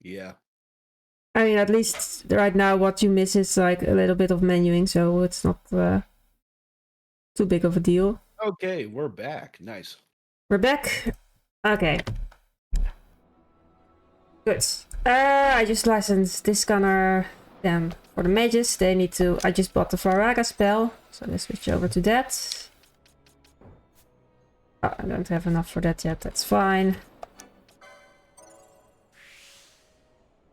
Yeah. I mean, at least right now what you miss is like a little bit of menuing, so it's not too big of a deal. Okay, we're back. Nice. We're back. Okay. Good. I just licensed this gunner. Then for the mages, they need to... I just bought the Varaga spell, so let's switch over to that. Oh, I don't have enough for that yet, that's fine.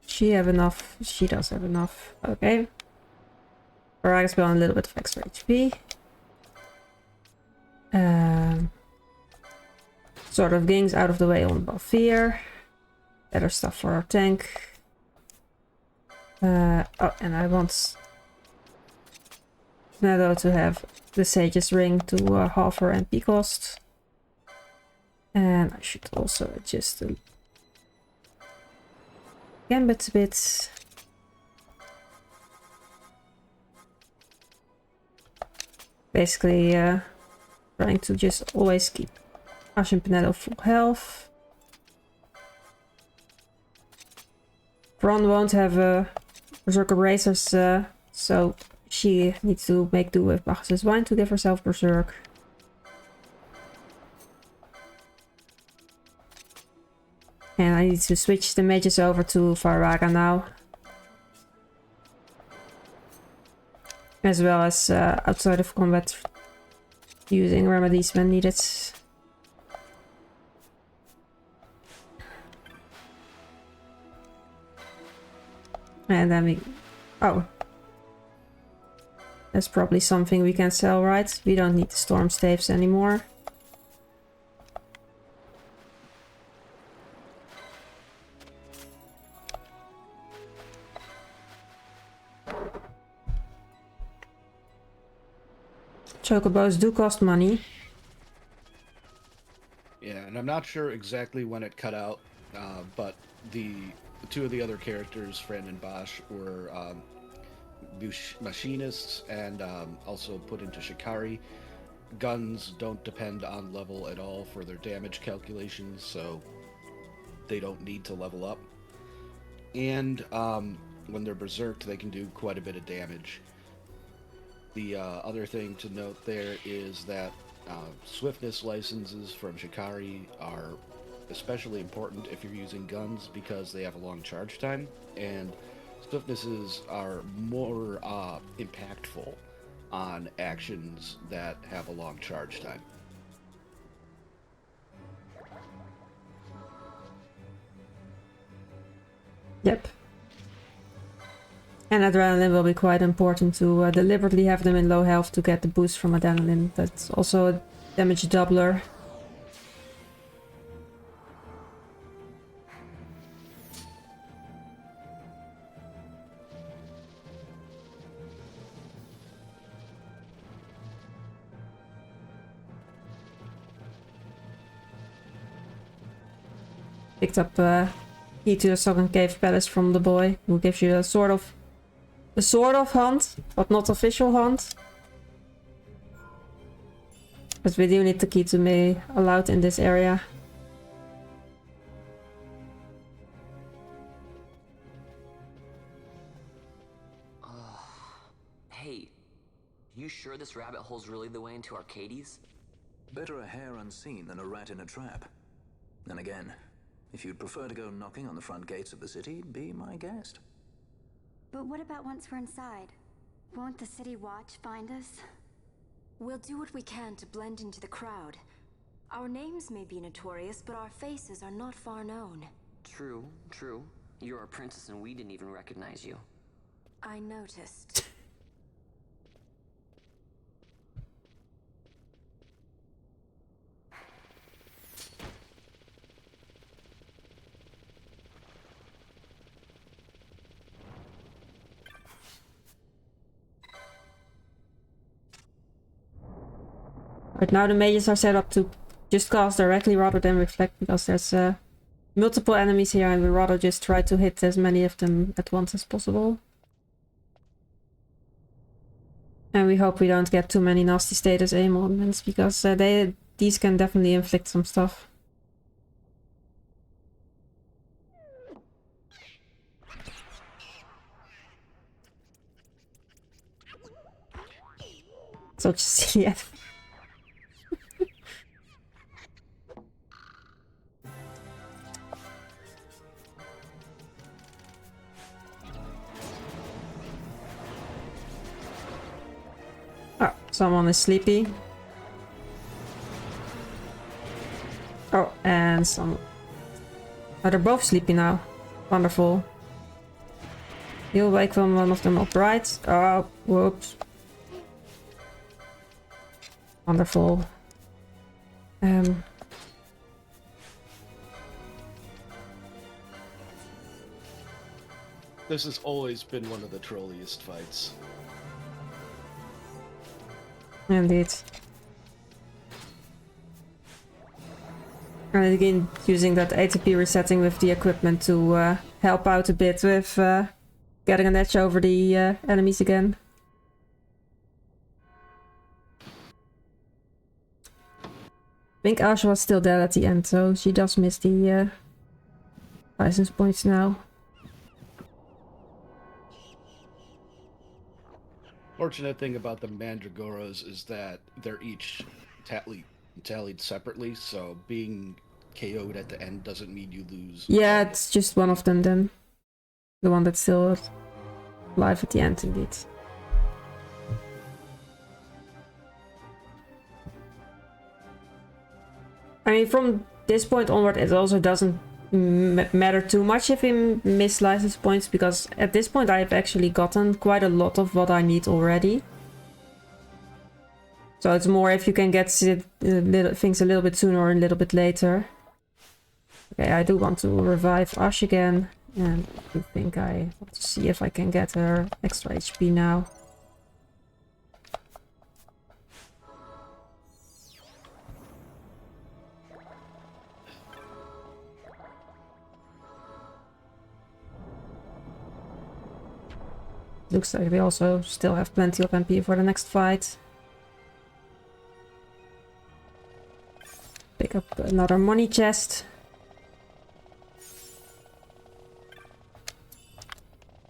She have enough? She does have enough. Okay. Varaga spell and a little bit of extra HP. Sword of Kings out of the way on Balfir. Better stuff for our tank. Oh, and I want Meadow to have the Sage's Ring to half her MP cost. And I should also adjust the gambit a bit. Basically, trying to just always keep Ash and Pinello full health. Bron won't have Berserker Bracers, so she needs to make do with Bacchus' Wine to give herself Berserk. And I need to switch the mages over to Varaga now. As well as outside of combat using remedies when needed. And then we... Oh. That's probably something we can sell, right? We don't need the storm staves anymore. Chocobos do cost money. Yeah, and I'm not sure exactly when it cut out, but the two of the other characters, Fran and Bosch, were machinists and also put into Shikari. Guns don't depend on level at all for their damage calculations, so they don't need to level up. And when they're berserked, they can do quite a bit of damage. The other thing to note there is that swiftness licenses from Shikari are especially important if you're using guns because they have a long charge time, and swiftnesses are more impactful on actions that have a long charge time. Yep. And Adrenaline will be quite important to deliberately have them in low health to get the boost from Adrenaline. That's also a damage doubler. Picked up key to the Sogan Cave Palace from the boy, who gives you a sort of hunt, but not official hunt. But we do need the key to be allowed in this area. Hey, you sure this rabbit hole's really the way into Arcades? Better a hare unseen than a rat in a trap. And again, if you'd prefer to go knocking on the front gates of the city, be my guest. But what about once we're inside? Won't the city watch find us? We'll do what we can to blend into the crowd. Our names may be notorious, but our faces are not far known. True, true. You're a princess and we didn't even recognize you. I noticed. Right now the mages are set up to just cast directly rather than reflect, because there's multiple enemies here and we'd rather just try to hit as many of them at once as possible. And we hope we don't get too many nasty status aim augments, because these can definitely inflict some stuff. So just yeah. Oh, someone is sleepy. Oh, and some... Oh, they're both sleepy now. Wonderful. You'll wake one of them up, right? Oh, whoops. Wonderful. This has always been one of the trolliest fights. Indeed. And again, using that ATP resetting with the equipment to help out a bit with getting an edge over the enemies again. I think Asha was still dead at the end, so she does miss the license points now. Fortunate thing about the Mandragoras is that they're each tallied separately, so being KO'd at the end doesn't mean you lose. Yeah, it's just one of them then. The one that's still alive at the end, indeed. I mean, from this point onward, it also doesn't matter too much if he missed license points, because at this point I've actually gotten quite a lot of what I need already. So it's more if you can get things a little bit sooner or a little bit later. Okay, I do want to revive Ash again, and I think I want to see if I can get her extra HP now. Looks like we also still have plenty of MP for the next fight. Pick up another money chest.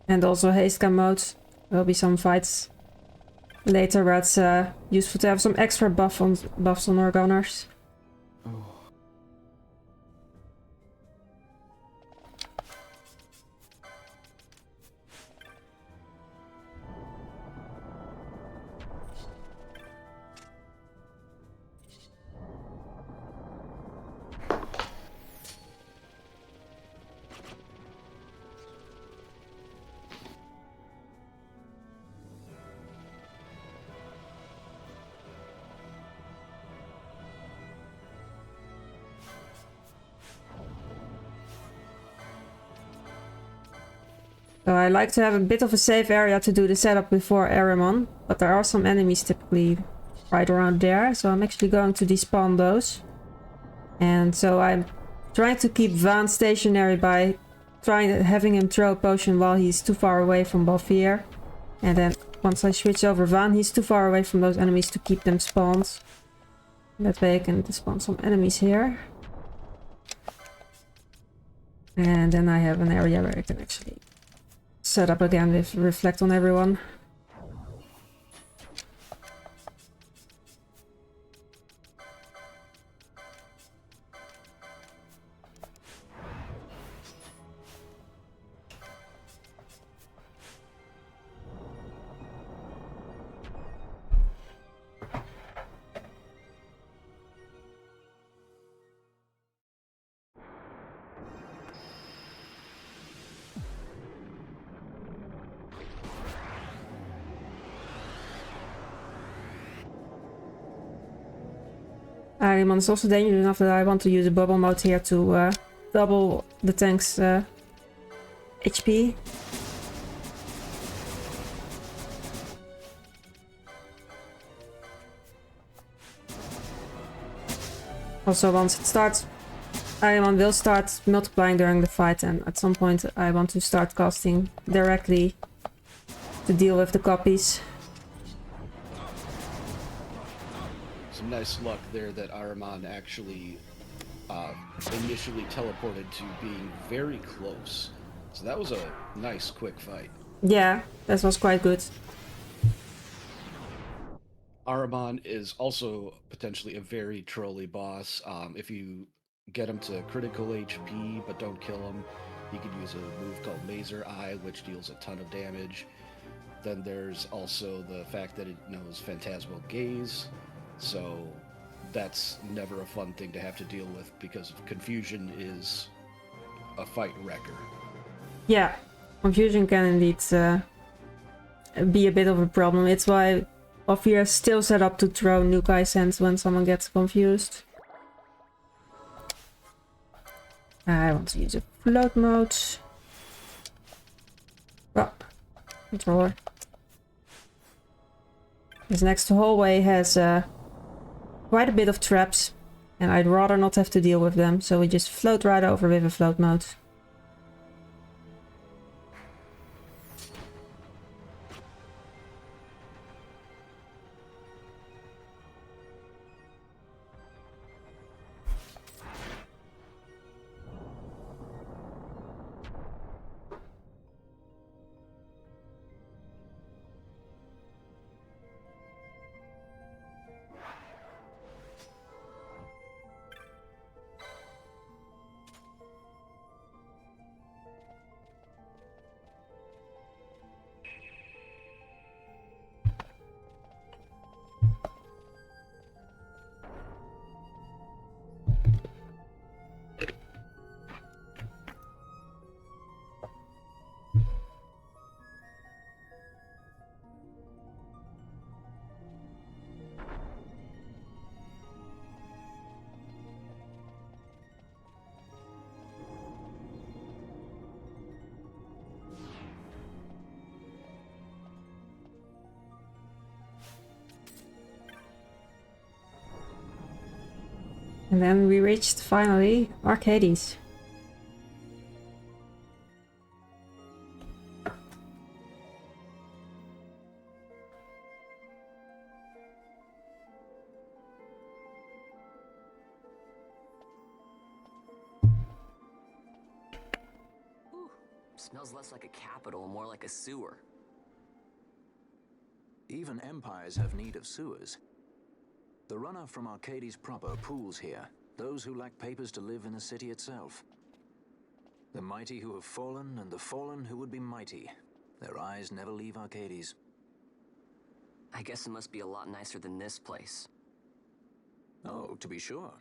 And also haste gun mode. There'll be some fights later where it's useful to have some extra buffs on our gunners. So I like to have a bit of a safe area to do the setup before Aramon, but there are some enemies typically right around there, so I'm actually going to despawn those. And so I'm trying to keep Van stationary by having him throw a potion while he's too far away from Balfier. And then once I switch over Van, he's too far away from those enemies to keep them spawned. That way I can despawn some enemies here. And then I have an area where I can actually set up again with reflect on everyone. Arimon is also dangerous enough that I want to use a bubble mode here to double the tank's HP. Also, once it starts, Arimon will start multiplying during the fight, and at some point I want to start casting directly to deal with the copies. Some nice luck there that Aramon actually initially teleported to being very close. So that was a nice quick fight. Yeah, that was quite good. Aramon is also potentially a very trolly boss. If you get him to critical HP but don't kill him, you can use a move called Mazer Eye, which deals a ton of damage. Then there's also the fact that it knows Phantasmal Gaze, so that's never a fun thing to have to deal with because Confusion is a fight wrecker. Yeah, confusion can indeed be a bit of a problem. It's why Ophir is still set up to throw Nukai Sense when someone gets confused. I want to use a float mode. Oh, controller. This next hallway has quite a bit of traps, and I'd rather not have to deal with them, so we just float right over with a float mode. And then we reached, finally, Arcades. Ooh, smells less like a capital, more like a sewer. Even empires have need of sewers. The runoff from Arcades proper pools here, those who lack papers to live in the city itself. The mighty who have fallen, and the fallen who would be mighty. Their eyes never leave Arcades. I guess it must be a lot nicer than this place. Oh, to be sure.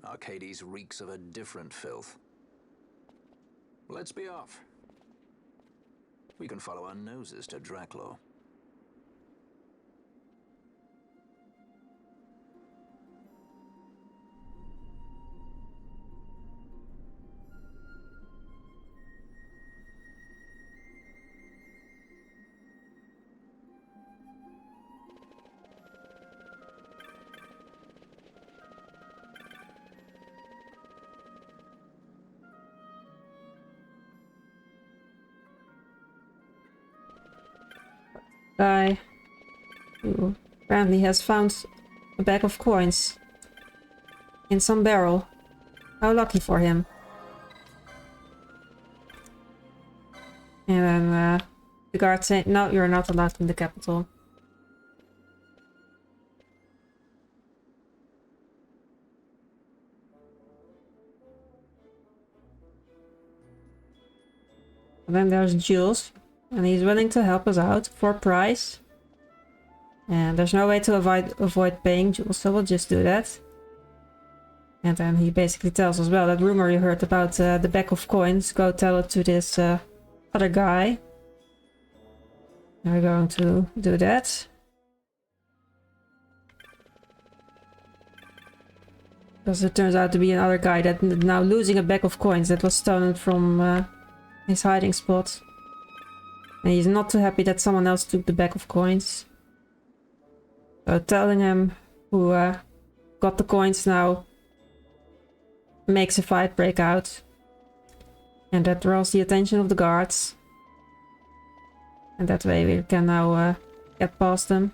Arcades reeks of a different filth. Let's be off. We can follow our noses to Draclo. Guy who apparently has found a bag of coins in some barrel. How lucky for him. And then the guard saying, no, you're not allowed in the capital. And then there's Jules, and he's willing to help us out for a price. And there's no way to avoid paying Jules, so we'll just do that. And then he basically tells us, well, that rumor you heard about the bag of coins, go tell it to this other guy. And we're going to do that. Because it turns out to be another guy that now losing a bag of coins that was stolen from his hiding spot. And he's not too happy that someone else took the bag of coins. So telling him who got the coins now makes a fight break out. And that draws the attention of the guards. And that way we can now get past them.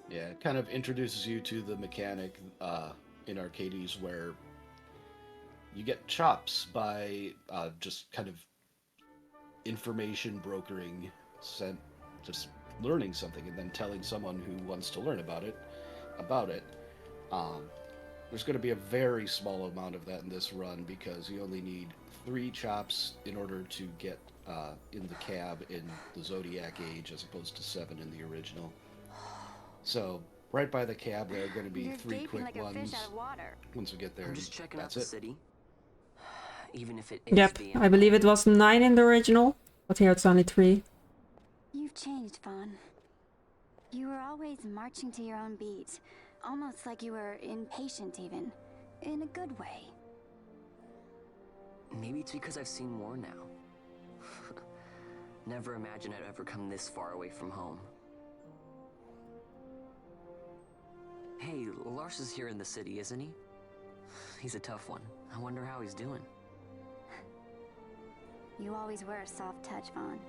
Yeah, it kind of introduces you to the mechanic in Arcades where You get chops by just kind of information brokering, sent just learning something and then telling someone who wants to learn about it. Um, there's going to be a very small amount of that in this run because you only need 3 chops in order to get in the cab in the Zodiac Age as opposed to 7 in the original. So right by the cab there are going to be You're 3 gaping quick like a ones fish out of water. once we get there. I'm just checking out That's the it. city. Even if it is Yep, the I believe it was 9 in the original, but here it's only 3. You've changed, Vaughn. You were always marching to your own beat. Almost like you were impatient even. In a good way. Maybe it's because I've seen more now. Never imagined I'd ever come this far away from home. Hey, Lars is here in the city, isn't he? He's a tough one. I wonder how he's doing. You always were a soft touch, Vaughn.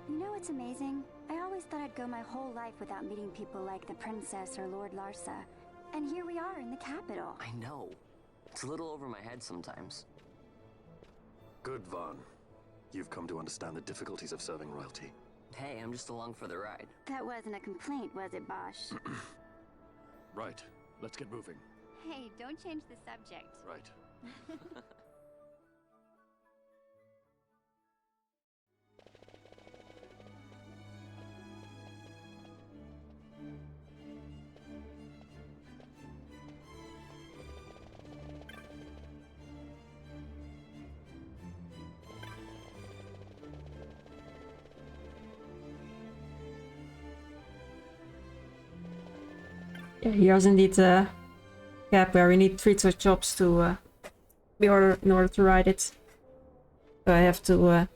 You know what's amazing? I always thought I'd go my whole life without meeting people like the Princess or Lord Larsa. And here we are in the capital. I know. It's a little over my head sometimes. Good, Vaughn. You've come to understand the difficulties of serving royalty. Hey, I'm just along for the ride. That wasn't a complaint, was it, Bosch? Right. Let's get moving. Hey, don't change the subject. Right. Yeah, here's indeed a cab where we need 3 chops to in order to ride it. So I have to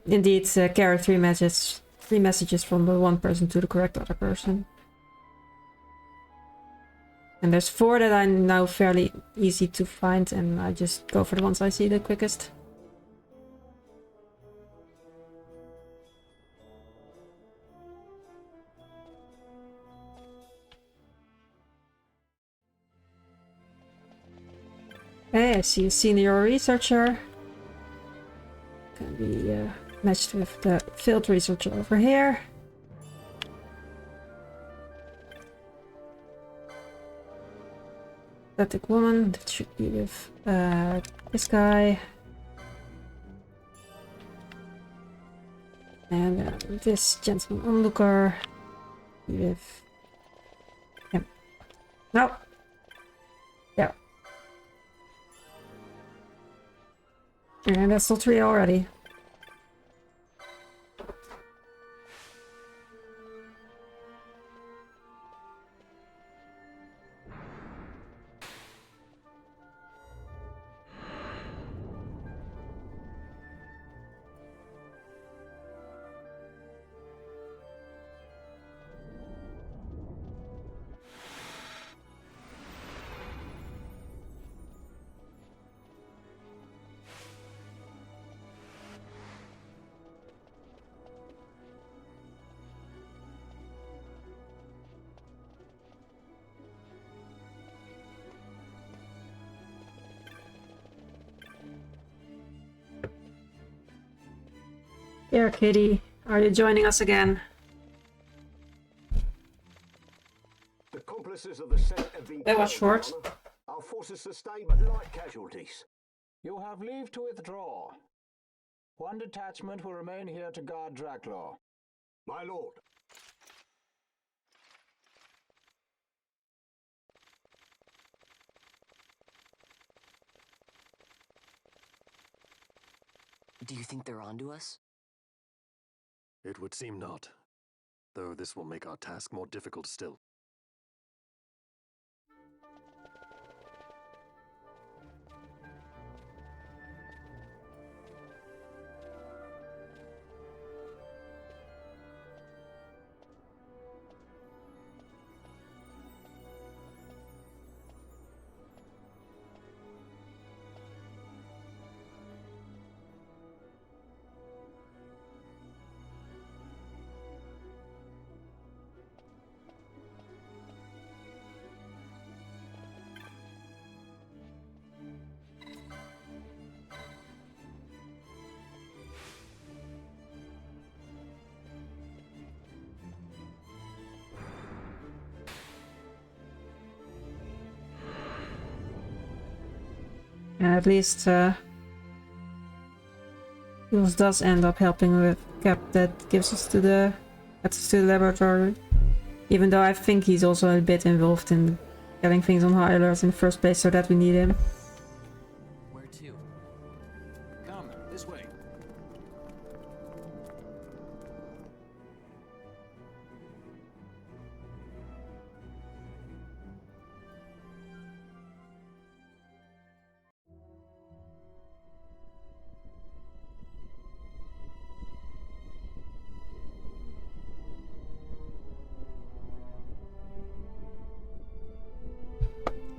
indeed carry 3 messages from the one person to the correct other person. And there's 4 that I know fairly easy to find, and I just go for the ones I see the quickest. Hey, I see a senior researcher. Can be matched with the field researcher over here. Athletic woman, that should be with this guy. And this gentleman onlooker with him. No. Yeah. And that's all 3 already. Here, Kitty. Are you joining us again? The accomplices of the Senate have been That was killed, short. Your Honor. Our forces sustained but light casualties. You have leave to withdraw. One detachment will remain here to guard Draclaw. My lord. Do you think they're onto us? It would seem not. Though this will make our task more difficult still. And at least Jules does end up helping with Cap that gives us to the laboratory. Even though I think he's also a bit involved in getting things on high alert in the first place, so that we need him. Where to? Come, this way.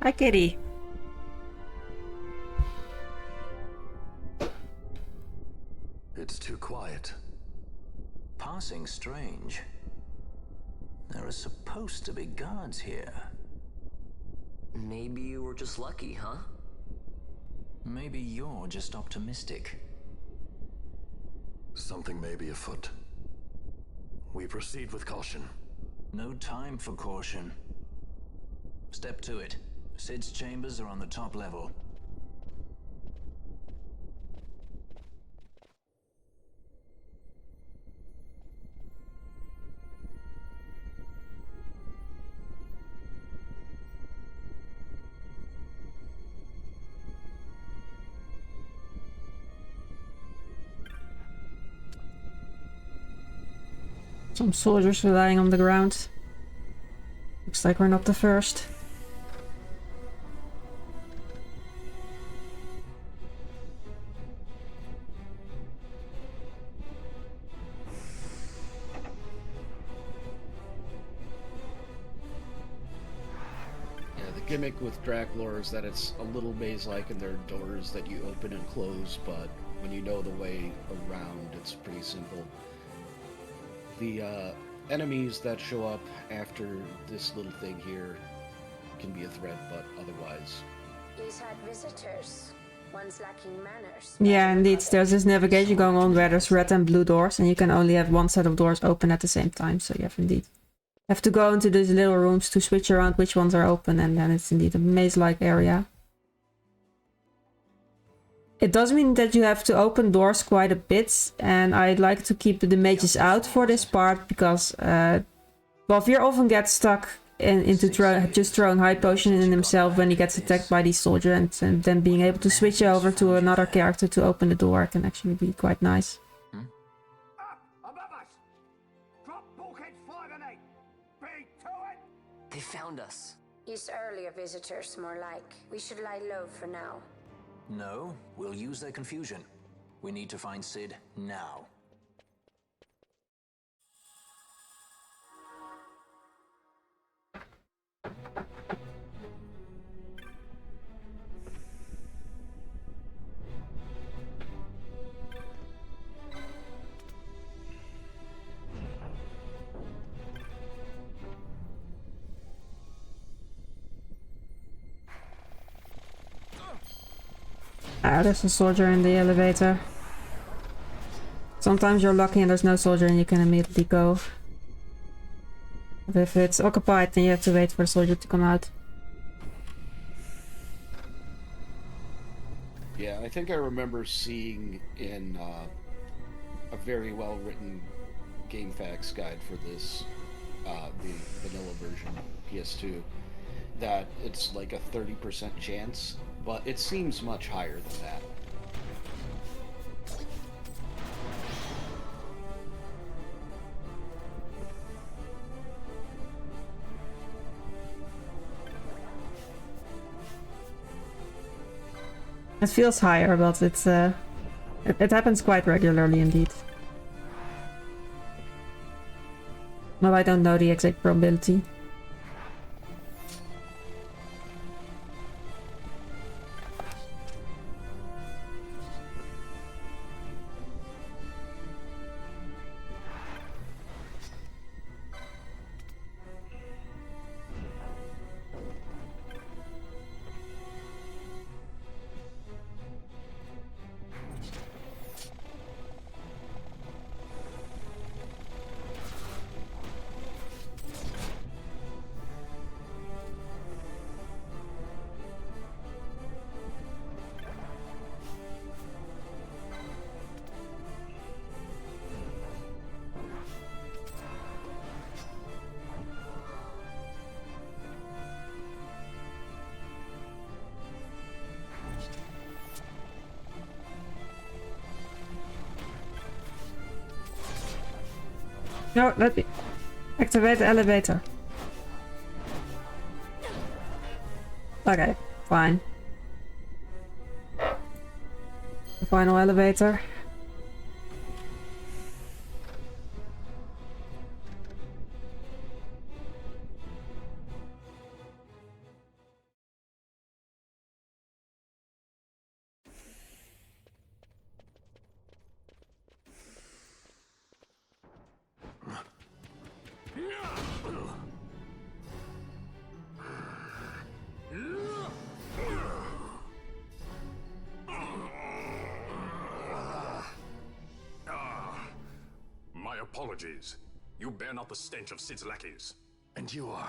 Hi, Kitty. It's too quiet. Passing strange. There are supposed to be guards here. Maybe you were just lucky, huh? Maybe you're just optimistic. Something may be afoot. We proceed with caution. No time for caution. Step to it. Sid's chambers are on the top level. Some soldiers are lying on the ground. Looks like we're not the first. Gimmick with Draklor is that it's a little maze-like and there are doors that you open and close, but when you know the way around, it's pretty simple. The enemies that show up after this little thing here can be a threat, but otherwise... He's had visitors, ones lacking manners. Yeah, indeed. There's this navigation going on where there's red and blue doors, and you can only have one set of doors open at the same time, so you have to go into these little rooms to switch around which ones are open, and then it's indeed a maze-like area. It does mean that you have to open doors quite a bit, and I'd like to keep the mages out for this part, because Valvier often gets stuck into just throwing high potion in himself when he gets attacked by these soldiers, and then being able to switch over to another character to open the door can actually be quite nice. They found us. His earlier visitors, more like. We should lie low for now. No, we'll use their confusion. We need to find Sid now. Ah, there's a soldier in the elevator. Sometimes you're lucky and there's no soldier and you can immediately go. But if it's occupied, then you have to wait for the soldier to come out. Yeah, I think I remember seeing in a very well-written GameFAQs guide for this, the vanilla version, PS2, that it's like a 30% chance, but it seems much higher than that. It feels higher, but it's it happens quite regularly indeed. Well, I don't know the exact probability. No, let me activate the elevator. Okay, fine. The final elevator. My apologies. You bear not the stench of Sid's lackeys. And you are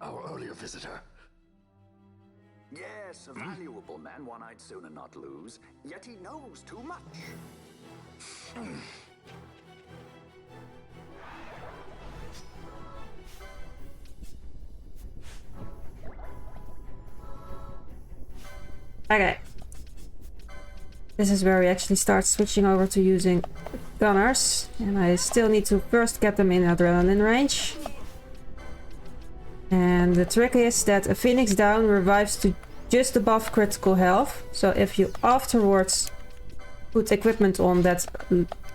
our earlier visitor. Yes, a valuable man, one I'd sooner not lose. Yet he knows too much. Okay. This is where we actually start switching over to using gunners. And I still need to first get them in adrenaline range. And the trick is that a Phoenix down revives to just above critical health. So if you afterwards put equipment on that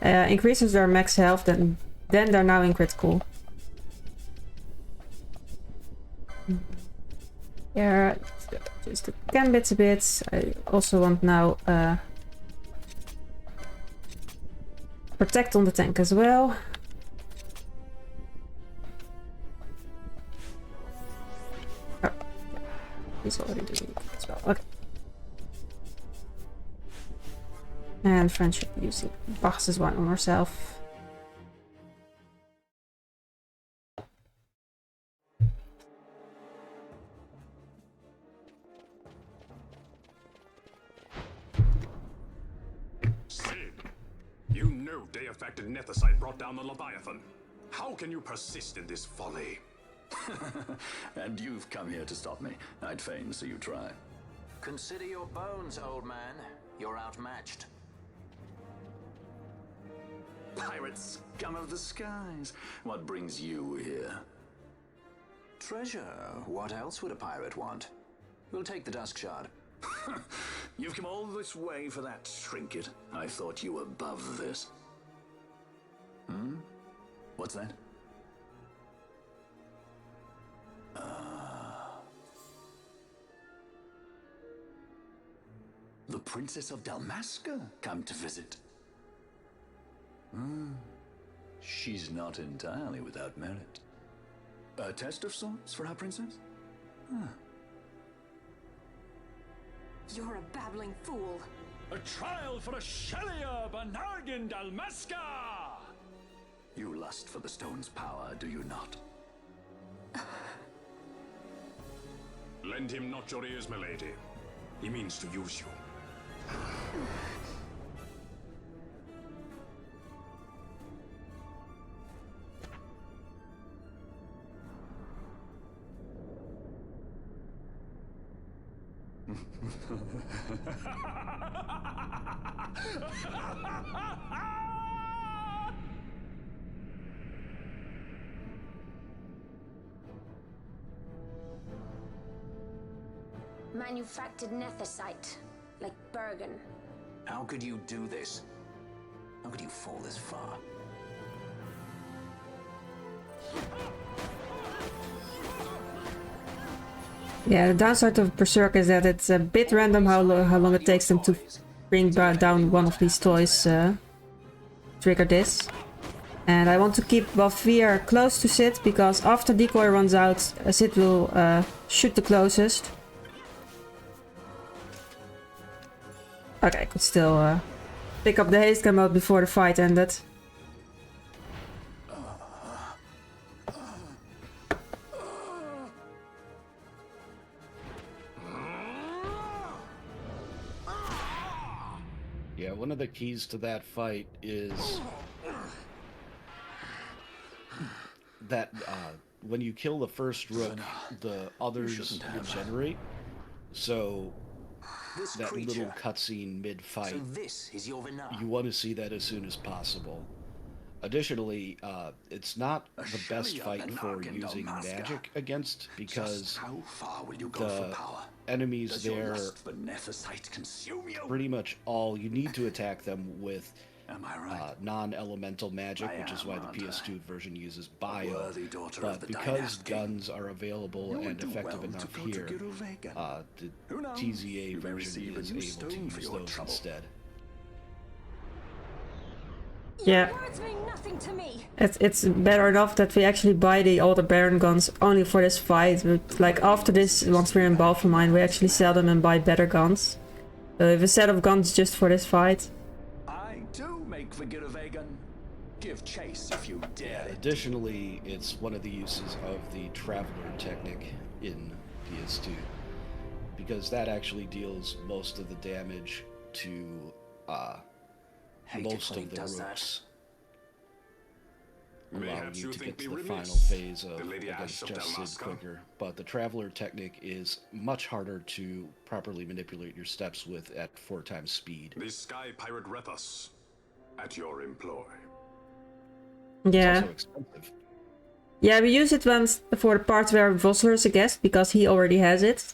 increases their max health, then they're now in critical. Yeah, just the gambits a bit. I also want now protect on the tank as well. Oh, he's already doing it as well. Okay. And friendship using Bach's one on herself. Sid, you know Deifacted Nethicite brought down the Leviathan. How can you persist in this folly? And you've come here to stop me. I'd fain see you try. Consider your bones, old man. You're outmatched. Pirate scum of the skies. What brings you here? Treasure. What else would a pirate want? We'll take the Dusk Shard. You've come all this way for that trinket. I thought you were above this. Hmm? What's that? The Princess of Dalmasca come to visit. She's not entirely without merit. A test of sorts for our princess? You're a babbling fool. A trial for a Shelia Banargan Dalmasca! You lust for the stone's power, do you not? Lend him not your ears, milady. He means to use you. Manufactured nethicite, like Bergen. How could you do this? How could you fall this far? Yeah, the downside of Berserk is that it's a bit random how long it takes them to bring down one of these toys. Trigger this. And I want to keep Valfir close to Sid, because after decoy runs out, Sid will shoot the closest. Okay, I could still pick up the haste gun mode before the fight ended. Yeah, one of the keys to that fight is that when you kill the first rook, the others regenerate. So This that creature. little cutscene mid-fight, So this is your Vana. you want to see that as soon as possible. Additionally, it's not the best Shelley fight of the for Nargan using Dalmasca. magic against, because Just how far will you go for the power? enemies Does your there lust for Nethicite consume you? pretty much all you need to attack them with Am I right? non-elemental magic, I which is am, why the aren't PS2 version uses bio. worthy daughter But of the because dynasty. guns are available You would and do effective well to enough go to here, Giruvegan. the Who knows? TZA You may version receive a is new able to stone for use your those trouble. instead. Yeah. Words mean nothing to me. It's better enough that we actually buy the older Baron guns only for this fight. But like after this, once we're in Balfamine, we actually sell them and buy better guns. So we have a set of guns just for this fight. I too make for Giruvegan. Give chase if you dare. Additionally, it's one of the uses of the Traveler technique in PS2, because that actually deals most of the damage to most of the rooks, allowing Mayhaps you you to think get to me the final remiss, phase of the Lady Ash against of Just Sid Dalmasca. quicker. But the Traveler technique is much harder to properly manipulate your steps with at 4 times speed. The Sky Pirate Rethus, at your employ. Yeah. It's also expensive. Yeah, we use it once for the part where Vossler is a guest, because he already has it.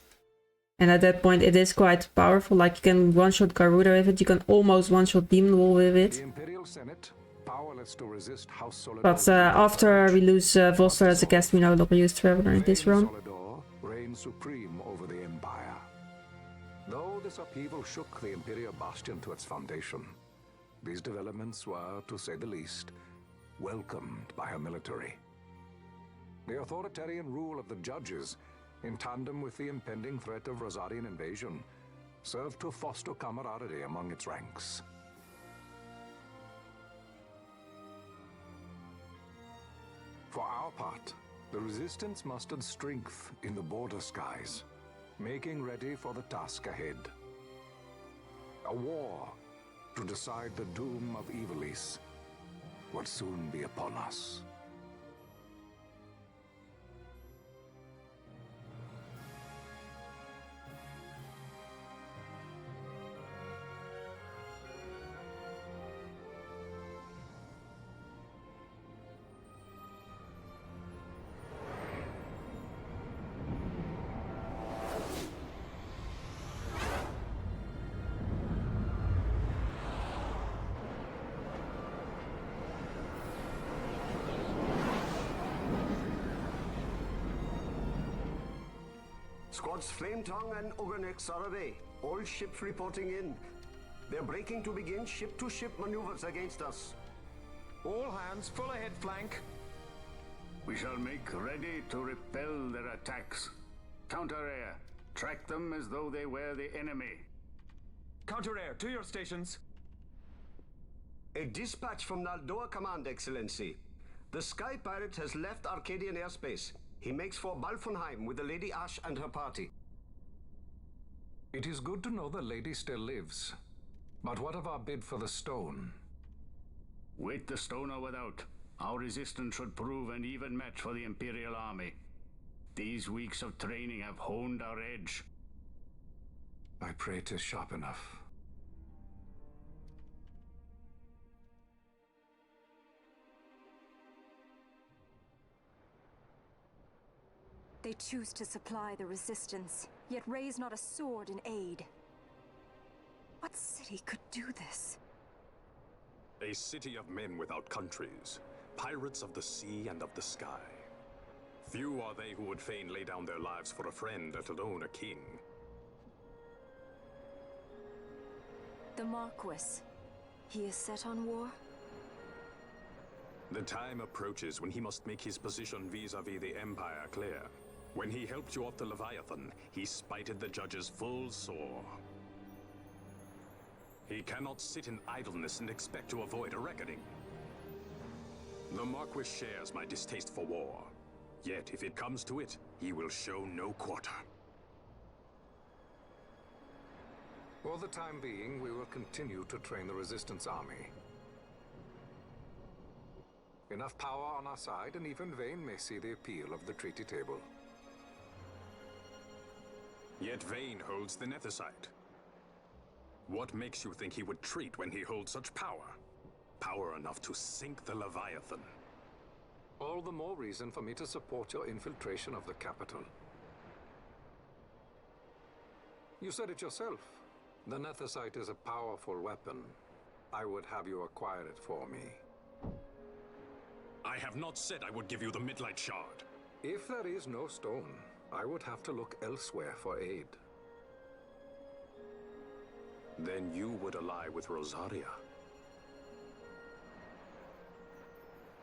And at that point it is quite powerful, like you can one-shot Garuda with it, you can almost one-shot Demon Wall with The it. Imperial Senate, powerless to resist House Solidor. But after we lose Vossler as a guest, we no longer use Traveler in this run. Solidor reigns supreme over the Empire. Though this upheaval shook the Imperial Bastion to its foundation, these developments were, to say the least, welcomed by her military. The authoritarian rule of the judges, in tandem with the impending threat of Rosarian invasion, served to foster camaraderie among its ranks. For our part, the Resistance mustered strength in the border skies, making ready for the task ahead. A war to decide the doom of Ivalice would soon be upon us. Squads Flametongue and Ogrenex are away. All ships reporting in. They're breaking to begin ship-to-ship maneuvers against us. All hands, full ahead flank. We shall make ready to repel their attacks. Counter-air. Track them as though they were the enemy. Counter-air, to your stations. A dispatch from Naldoa Command, Excellency. The Sky Pirate has left Arcadian airspace. He makes for Balfonheim with the Lady Ash and her party. It is good to know the lady still lives. But what of our bid for the stone? Wait the stone or without. Our resistance should prove an even match for the Imperial Army. These weeks of training have honed our edge. I pray 'tis sharp enough. They choose to supply the resistance, yet raise not a sword in aid. What city could do this? A city of men without countries, pirates of the sea and of the sky. Few are they who would fain lay down their lives for a friend, let alone a king. The Marquis. He is set on war? The time approaches when he must make his position vis-a-vis the Empire clear. When he helped you off the Leviathan, he spited the judges full sore. He cannot sit in idleness and expect to avoid a reckoning. The Marquis shares my distaste for war. Yet, if it comes to it, he will show no quarter. For the time being, we will continue to train the Resistance army. Enough power on our side, and even Vayne may see the appeal of the treaty table. Yet Vayne holds the Nethicite. What makes you think he would treat when he holds such power? power enough to sink the Leviathan. All the more reason for me to support your infiltration of the capital. You said it yourself. The Nethicite is a powerful weapon. I would have you acquire it for me. I have not said I would give you the Midlight Shard. If there is no stone, I would have to look elsewhere for aid. Then you would ally with Rosaria.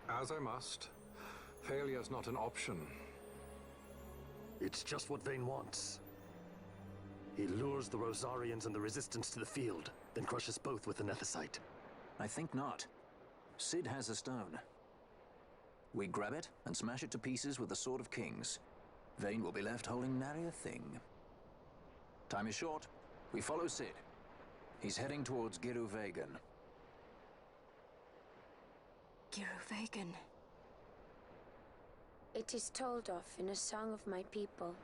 As I must. Failure's not an option. It's just what Vayne wants. He lures the Rosarians and the Resistance to the field, then crushes both with the Nethicite. I think not. Cid has a stone. We grab it and smash it to pieces with the Sword of Kings. Vayne will be left holding nary a thing. Time is short. We follow Cid. He's heading towards Giruvegan. Giruvegan. It is told of in a song of my people.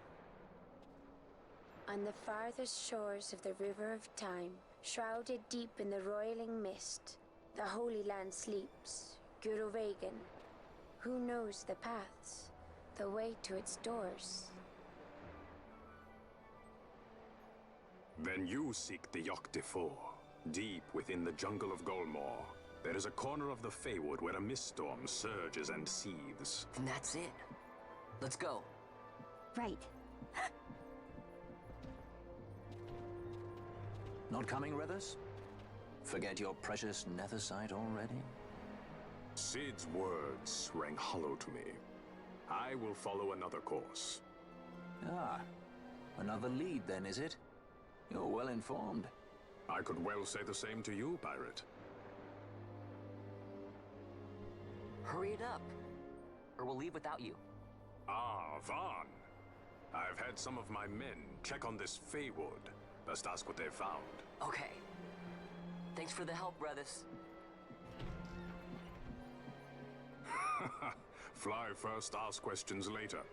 On the farthest shores of the River of Time, shrouded deep in the roiling mist, the Holy Land sleeps, Giruvegan. Who knows the paths, the way to its doors? Then you seek the Yogg Defour. Deep within the jungle of Golmor, there is a corner of the Feywood where a mist storm surges and seethes. And that's it. Let's go. Right. Not coming, Rivers? Forget your precious Nethicite already? Cid's words rang hollow to me. I will follow another course. Ah, another lead then, is it? You're well informed. I could well say the same to you, pirate. Hurry it up, or we'll leave without you. Ah, Vaughn. I've had some of my men check on this Feywood. Best ask what they've found. Okay. Thanks for the help, brothers. Fly first, ask questions later.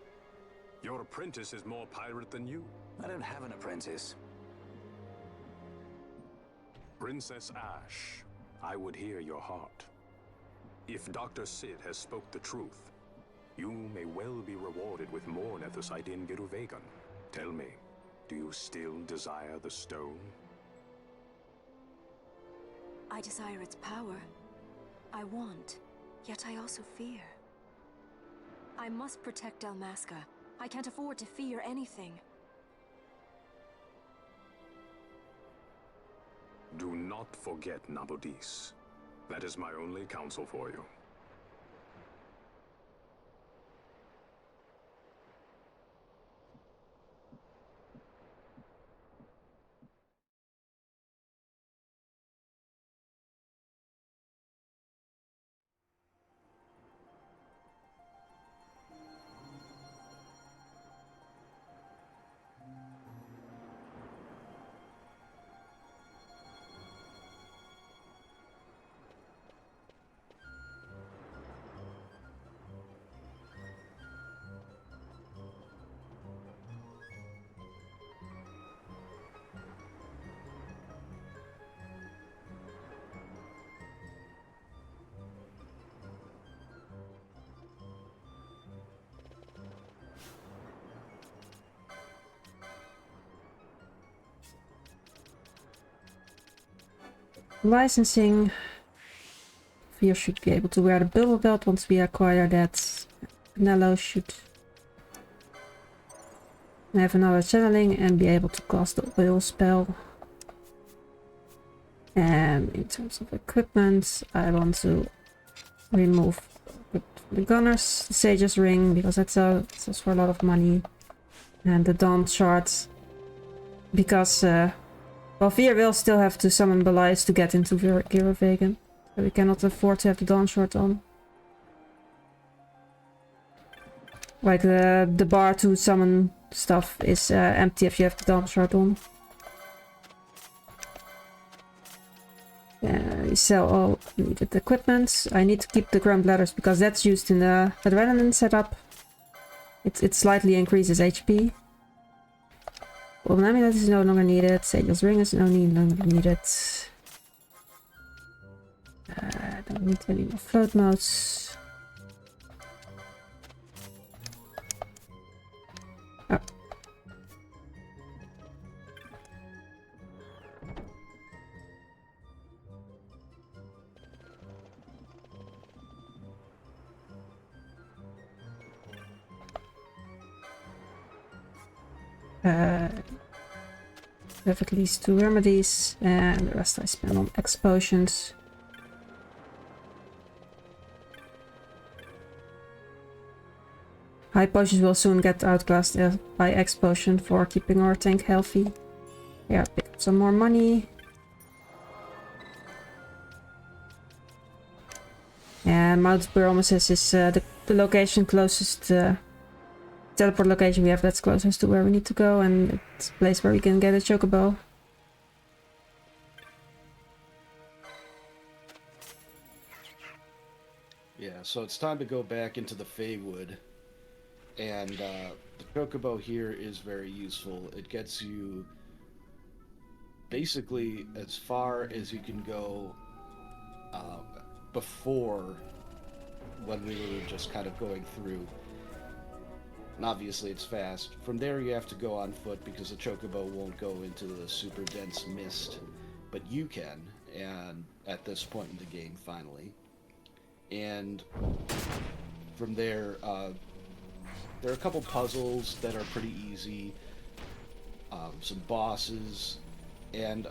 Your apprentice is more pirate than you. I don't have an apprentice. Princess Ash, I would hear your heart. If Dr. Cid has spoke the truth, you may well be rewarded with more Nethicite in Giruvegan. Tell me, do you still desire the stone? I desire its power. I want, yet I also fear. I must protect Dalmasca. I can't afford to fear anything. Do not forget Nabudis. That is my only counsel for you. Licensing. Fear should be able to wear the bubble belt once we acquire that. Nello should have another channeling and be able to cast the oil spell. And in terms of equipment, I want to remove the gunner's Sage's ring because that sells for a lot of money. And the Dawn shard because well, Fear will still have to summon Belias to get into Giruvegan. So we cannot afford to have the Dawn shard on. Like the bar to summon stuff is empty if you have the Dawn shard on. You sell all needed equipment. I need to keep the Grunt Ladders because that's used in the Adrenaline setup. It slightly increases HP. Well, Amulet is no longer needed. Sage's ring is no longer needed. I don't need any more float modes. Oh. We have at least 2 remedies, and the rest I spend on X potions. High potions will soon get outclassed by X potion for keeping our tank healthy. Yeah, pick up some more money. And Mount Pyromesis is the location closest, teleport location we have that's closest to where we need to go, and it's a place where we can get a chocobo. Yeah, so it's time to go back into the Feywood. And the chocobo here is very useful. It gets you basically as far as you can go before, when we were just kind of going through. And obviously it's fast. From there you have to go on foot because the chocobo won't go into the super dense mist. But you can, and at this point in the game, finally. And from there, there are a couple puzzles that are pretty easy, some bosses, and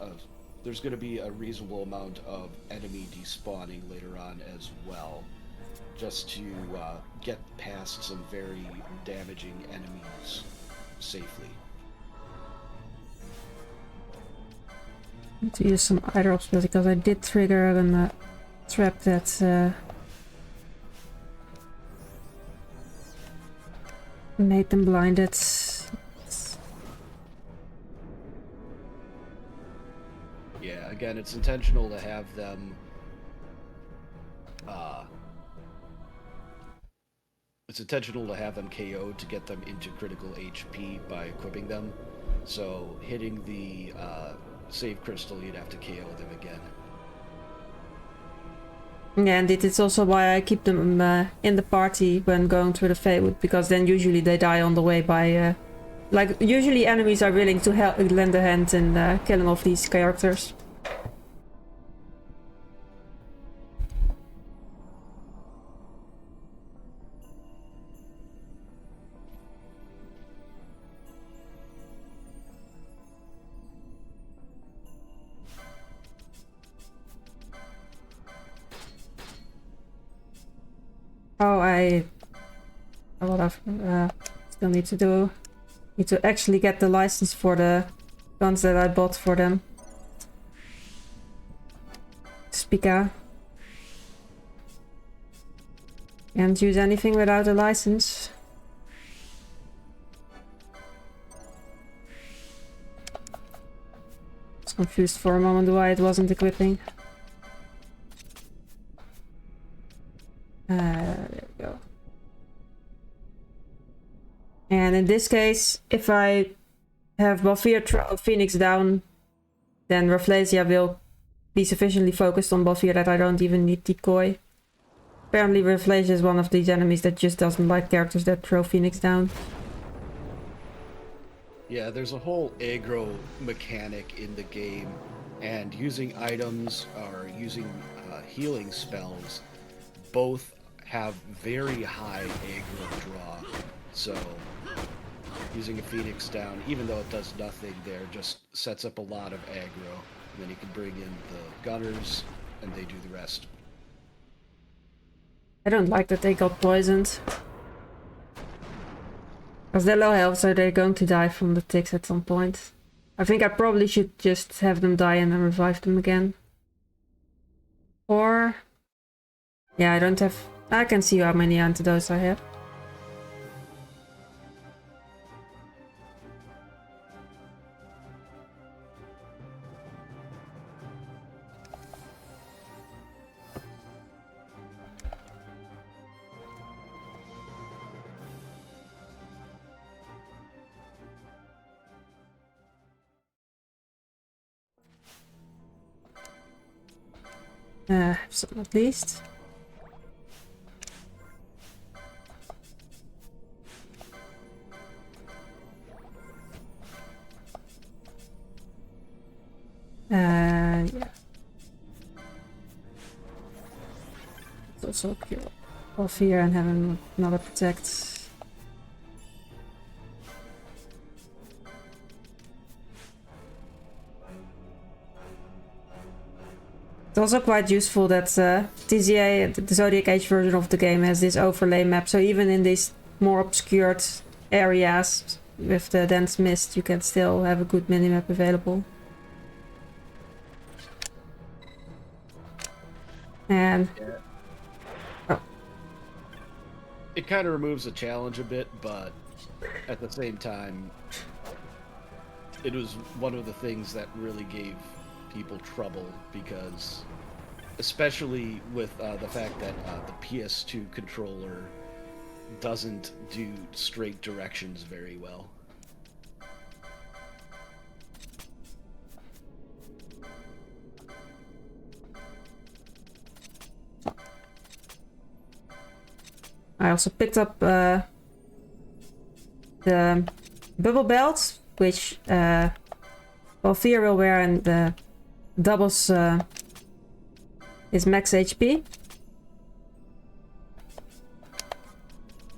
there's going to be a reasonable amount of enemy despawning later on as well, just to get past some very damaging enemies safely. I need to use some eye drops because I did trigger a trap that made them blinded. Yeah, again, it's intentional to have them KO'd to get them into critical HP by equipping them. So hitting the save crystal, you'd have to KO them again. Yeah, and it's also why I keep them in the party when going through the Feywood, because then usually they die on the way by... like, usually enemies are willing to lend a hand in killing off these characters. Oh, what I still need to do. Need to actually get the license for the guns that I bought for them. Spica. Can't use anything without a license. I was confused for a moment why it wasn't equipping. There we go. And in this case, if I have Balfir throw Phoenix down, then Rafflesia will be sufficiently focused on Balfir that I don't even need decoy. Apparently Rafflesia is one of these enemies that just doesn't like characters that throw Phoenix down. Yeah, there's a whole aggro mechanic in the game, and using items or using healing spells both have very high aggro draw. So using a Phoenix down, even though it does nothing there, just sets up a lot of aggro. And then you can bring in the gunners, and they do the rest. I don't like that they got poisoned. Because they're low health, so they're going to die from the ticks at some point. I think I probably should just have them die and then revive them again. Or... yeah, I don't have... I can see how many antidotes I have. So at least. Yeah. It's also kill off here and have another protect. It's also quite useful that TZA, the Zodiac Age version of the game, has this overlay map. So even in these more obscured areas with the dense mist, you can still have a good minimap available. And oh. It kind of removes the challenge a bit, but at the same time, it was one of the things that really gave people trouble, because especially with the fact that the PS2 controller doesn't do straight directions very well. I also picked up the bubble belt, which Fear will wear, and doubles his max HP.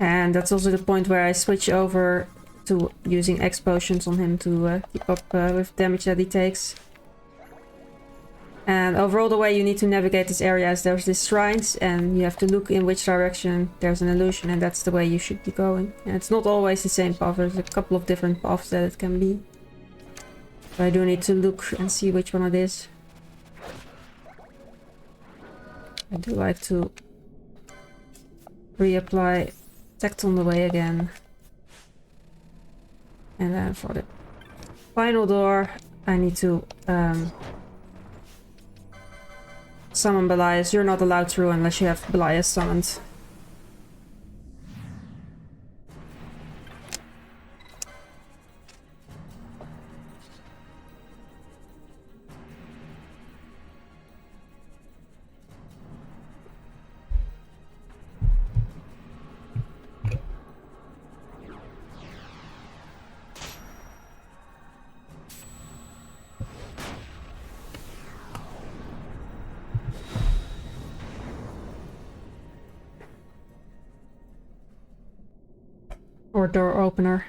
And that's also the point where I switch over to using X potions on him to keep up with damage that he takes. And overall, the way you need to navigate this area is there's these shrines, and you have to look in which direction there's an illusion, and that's the way you should be going. And it's not always the same path, there's a couple of different paths that it can be. So I do need to look and see which one it is. I do like to reapply Tact on the way again. And then for the final door, I need to summon Belias. You're not allowed through unless you have Belias summoned. Or door opener.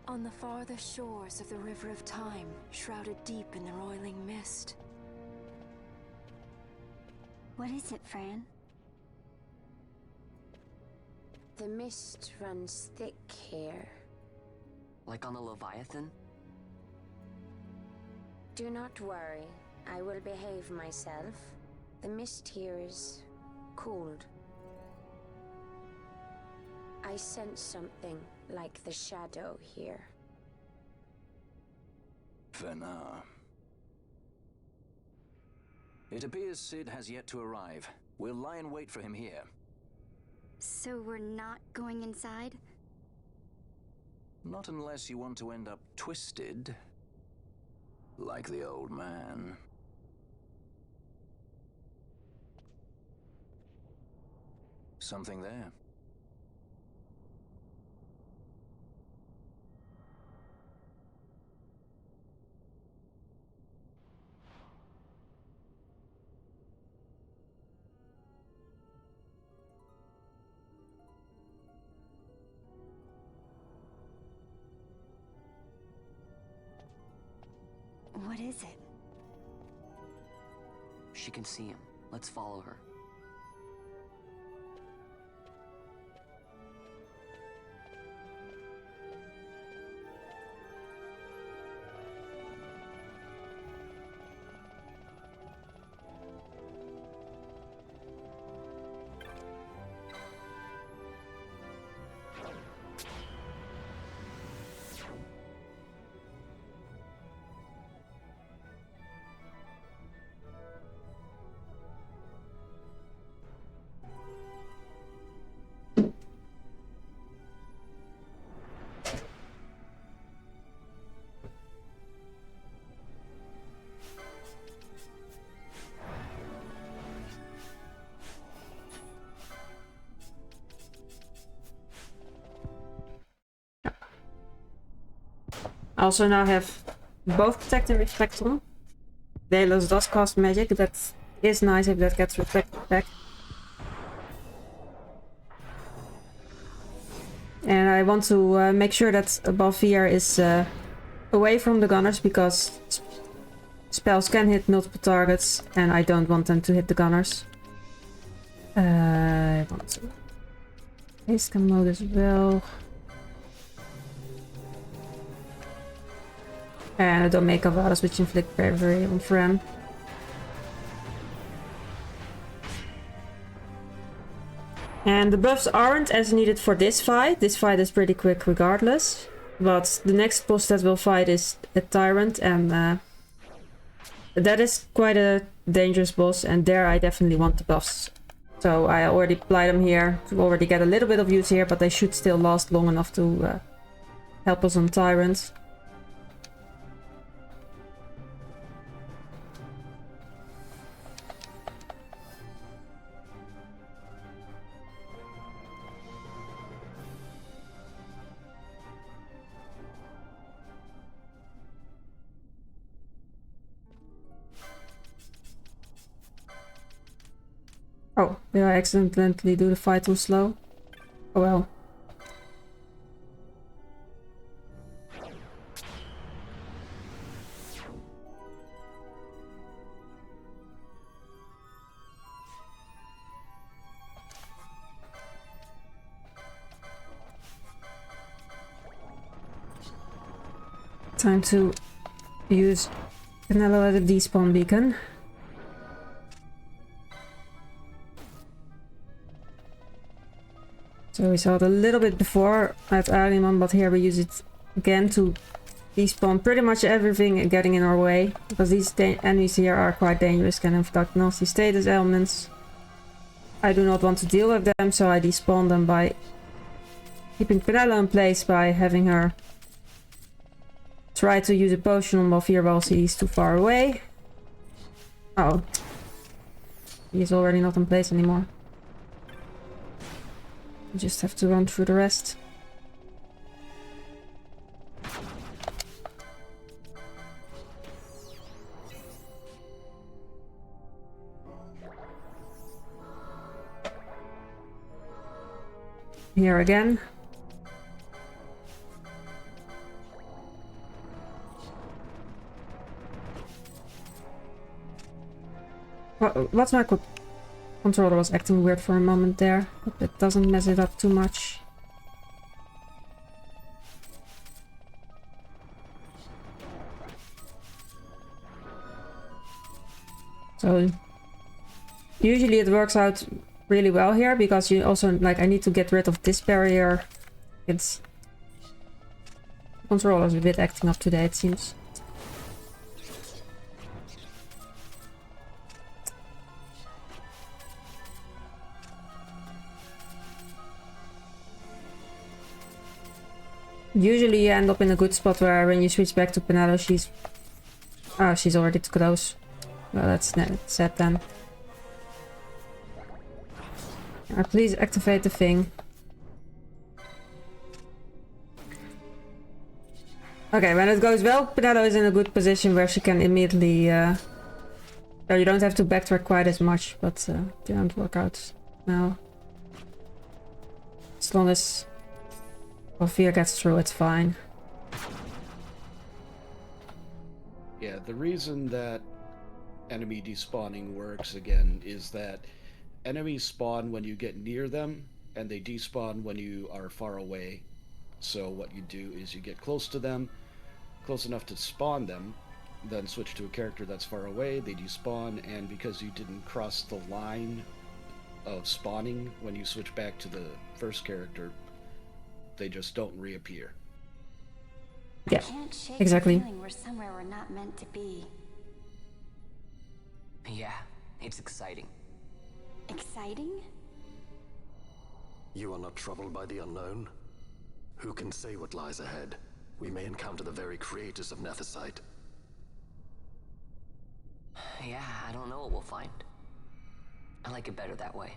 On the farther shores of the River of Time, shrouded deep in the roiling mist. What is it, Fran? The mist runs thick here. Like on the Leviathan? Do not worry, I will behave myself. The mist here is cold. I sense something like the shadow here. Fenar. It appears Sid has yet to arrive. We'll lie in wait for him here. So we're not going inside? Not unless you want to end up twisted. Like the old man. Something there. What is it? She can see him. Let's follow her. also now have both Protect and Reflect on. Delos does cast magic, that is nice if that gets reflected back. And I want to make sure that Balfir is away from the gunners, because spells can hit multiple targets and I don't want them to hit the gunners. I want to haste commode as well. And I don't make Avadas which inflict bravery on Fran. And the buffs aren't as needed for this fight. This fight is pretty quick regardless. But the next boss that we'll fight is a Tyrant, and that is quite a dangerous boss, and there I definitely want the buffs. So I already apply them here to already get a little bit of use here, but they should still last long enough to help us on Tyrant. Oh, did I accidentally do the fight too slow? Oh well. Time to use Canelo as a despawn beacon. So we saw it a little bit before at Ariman, but here we use it again to despawn pretty much everything getting in our way. Because these enemies here are quite dangerous, can inflict nasty status ailments. I do not want to deal with them, so I despawn them by keeping Penelo in place, by having her try to use a potion on Balfir while she's too far away. Oh. He is already not in place anymore. We just have to run through the rest. Here again. What's my controller was acting weird for a moment there. Hope it doesn't mess it up too much. So usually it works out really well here, because you also, like, I need to get rid of this barrier. It's controller's a bit acting up today, it seems. Usually you end up in a good spot where when you switch back to Penelo, she's... Oh, she's already too close. Well, that's sad then. Please activate the thing. Okay, when it goes well, Penelo is in a good position where she can immediately... So you don't have to backtrack quite as much, but it didn't work out now. As long as Balfir gets through, it's fine. Yeah, the reason that enemy despawning works again is that enemies spawn when you get near them, and they despawn when you are far away. So what you do is you get close to them, close enough to spawn them, then switch to a character that's far away, they despawn, and because you didn't cross the line of spawning when you switch back to the first character, they just don't reappear. Yeah, Can't shake exactly. The feeling we're somewhere we're not meant to be. Yeah, it's exciting. Exciting? You are not troubled by the unknown? Who can say what lies ahead? We may encounter the very creators of Nethersite. Yeah, I don't know what we'll find. I like it better that way.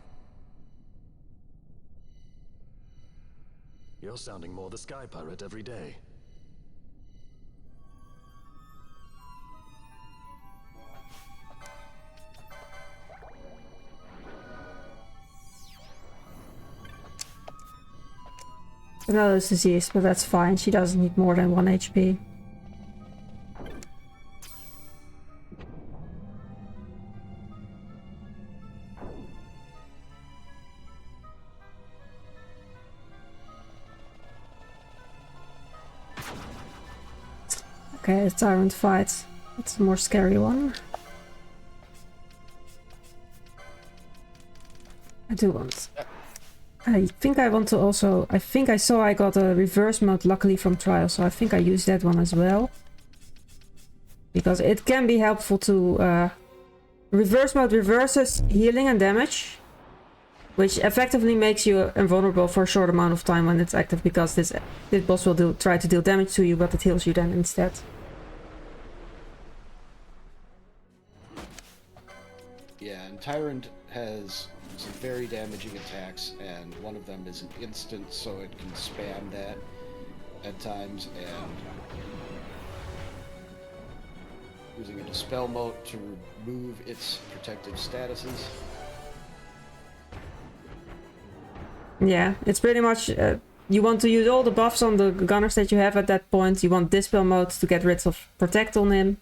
You're sounding more the Sky Pirate every day. Another's disease, but that's fine. She doesn't need more than 1 HP. Okay, the tyrant fight. That's a more scary one. I do want... I think I want to also... I think I saw I got a reverse mode luckily from trial, so I think I use that one as well. Because it can be helpful to... reverse mode reverses healing and damage, which effectively makes you invulnerable for a short amount of time when it's active, because this boss will try to deal damage to you, but it heals you then instead. Yeah, and Tyrant has some very damaging attacks, and one of them is an instant, so it can spam that at times, and using a Dispel mode to remove its protective statuses. Yeah, it's pretty much... you want to use all the buffs on the gunners that you have at that point. You want Dispel mode to get rid of Protect on him.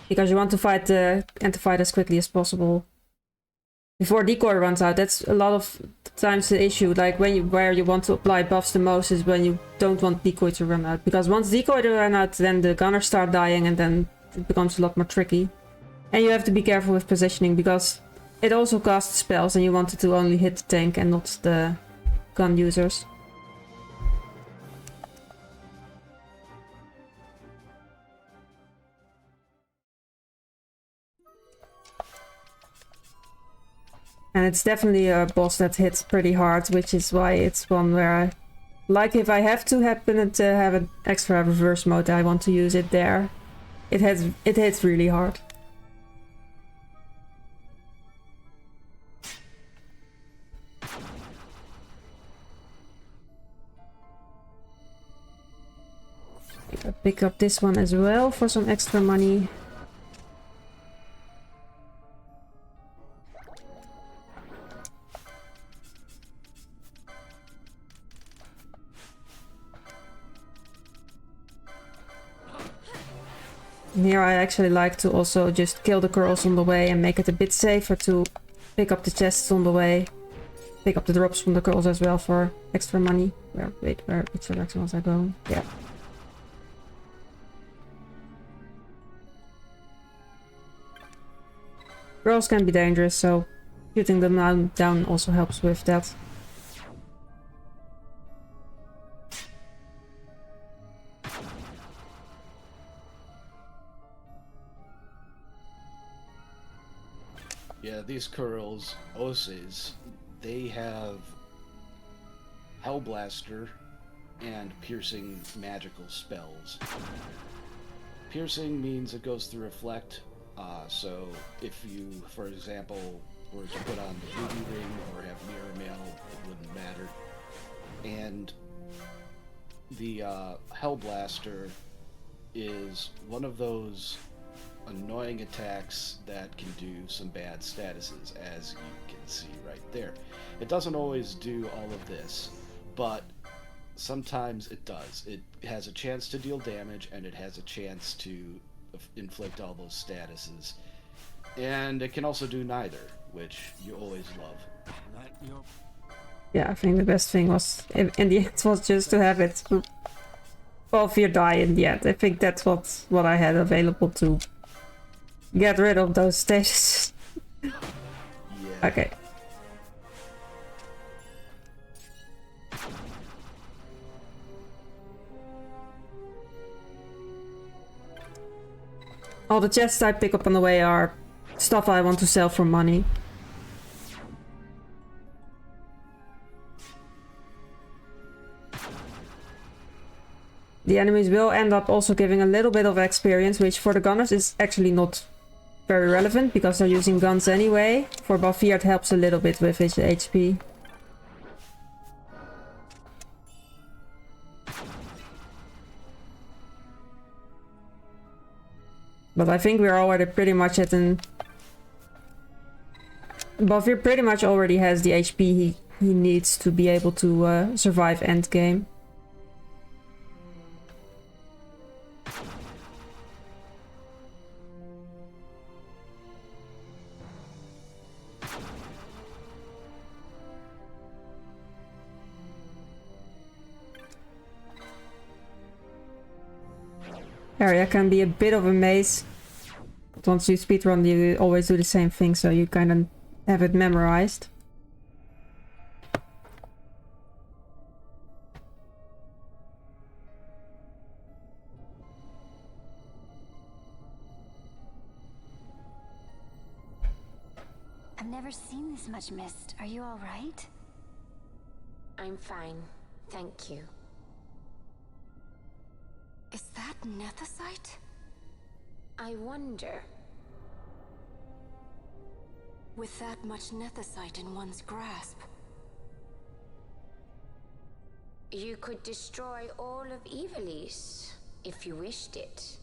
Because you want to fight the anti-fight as quickly as possible. Before Decoy runs out. That's a lot of times the issue. Like where you want to apply buffs the most is when you don't want Decoy to run out. Because once Decoy to run out, then the gunners start dying and then it becomes a lot more tricky. And you have to be careful with positioning because it also casts spells and you want it to only hit the tank and not the gun users. And it's definitely a boss that hits pretty hard, which is why it's one where I... Like if I have to happen to have an extra reverse mode, I want to use it there. It hits really hard. I'll pick up this one as well for some extra money. And here I actually like to also just kill the curls on the way and make it a bit safer to pick up the chests on the way. Pick up the drops from the curls as well for extra money. Which direction was I going? Yeah. Girls can be dangerous, so shooting them down also helps with that. Yeah, these curls, Oses, they have Hellblaster and piercing magical spells. Piercing means it goes through Reflect, so if you, for example, were to put on the Ruby Ring or have Mirror Mail, it wouldn't matter. And the Hellblaster is one of those annoying attacks that can do some bad statuses, as you can see right there. It doesn't always do all of this, but sometimes it does. It has a chance to deal damage, and it has a chance to inflict all those statuses. And it can also do neither, which you always love. Yeah, I think the best thing was, in the end, was just to have it. Well, if you die in the end, I think that's what I had available to get rid of those statuses. Yeah. Okay. All the chests I pick up on the way are stuff I want to sell for money. The enemies will end up also giving a little bit of experience, which for the gunners is actually not very relevant because they're using guns anyway. For Balfier it helps a little bit with his HP. But I think we're already pretty much at an... Balfier pretty much already has the HP he he needs to be able to survive endgame. Area can be a bit of a maze. But once you speedrun, you always do the same thing, so you kind of have it memorized. I've never seen this much mist. Are you all right? I'm fine, thank you. Is that nethicite? I wonder. With that much nethicite in one's grasp. You could destroy all of Ivalice, if you wished it.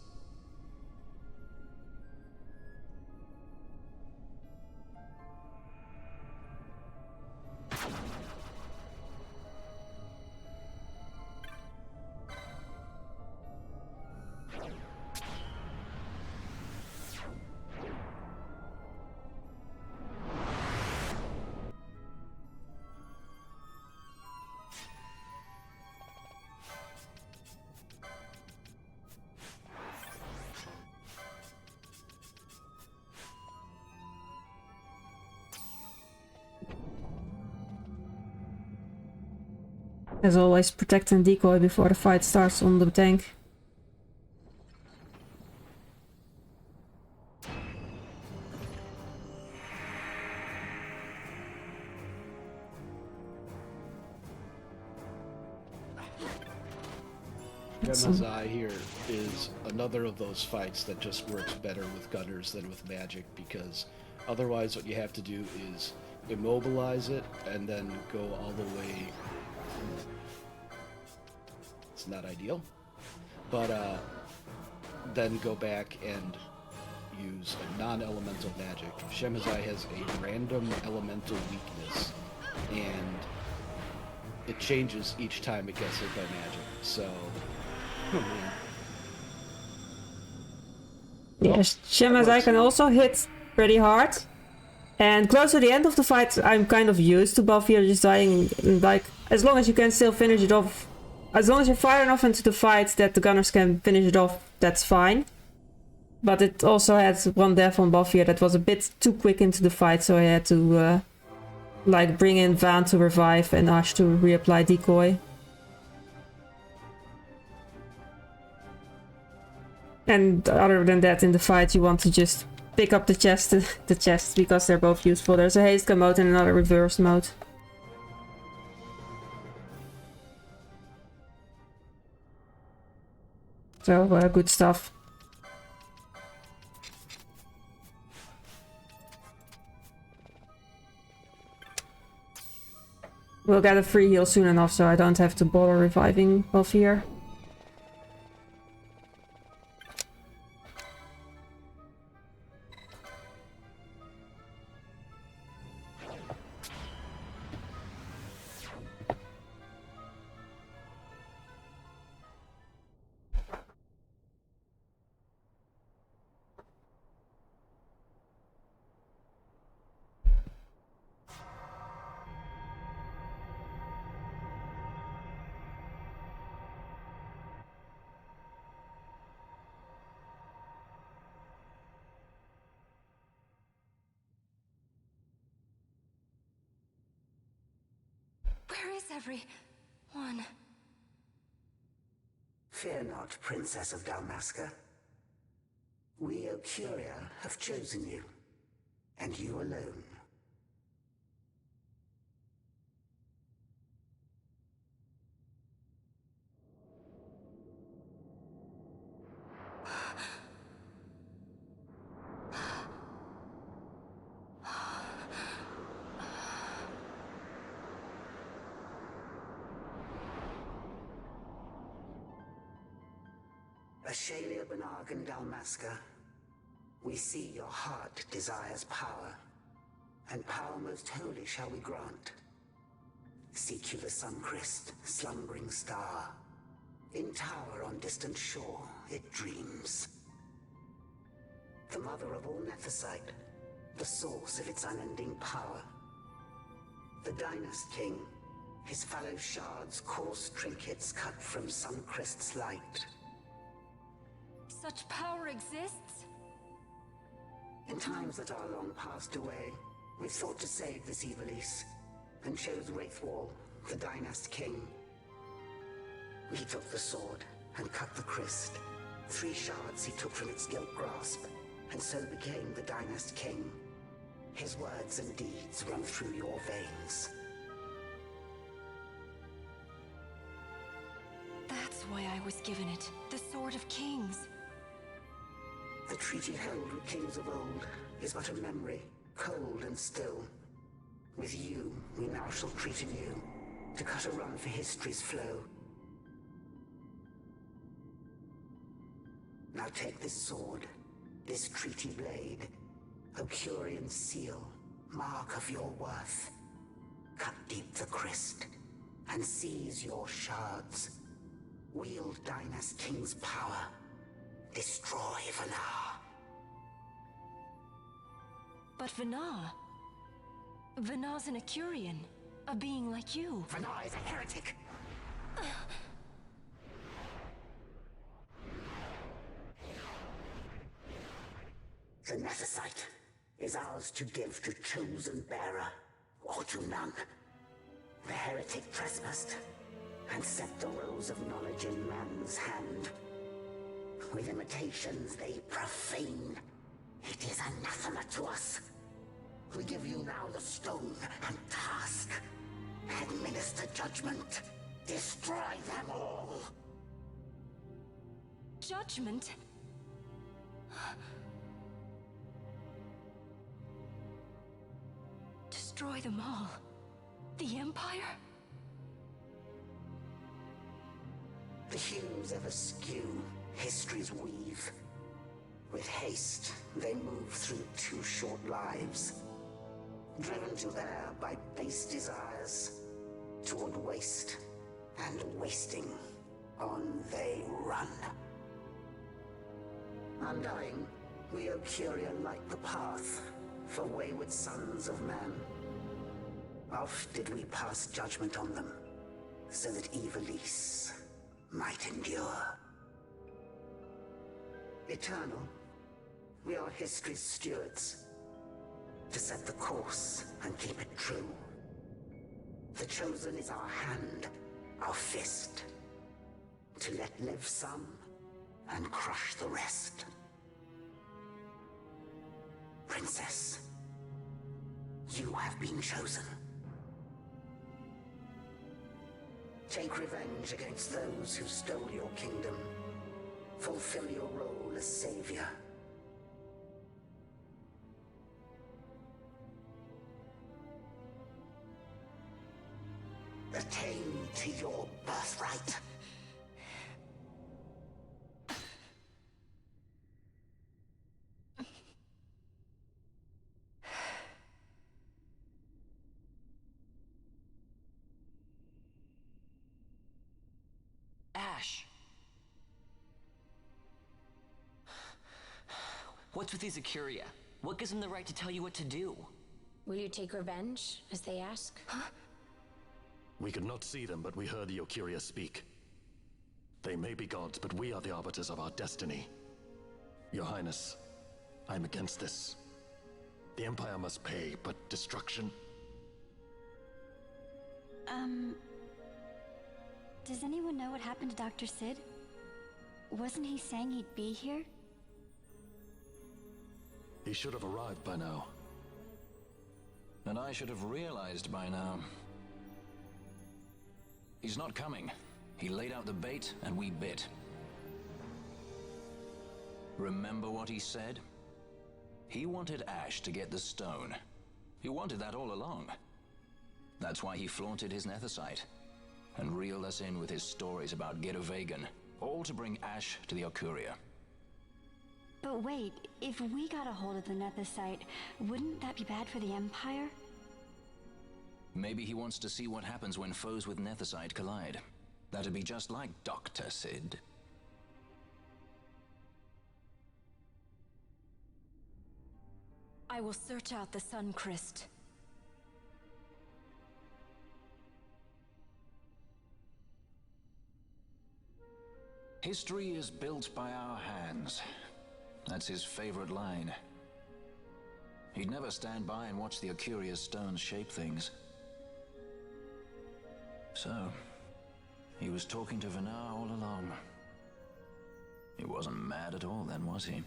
As always, protect and decoy before the fight starts on the tank. Gemma's Eye here is another of those fights that just works better with gunners than with magic, because otherwise what you have to do is immobilize it and then go all the way. It's not ideal, but then go back and use a non-elemental magic. Shemazai has a random elemental weakness, and it changes each time it gets hit by magic. So, oh man. Yes, Shemazai can also hit pretty hard. And close to the end of the fight, I'm kind of used to Balfir just dying. Like, as long as you can still finish it off, as long as you're far enough into the fight that the gunners can finish it off, that's fine. But it also had one death on Balfir that was a bit too quick into the fight, so I had to like bring in Van to revive and Ash to reapply decoy. And other than that, in the fight, you want to just pick up the chest, because they're both useful. There's a haste gun mode and another reverse mode. So, good stuff. We'll get a free heal soon enough, so I don't have to bother reviving Balfir. Where is everyone? Fear not, Princess of Dalmasca. We, Ocuria, have chosen you, and you alone. Ashalia Benarg and Dalmasca, we see your heart desires power, and power most holy shall we grant. Seek you the Suncrist, slumbering star. In tower on distant shore, it dreams. The mother of all Nethicite, the source of its unending power. The Dynast King, his fallow shards coarse trinkets cut from Suncrist's light. Such power exists? In times that are long passed away, we thought to save this Evilise, and chose Wraithwall, the Dynast King. He took the sword and cut the Christ. 3 shards he took from its gilt grasp, and so became the Dynast King. His words and deeds run through your veins. That's why I was given it. The Sword of Kings. The treaty held with kings of old is but a memory, cold and still. With you, we now shall treat anew, to cut a run for history's flow. Now take this sword, this treaty blade, Ocurian seal, mark of your worth. Cut deep the Christ, and seize your shards. Wield Dynast King's power. Destroy Vanar. But Vanar... Vanar's an Ocurian, a being like you. Vanar is a heretic. The Nethicite is ours to give to chosen bearer, or to none. The heretic trespassed, and set the rose of knowledge in man's hand. With imitations they profane. It is anathema to us. We give you now the stone and task. Administer judgment. Destroy them all. Judgment? Destroy them all? The Empire? The hues ever skew, history's weave. With haste, they move through 2 short lives. Driven to there by base desires. Toward waste, and wasting, on they run. Undying, we Ocurian light the path for wayward sons of man. Oft did we pass judgment on them, so that Evilise might endure. Eternal, we are history's stewards, to set the course and keep it true. The chosen is our hand, our fist, to let live some and crush the rest. Princess, you have been chosen. Take revenge against those who stole your kingdom. Fulfill your role as savior. Attain to your birthright. Ash! What's with these Ocuria? What gives them the right to tell you what to do? Will you take revenge, as they ask? We could not see them, but we heard the Ocuria speak. They may be gods, but we are the arbiters of our destiny. Your Highness, I'm against this. The Empire must pay, but destruction? Does anyone know what happened to Dr. Sid? Wasn't he saying he'd be here? He should have arrived by now. And I should have realized by now. He's not coming. He laid out the bait, and we bit. Remember what he said? He wanted Ash to get the stone. He wanted that all along. That's why he flaunted his Nethicite, and reeled us in with his stories about Gedovagan, all to bring Ash to the Ocuria. But wait, if we got a hold of the Nethicite, wouldn't that be bad for the Empire? Maybe he wants to see what happens when foes with Nethicite collide. That'd be just like Dr. Sid. I will search out the Sun Crest. History is built by our hands. That's his favorite line. He'd never stand by and watch the Acuria's stones shape things. So, he was talking to Venar all along. He wasn't mad at all then, was he?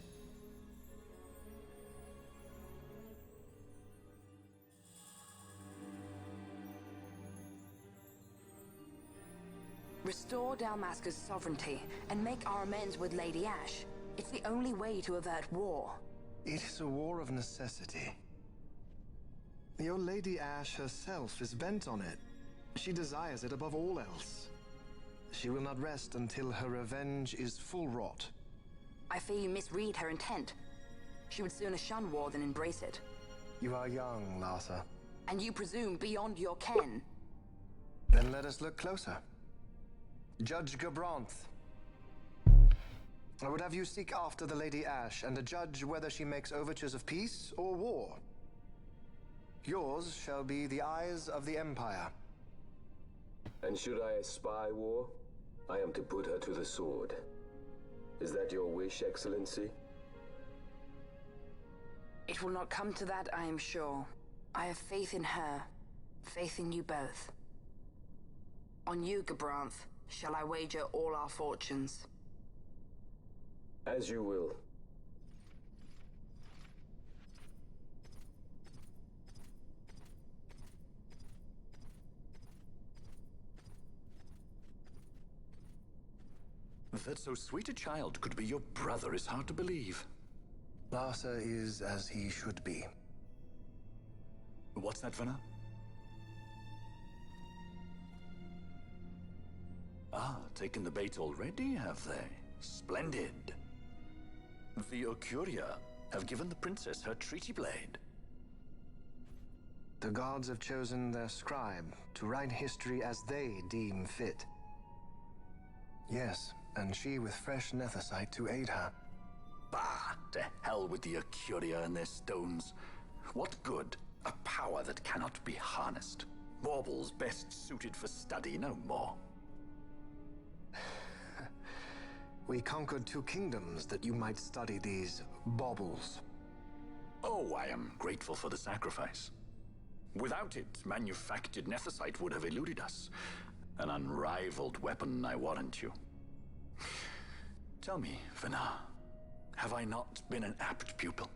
Restore Dalmasca's sovereignty and make our amends with Lady Ash. It's the only way to avert war. It is a war of necessity. Your Lady Ash herself is bent on it. She desires it above all else. She will not rest until her revenge is full wrought. I fear you misread her intent. She would sooner shun war than embrace it. You are young, Larsa. And you presume beyond your ken. Then let us look closer. Judge Gabranth. I would have you seek after the Lady Ash and judge whether she makes overtures of peace or war. Yours shall be the eyes of the Empire. And should I espy war, I am to put her to the sword. Is that your wish, Excellency? It will not come to that, I am sure. I have faith in her, faith in you both. On you, Gabranth, shall I wager all our fortunes? As you will. That so sweet a child could be your brother is hard to believe. Larsa is as he should be. What's that, Venar? Ah, taken the bait already, have they? Splendid. The Ocuria have given the princess her treaty blade. The gods have chosen their scribe to write history as they deem fit. Yes, and she with fresh Nethicite to aid her. Bah! To hell with the Ocuria and their stones. What good? A power that cannot be harnessed. Baubles best suited for study, no more. We conquered 2 kingdoms that you might study these baubles. Oh, I am grateful for the sacrifice. Without it, manufactured Nethicite would have eluded us. An unrivaled weapon, I warrant you. Tell me, Venar, have I not been an apt pupil?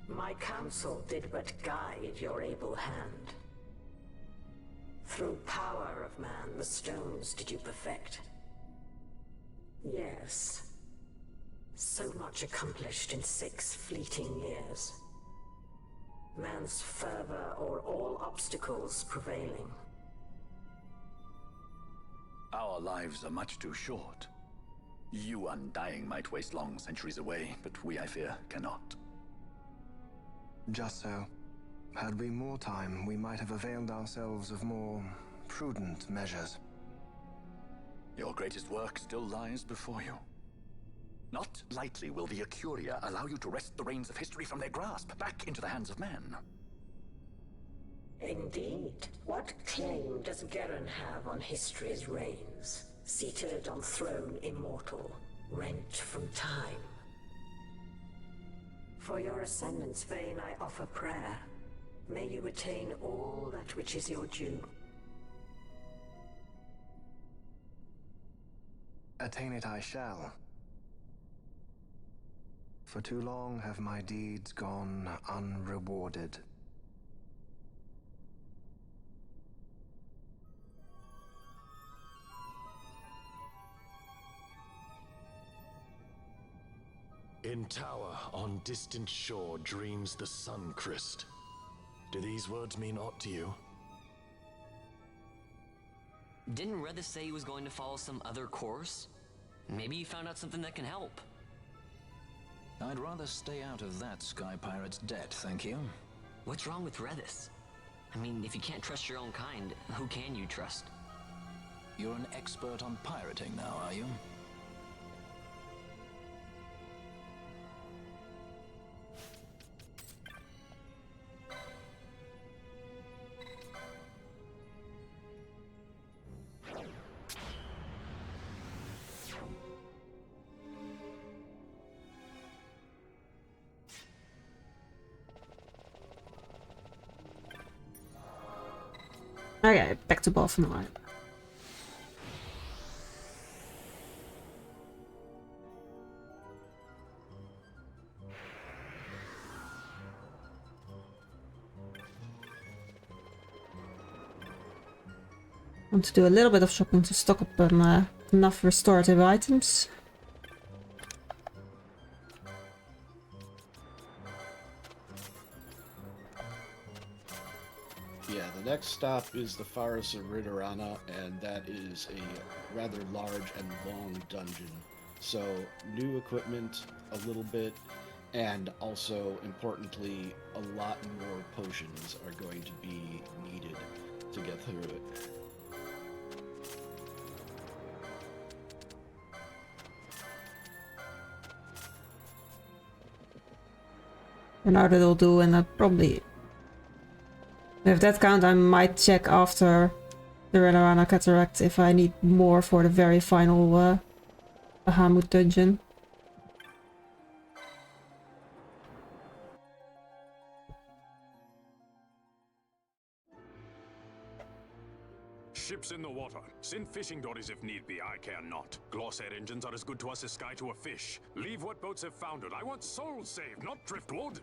My counsel did but guide your able hand. Through power of man, the stones did you perfect. Yes. So much accomplished in 6 fleeting years. Man's fervor o'er all obstacles prevailing. Our lives are much too short. You undying might waste long centuries away, but we, I fear, cannot. Just so. Had we more time, we might have availed ourselves of more prudent measures. Your greatest work still lies before you. Not lightly will the Ocuria allow you to wrest the reins of history from their grasp, back into the hands of men. Indeed. What claim does Garen have on history's reins? Seated on throne immortal, rent from time. For your ascendant's vein I offer prayer. May you attain all that which is your due. Attain it I shall. For too long have my deeds gone unrewarded. In tower on distant shore dreams the sun crest. Do these words mean aught to you? Didn't Redis say he was going to follow some other course? Maybe you found out something that can help. I'd rather stay out of that sky pirate's debt, thank you. What's wrong with Redis? I mean, if you can't trust your own kind, who can you trust? You're an expert on pirating now, are you? Okay, back to Balfenheim. Want to do a little bit of shopping to stock up on enough restorative items. Yeah, the next stop is the Forest of Ridorana, and that is a rather large and long dungeon. So, new equipment, a little bit, and also, importantly, a lot more potions are going to be needed to get through it. And now that'll do, and probably with that count I might check after the Ridorana Cataract if I need more for the very final Bahamut dungeon. Ships in the water. Send fishing dories if need be, I care not. Glossair engines are as good to us as sky to a fish. Leave what boats have foundered. I want souls saved, not driftwood.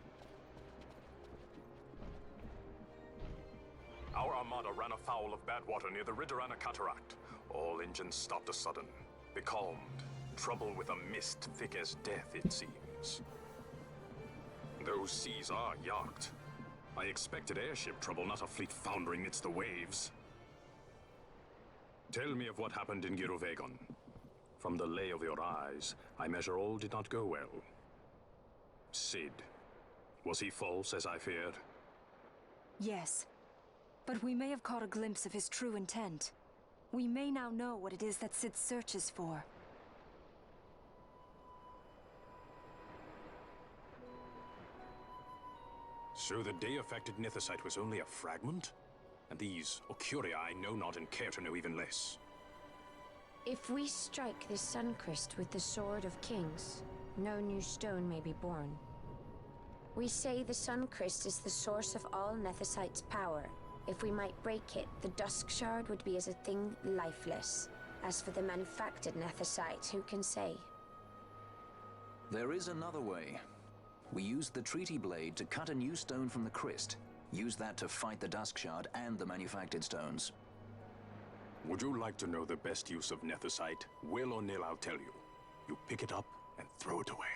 Our armada ran afoul of bad water near the Ridorana Cataract. All engines stopped a sudden. Becalmed. Trouble with a mist thick as death, it seems. Those seas are yacht. I expected airship trouble, not a fleet foundering amidst the waves. Tell me of what happened in Girovegon. From the lay of your eyes, I measure all did not go well. Cid. Was he false, as I feared? Yes. But we may have caught a glimpse of his true intent. We may now know what it is that Cid searches for. So the day-affected Nethicite was only a fragment? And these Ocuria I know not and care to know even less. If we strike the Suncrest with the Sword of Kings, no new stone may be born. We say the Suncrest is the source of all Nethicite's power. If we might break it, the Dusk Shard would be as a thing lifeless. As for the manufactured Nethicite, who can say? There is another way. We used the Treaty Blade to cut a new stone from the Crest. Use that to fight the Dusk Shard and the manufactured stones. Would you like to know the best use of Nethicite? Will or nil, I'll tell you. You pick it up and throw it away.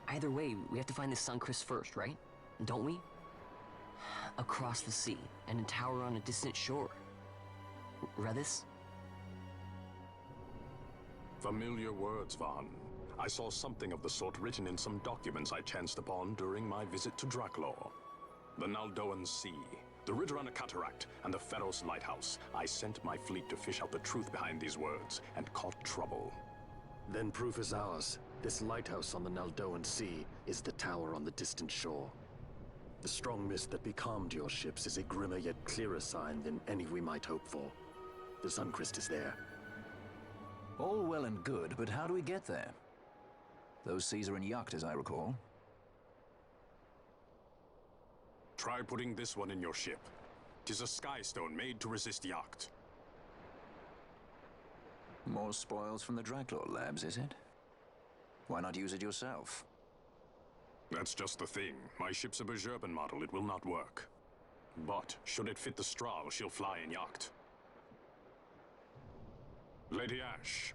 Either way, we have to find the Suncrest first, right? Don't we? Across the sea, and a tower on a distant shore. Redis? Familiar words, Vaughn. I saw something of the sort written in some documents I chanced upon during my visit to Draklor. The Naldoan Sea, the Ridorana Cataract, and the Pharos Lighthouse. I sent my fleet to fish out the truth behind these words, and caught trouble. Then proof is ours. This lighthouse on the Naldoan Sea is the tower on the distant shore. The strong mist that becalmed your ships is a grimmer yet clearer sign than any we might hope for. The Suncrest is there. All well and good, but how do we get there? Those seas are in yacht, as I recall. Try putting this one in your ship. 'Tis a skystone made to resist yacht. More spoils from the Draklor labs, is it? Why not use it yourself? That's just the thing. My ship's a Bergerben model. It will not work. But, should it fit the Strahl, she'll fly in yacht. Lady Ash,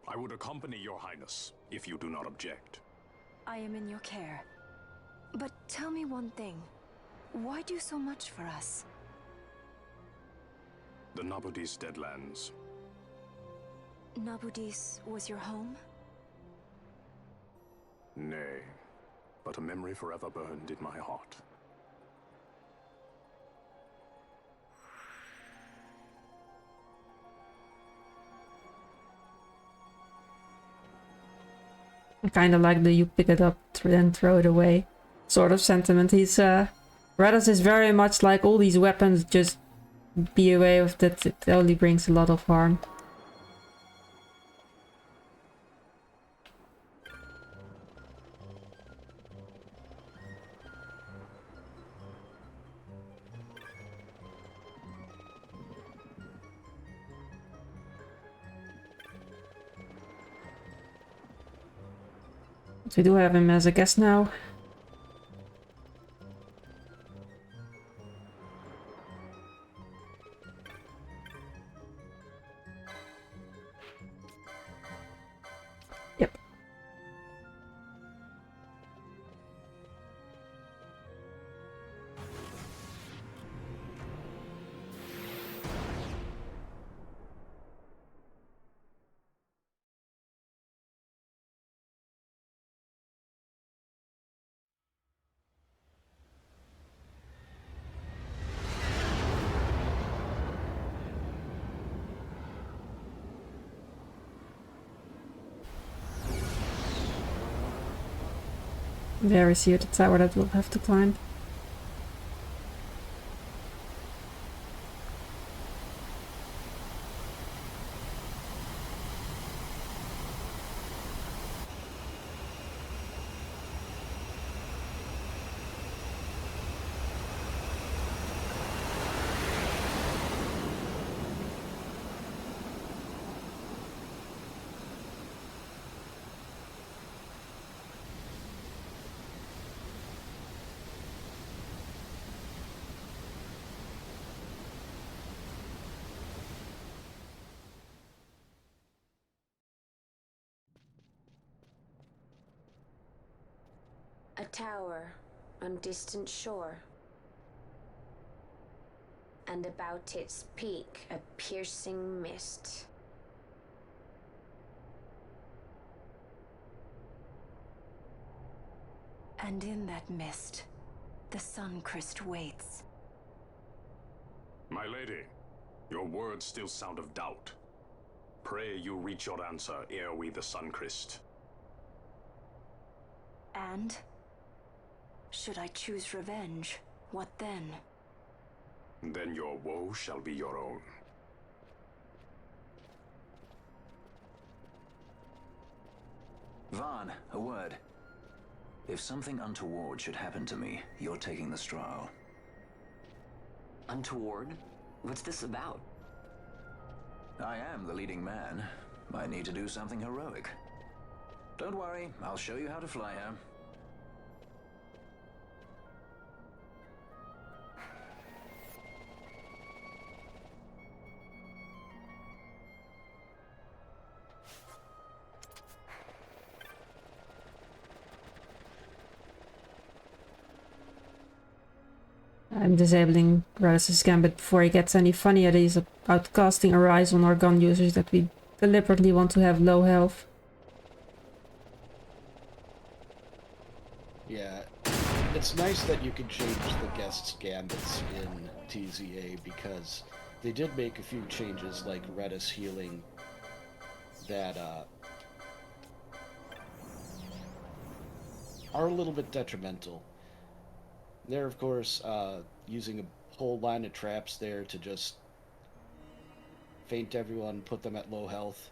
I would accompany your highness, if you do not object. I am in your care. But tell me one thing. Why do so much for us? The Nabudis Deadlands. Nabudis was your home? Nay, but a memory forever burned in my heart. I kind of like the you pick it up and throw it away sort of sentiment. He's Raditz is very much like all these weapons, just be aware of that it only brings a lot of harm. We do have him as a guest now. Yep. There is here the tower that we'll have to climb. A tower on distant shore, and about its peak a piercing mist. And in that mist, the Suncrest waits. My lady, your words still sound of doubt. Pray you reach your answer ere we the Suncrest. And? Should I choose revenge, what then? Then your woe shall be your own. Vaughn, a word. If something untoward should happen to me, you're taking the straw. Untoward? What's this about? I am the leading man. I need to do something heroic. Don't worry, I'll show you how to fly her. I'm disabling Raditz's Gambit before he gets any funny ideas about casting a rise on our gun users that we deliberately want to have low health. Yeah, it's nice that you can change the guest's gambits in TZA because they did make a few changes like Raditz healing that are a little bit detrimental. They're, of course, using a whole line of traps there to just feint everyone, put them at low health.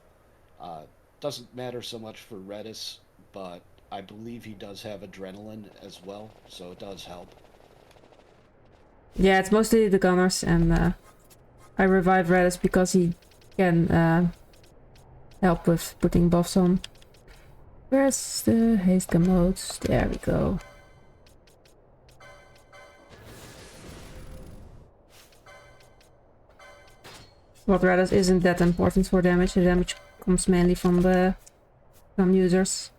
Doesn't matter so much for Raditz, but I believe he does have adrenaline as well, so it does help. Yeah, it's mostly the gunners, and I revive Raditz because he can help with putting buffs on. Where's the haste gun modes? There we go. What Raditz isn't that important for damage. The damage comes mainly from the gun users.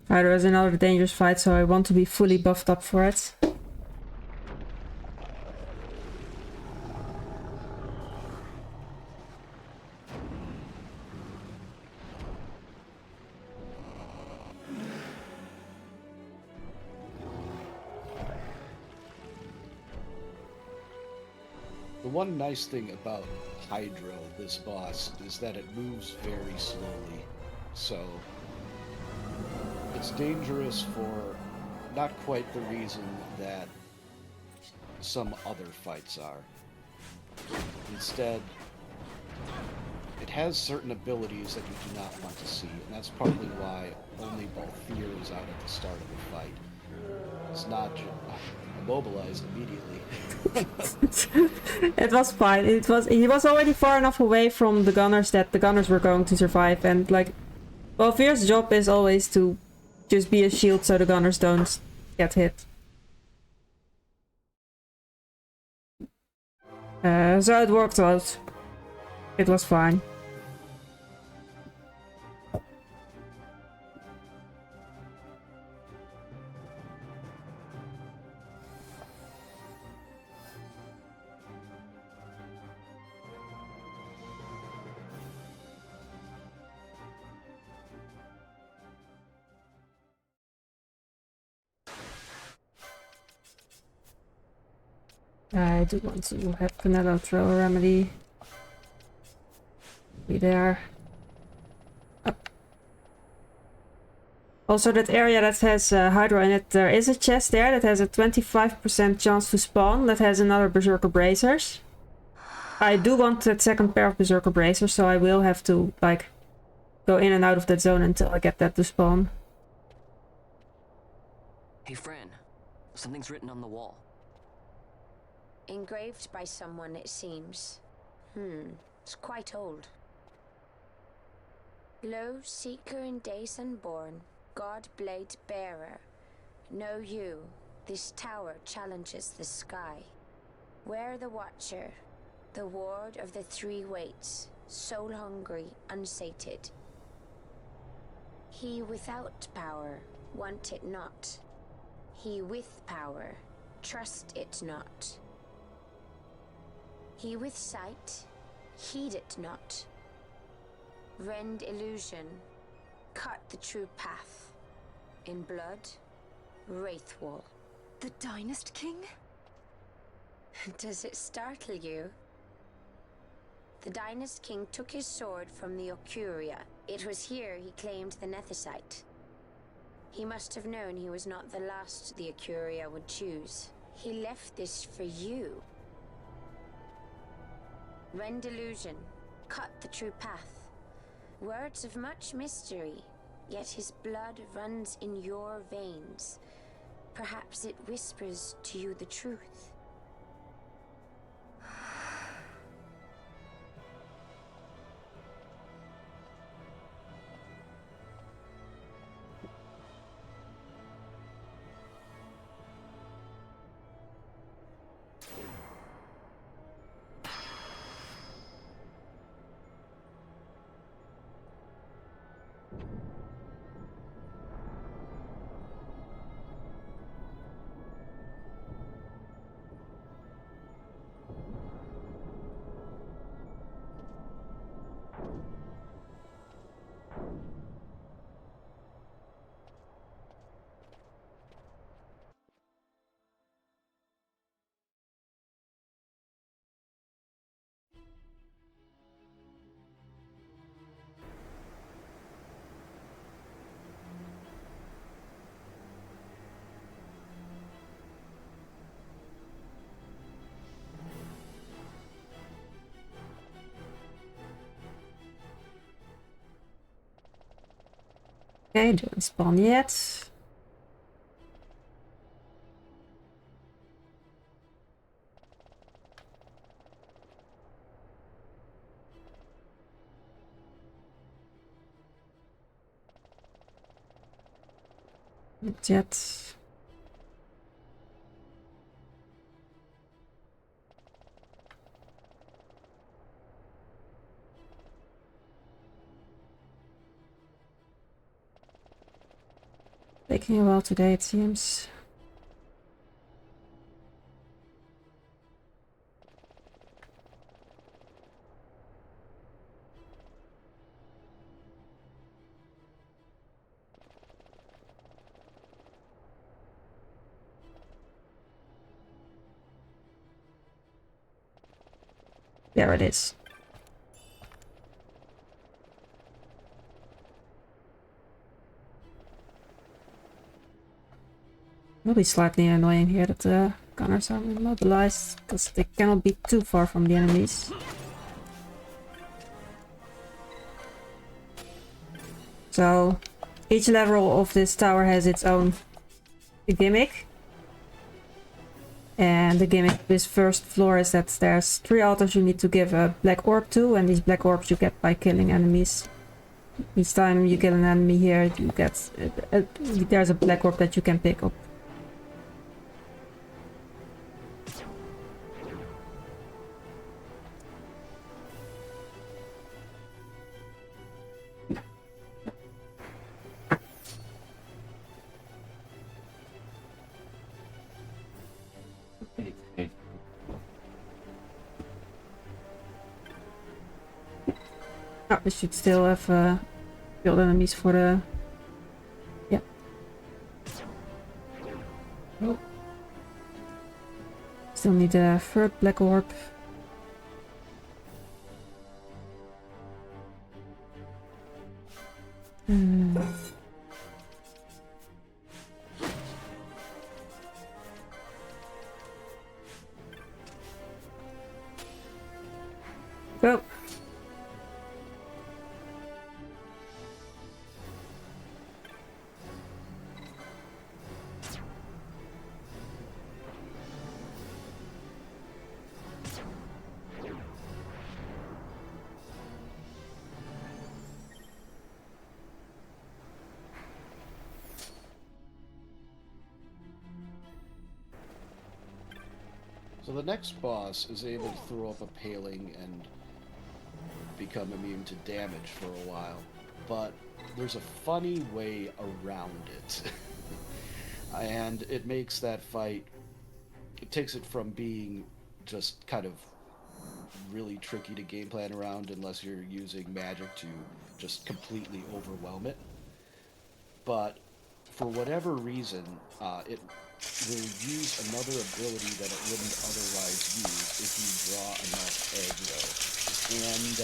There is another dangerous fight, so I want to be fully buffed up for it. The one nice thing about Hydro, this boss, is that it moves very slowly. So it's dangerous for not quite the reason that some other fights are. Instead, it has certain abilities that you do not want to see, and that's partly why only Balthier is out at the start of the fight. It's not immobilized immediately. It was fine. He was already far enough away from the gunners that the gunners were going to survive, and like Balthier's job is always to just be a shield so the gunners don't get hit. So it worked out. It was fine. I do want to have Canelo throw a remedy. Be there. Up. Also, that area that has Hydro in it, there is a chest there that has a 25% chance to spawn that has another Berserker Bracers. I do want that second pair of Berserker Bracers, so I will have to, like, go in and out of that zone until I get that to spawn. Hey, Fran. Something's written on the wall. Engraved by someone, it seems. It's quite old. Lo, seeker in days unborn, God blade bearer. Know you, this tower challenges the sky. Where the watcher, the ward of the three waits, soul hungry, unsated. He without power, want it not. He with power, trust it not. He with sight, heed it not. Rend illusion, cut the true path. In blood, Wraithwall. The Dynast King? Does it startle you? The Dynast King took his sword from the Ocuria. It was here he claimed the Nethicite. He must have known he was not the last the Ocuria would choose. He left this for you. Rend illusion, cut the true path. Words of much mystery, yet his blood runs in your veins. Perhaps it whispers to you the truth. Okay, don't spawn yet. Not yet. Taking a while today, it seems. There it is. Will be slightly annoying here that the gunners are immobilized, because they cannot be too far from the enemies. So each level of this tower has its own gimmick. And the gimmick of this first floor is that there's 3 altars you need to give a black orb to, and these black orbs you get by killing enemies. Each time you kill an enemy here, you get there's a black orb that you can pick up. Oh, we should still have build enemies for the... Yeah. Oh. Still need a third black orb. Go. So the next boss is able to throw up a paling and become immune to damage for a while, but there's a funny way around it. And it makes that fight, it takes it from being just kind of really tricky to game plan around unless you're using magic to just completely overwhelm it. But for whatever reason, it will use another ability that it wouldn't otherwise use if you draw enough aggro. And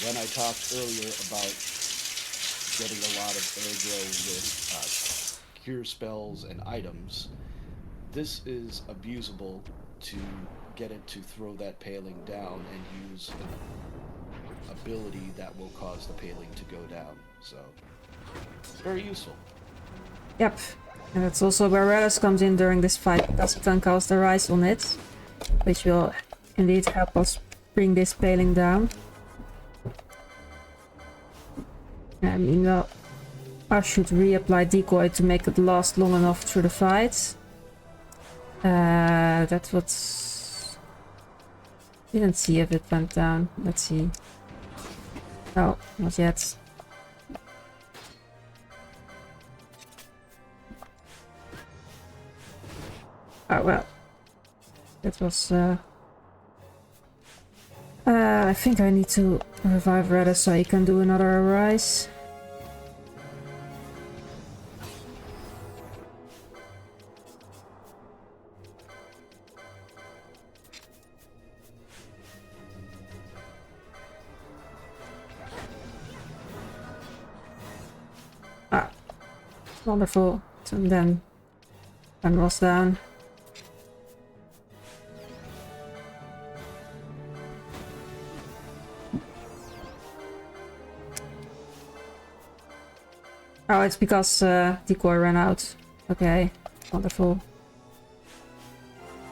when I talked earlier about getting a lot of aggro with cure spells and items, this is abusable to get it to throw that paling down and use an ability that will cause the paling to go down. So, very useful. Yep, and that's also where Relish comes in during this fight, because it then casts the rise on it, which will indeed help us bring this paling down. I mean, well, I should reapply decoy to make it last long enough through the fight. That's what's... Didn't see if it went down. Let's see. Oh, not yet. Oh well. That was I think I need to revive Redis so he can do another rise. Ah, wonderful. And then was down. Oh, it's because decoy ran out. Okay, wonderful.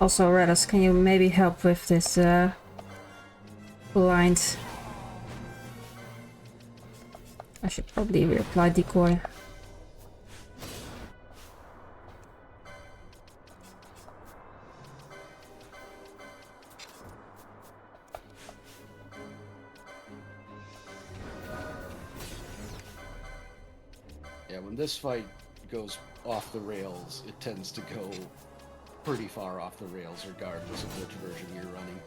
Also, Redis, can you maybe help with this blind? I should probably reapply decoy. When this fight goes off the rails, it tends to go pretty far off the rails regardless of which version you're running.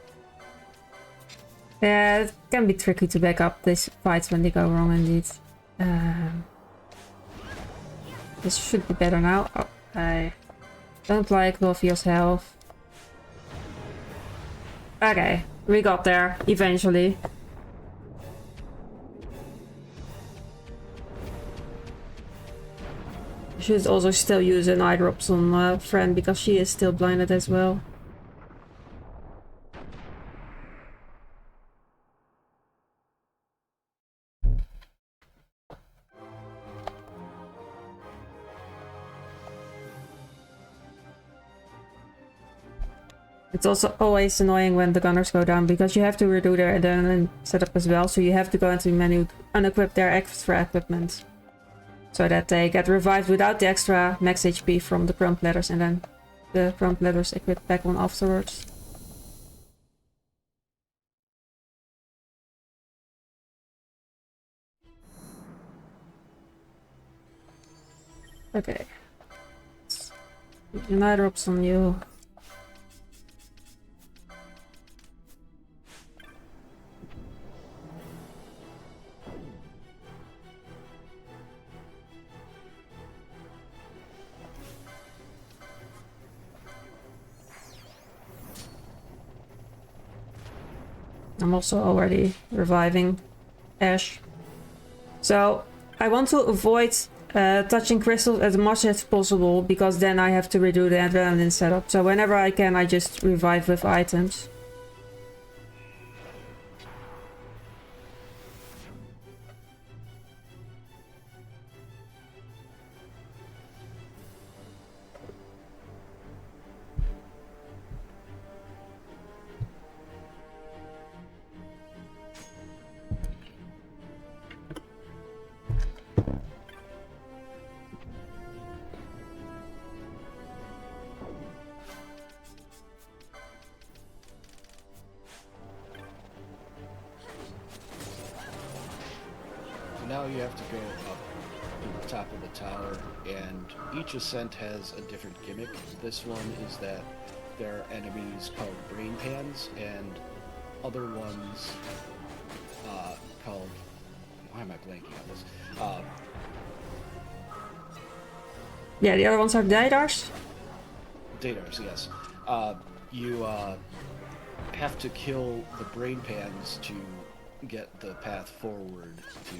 Yeah, it can be tricky to back up these fights when they go wrong indeed. This should be better now. Oh, I don't like Wolfio's health. Okay, we got there eventually. Should also still use an eye drops on Fran because she is still blinded as well. It's also always annoying when the gunners go down because you have to redo their adrenaline setup as well, so you have to go into the menu, unequip their extra equipment. So that they get revived without the extra max HP from the prompt letters, and then the prompt letters equip back on afterwards. Okay. Night drops on you. I'm also already reviving Ash. So I want to avoid touching crystals as much as possible because then I have to redo the adrenaline setup. So whenever I can, I just revive with items. Now you have to go up to the top of the tower, and each ascent has a different gimmick. This one is that there are enemies called brain pans, and other ones called... Why am I blanking on this? Yeah, the other ones are Daedars? Daedars, yes. You have to kill the brain pans to get the path forward to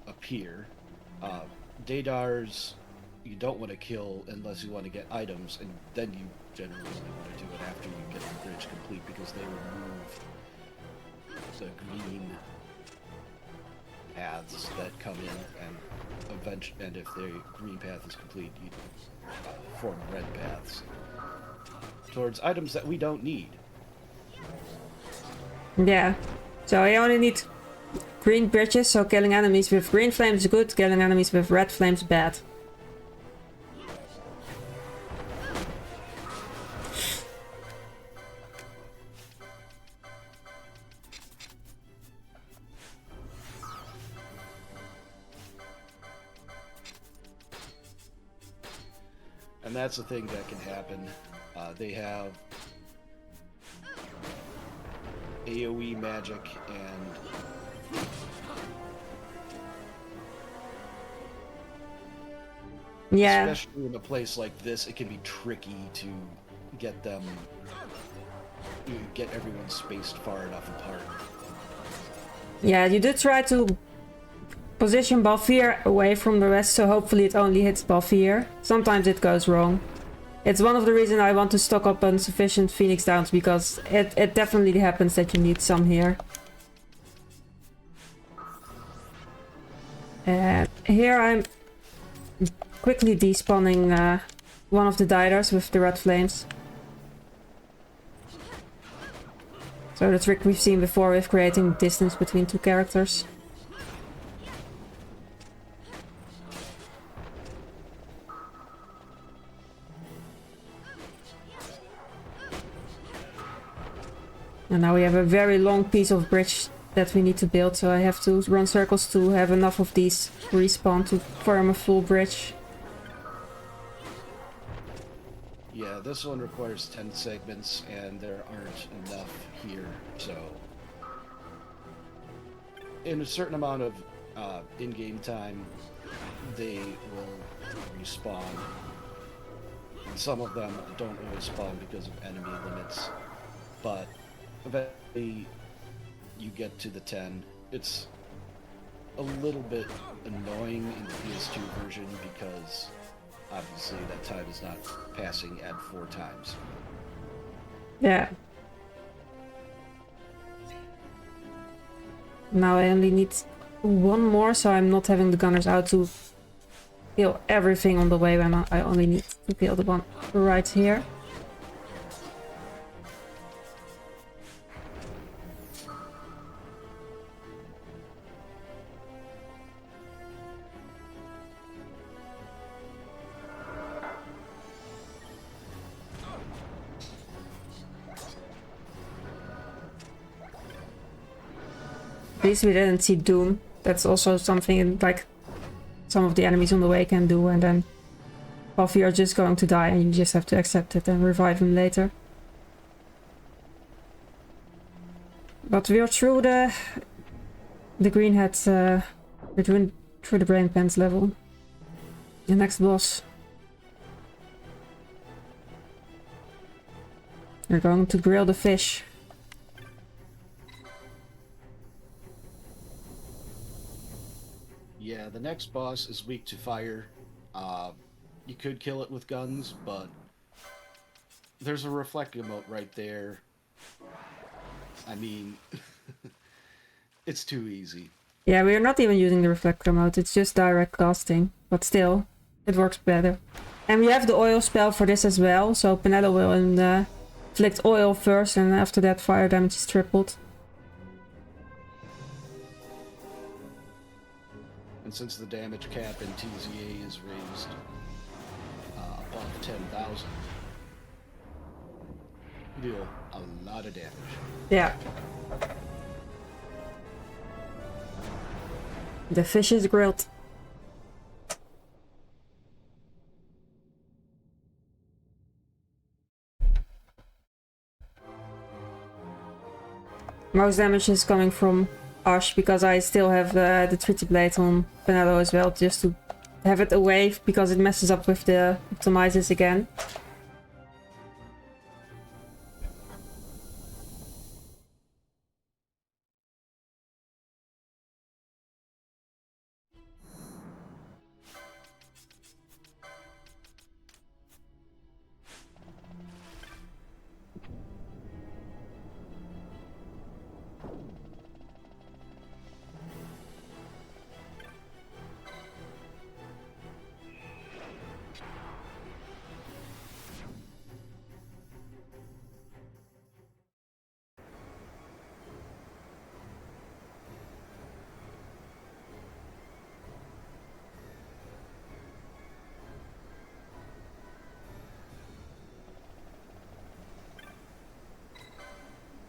appear. Daedars you don't want to kill unless you want to get items, and then you generally only want to do it after you get the bridge complete because they remove the green paths that come in, and if the green path is complete, you form red paths towards items that we don't need. Yeah, so I only need green bridges, so killing enemies with green flames is good, killing enemies with red flames bad. And that's the thing that can happen. They have AoE magic, and yeah, especially in a place like this, it can be tricky to get them, get everyone spaced far enough apart. Yeah, you do try to position Balfir away from the rest, so hopefully it only hits Balfir. Sometimes it goes wrong. It's one of the reasons I want to stock up on sufficient Phoenix Downs, because it definitely happens that you need some here. Here I'm quickly despawning one of the Daedars with the red flames. So the trick we've seen before with creating distance between two characters. And now we have a very long piece of bridge that we need to build, so I have to run circles to have enough of these respawn to form a full bridge. Yeah, this one requires 10 segments, and there aren't enough here, so... in a certain amount of in-game time, they will respawn. Some of them don't always spawn because of enemy limits, but eventually you get to the 10. It's a little bit annoying in the PS2 version because obviously that time is not passing at 4 times. Yeah. Now I only need one more, so I'm not having the gunners out to kill everything on the way when I only need to kill the one right here. At least we didn't see Doom. That's also something like some of the enemies on the way can do, and then Buffy are just going to die and you just have to accept it and revive him later. But we are through the greenhead, we're through the brain pants level. The next boss. We're going to grill the fish. Yeah, the next boss is weak to fire. You could kill it with guns, but there's a reflect emote right there. I mean, it's too easy. Yeah, we're not even using the reflect emote, it's just direct casting. But still, it works better. And we have the oil spell for this as well, so Penelo will inflict oil first, and after that fire damage is tripled. And since the damage cap in TZA is raised above 10,000, you deal a lot of damage. Yeah. The fish is grilled. Most damage is coming from Ash because I still have the Treaty Blade on Penelo as well, just to have it away because it messes up with the optimizers again.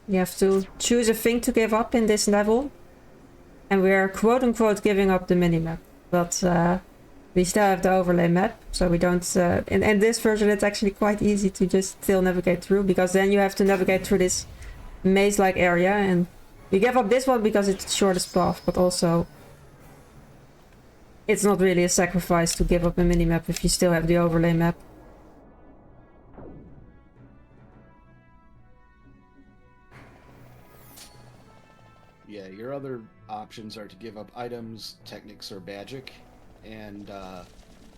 You have to choose a thing to give up in this level. And we're quote-unquote giving up the minimap. But we still have the overlay map, so we don't... in this version it's actually quite easy to just still navigate through, because then you have to navigate through this maze-like area, and we give up this one because it's the shortest path, but also... it's not really a sacrifice to give up a minimap if you still have the overlay map. Yeah, your other options are to give up items, techniques, or magic. And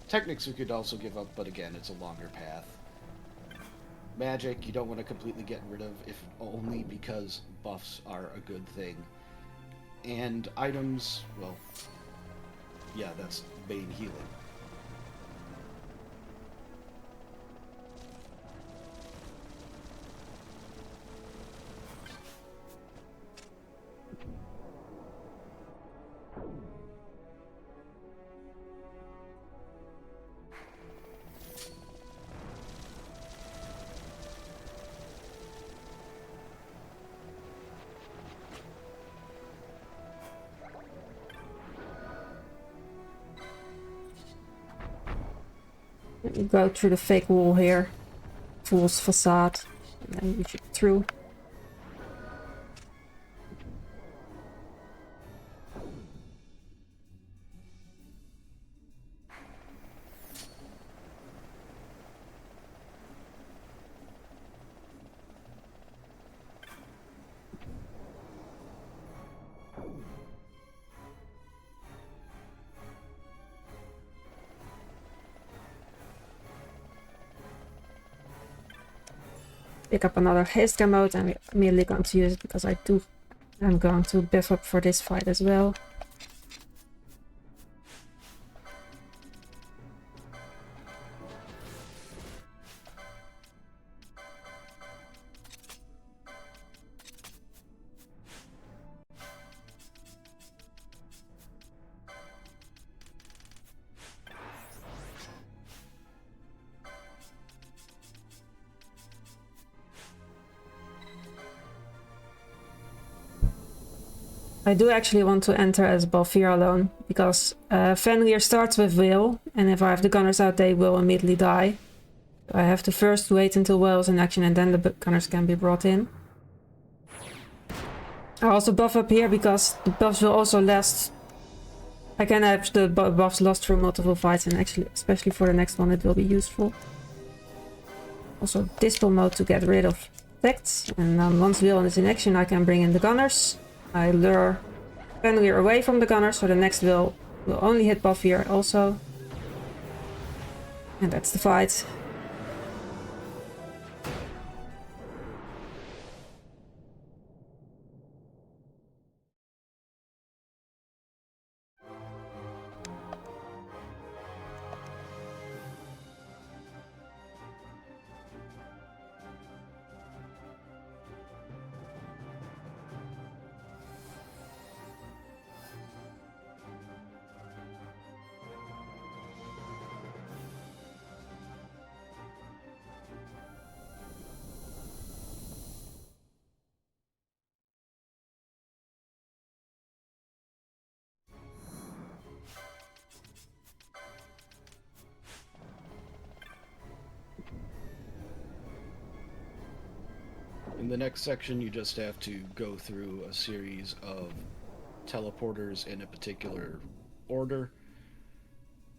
techniques you could also give up, but again, it's a longer path. Magic, you don't want to completely get rid of, if only because buffs are a good thing. And items, well, yeah, that's Bane healing. You go through the fake wall here. Fool's facade. And then you should through. pick up another haste mode, and we're immediately going to use it because I'm going to buff up for this fight as well. I do actually want to enter as Balfir alone, because Fenrir starts with Will, and if I have the gunners out, they will immediately die. So I have to first wait until Will is in action, and then the gunners can be brought in. I also buff up here, because the buffs will also last... I can have the buffs last through multiple fights, and actually, especially for the next one, it will be useful. Also Dispel mode to get rid of effects, and once Will is in action, I can bring in the gunners. I lure Fenrir away from the gunner, so the next will only hit Balfir also. And that's the fight. In the next section, you just have to go through a series of teleporters in a particular order,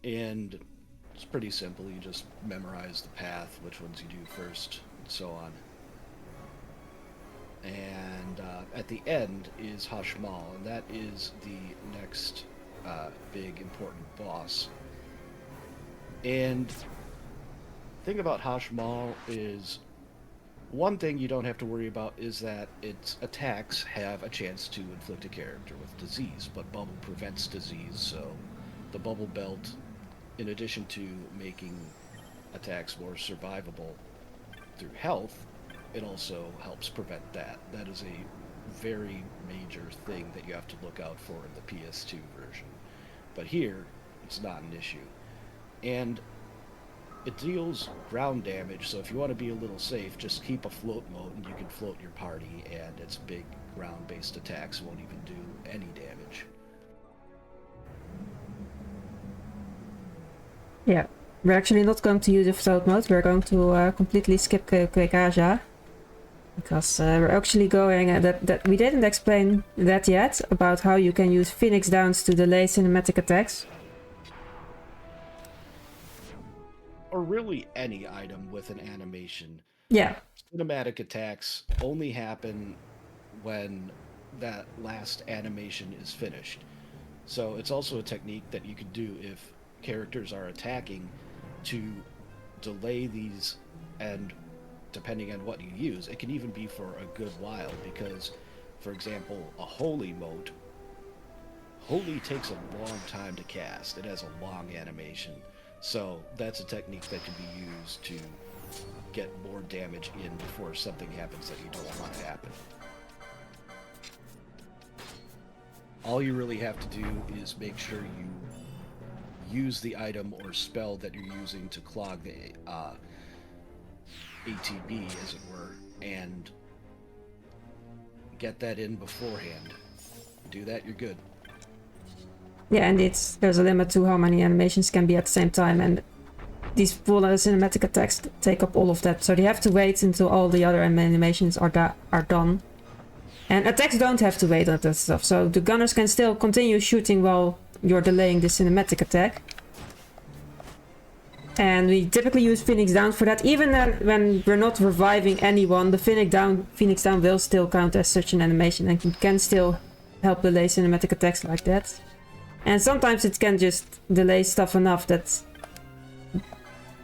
and it's pretty simple. You just memorize the path, which ones you do first, and so on. And at the end is Hashmal, and that is the next big important boss. And the thing about Hashmal is, one thing you don't have to worry about is that its attacks have a chance to inflict a character with disease, but Bubble prevents disease, so the Bubble Belt, in addition to making attacks more survivable through health, it also helps prevent that. That is a very major thing that you have to look out for in the PS2 version. But here, it's not an issue. And it deals ground damage, so if you want to be a little safe, just keep a float mode and you can float your party, and its big ground-based attacks won't even do any damage. Yeah, we're actually not going to use a float mode, we're going to completely skip Quekaja. Because we're actually going, that we didn't explain that yet, about how you can use Phoenix Downs to delay cinematic attacks. Or really any item with an animation. Yeah. Cinematic attacks only happen when that last animation is finished. So it's also a technique that you can do if characters are attacking to delay these, and depending on what you use, it can even be for a good while, because, for example, a Holy Mote, Holy takes a long time to cast. It has a long animation. So that's a technique that can be used to get more damage in before something happens that you don't want to happen. All you really have to do is make sure you use the item or spell that you're using to clog the ATB, as it were, and get that in beforehand. Do that, you're good. Yeah, indeed. There's a limit to how many animations can be at the same time, and these full cinematic attacks take up all of that, so they have to wait until all the other animations are done. And attacks don't have to wait on that stuff, so the gunners can still continue shooting while you're delaying the cinematic attack. And we typically use Phoenix Down for that. Even when we're not reviving anyone, the Phoenix Down will still count as such an animation, and you can still help delay cinematic attacks like that. And sometimes it can just delay stuff enough that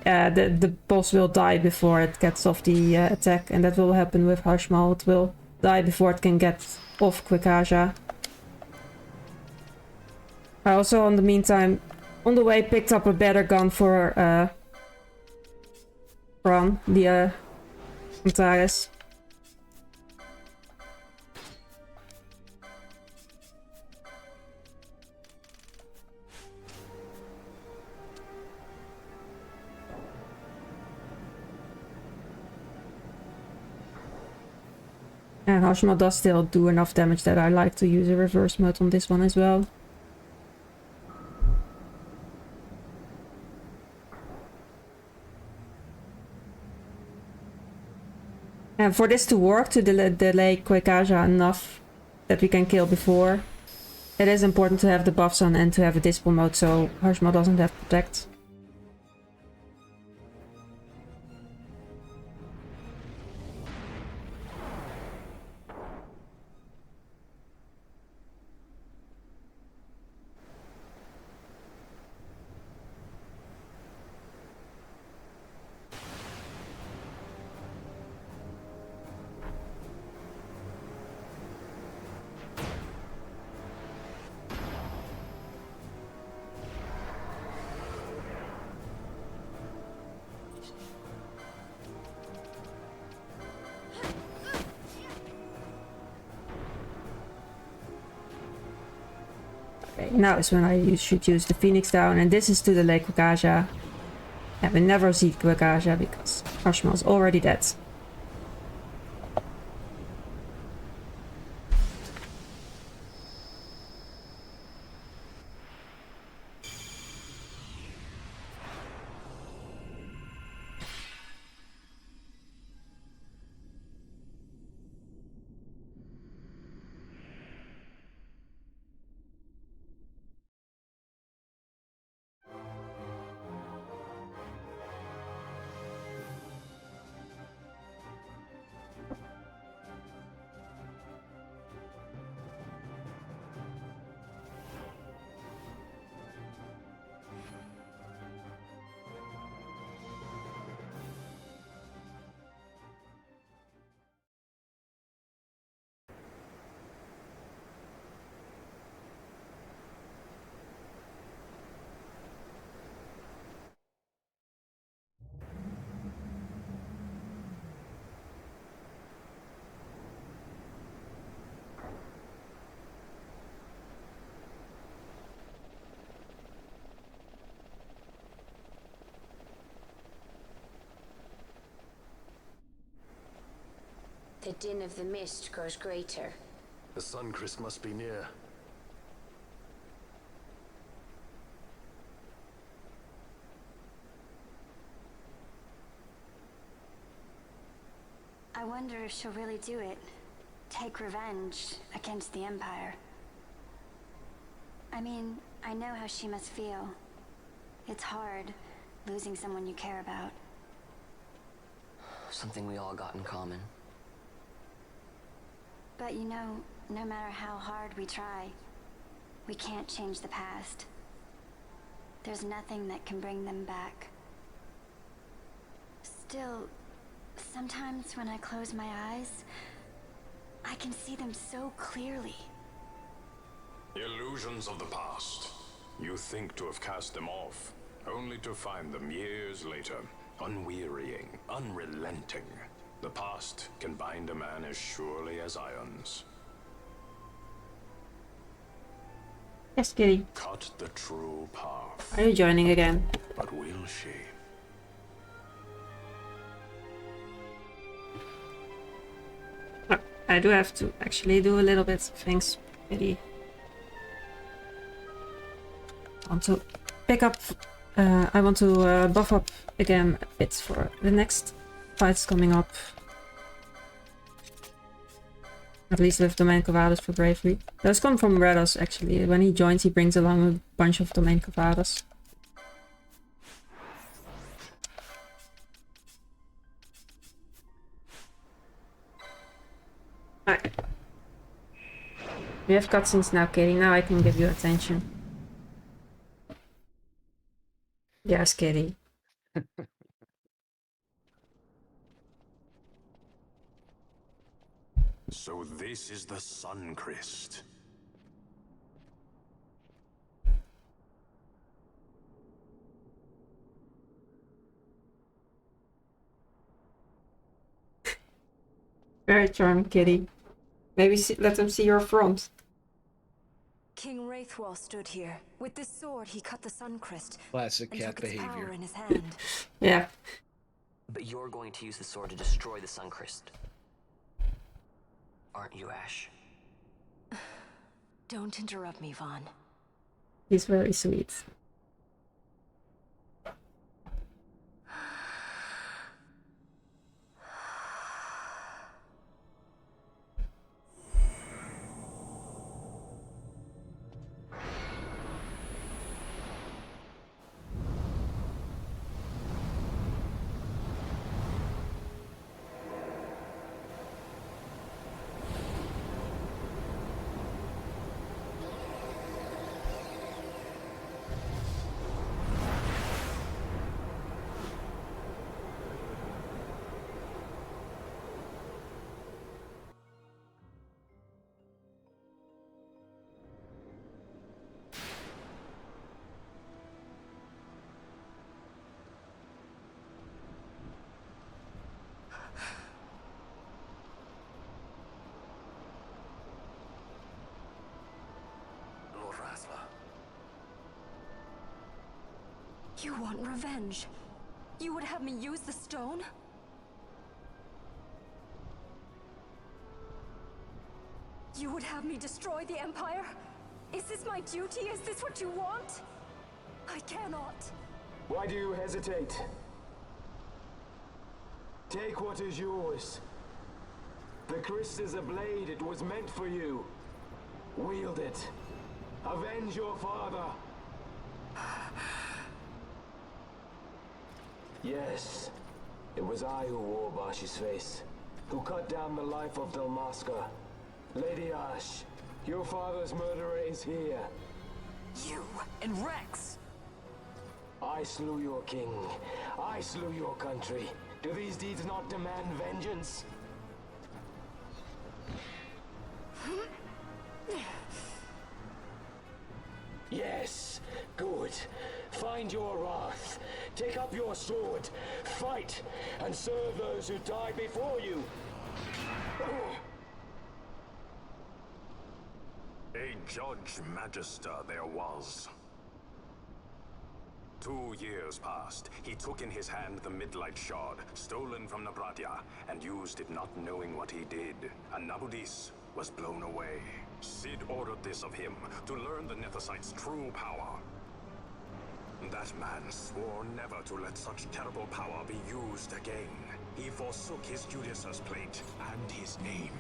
the boss will die before it gets off the attack, and that will happen with Hashmal. It will die before it can get off Quick-Aja. I also, in the meantime, on the way, picked up a better gun for Bran, the Antares. And Hashmal does still do enough damage that I like to use a reverse mode on this one as well. And for this to work, to delay Quick-Aja enough that we can kill before, it is important to have the buffs on and to have a Dispel mode so Hashmal doesn't have Protect. Now is when I should use the Phoenix down, and this is to delay Quick-Aja. And we never see Quick-Aja because Hashmal is already dead. The din of the mist grows greater. The Suncrest must be near. I wonder if she'll really do it. Take revenge against the Empire. I mean, I know how she must feel. It's hard, losing someone you care about. Something we all got in common. But you know, no matter how hard we try, we can't change the past. There's nothing that can bring them back. Still, sometimes when I close my eyes, I can see them so clearly. Illusions of the past. You think to have cast them off, only to find them years later, unwearying, unrelenting. The past can bind a man as surely as irons. Yes, Kitty. Cut the true path. Are you joining again? But will she? I do have to actually do a little bit of things. Kitty. I want to pick up. I want to buff up again a bit for the next fights coming up. At least with Domain Cavadas for bravery. Those come from Rados actually. When he joins, he brings along a bunch of Domain Cavadas. Alright. We have cutscenes now, Katie. Now I can give you attention. Yes, Katie. So this is the Suncrest. Very charming kitty. Maybe let them see your front. King Wraithwall stood here. With this sword, he cut the Suncrest. Classic and cat took its behavior. power in his hand. Yeah. But you're going to use the sword to destroy the Suncrest. Aren't you, Ash? Don't interrupt me, Vaughn. He's very sweet. You want revenge? You would have me use the stone? You would have me destroy the Empire? Is this my duty? Is this what you want? I cannot. Why do you hesitate? Take what is yours. The Christ is a blade. It was meant for you. Wield it. Avenge your father. Yes, it was I who wore Bashi's face, who cut down the life of Dalmasca. Lady Ash, your father's murderer is here. You and Rex! I slew your king. I slew your country. Do these deeds not demand vengeance? Yes, good. Find your wrath. Take up your sword. Fight, and serve those who died before you. A Judge Magister there was. 2 years passed. He took in his hand the Midlight Shard, stolen from Nabratia, and used it not knowing what he did. And Nabudis was blown away. Sid ordered this of him, to learn the Nethicite's true power. That man swore never to let such terrible power be used again. He forsook his Judicious plate and his name.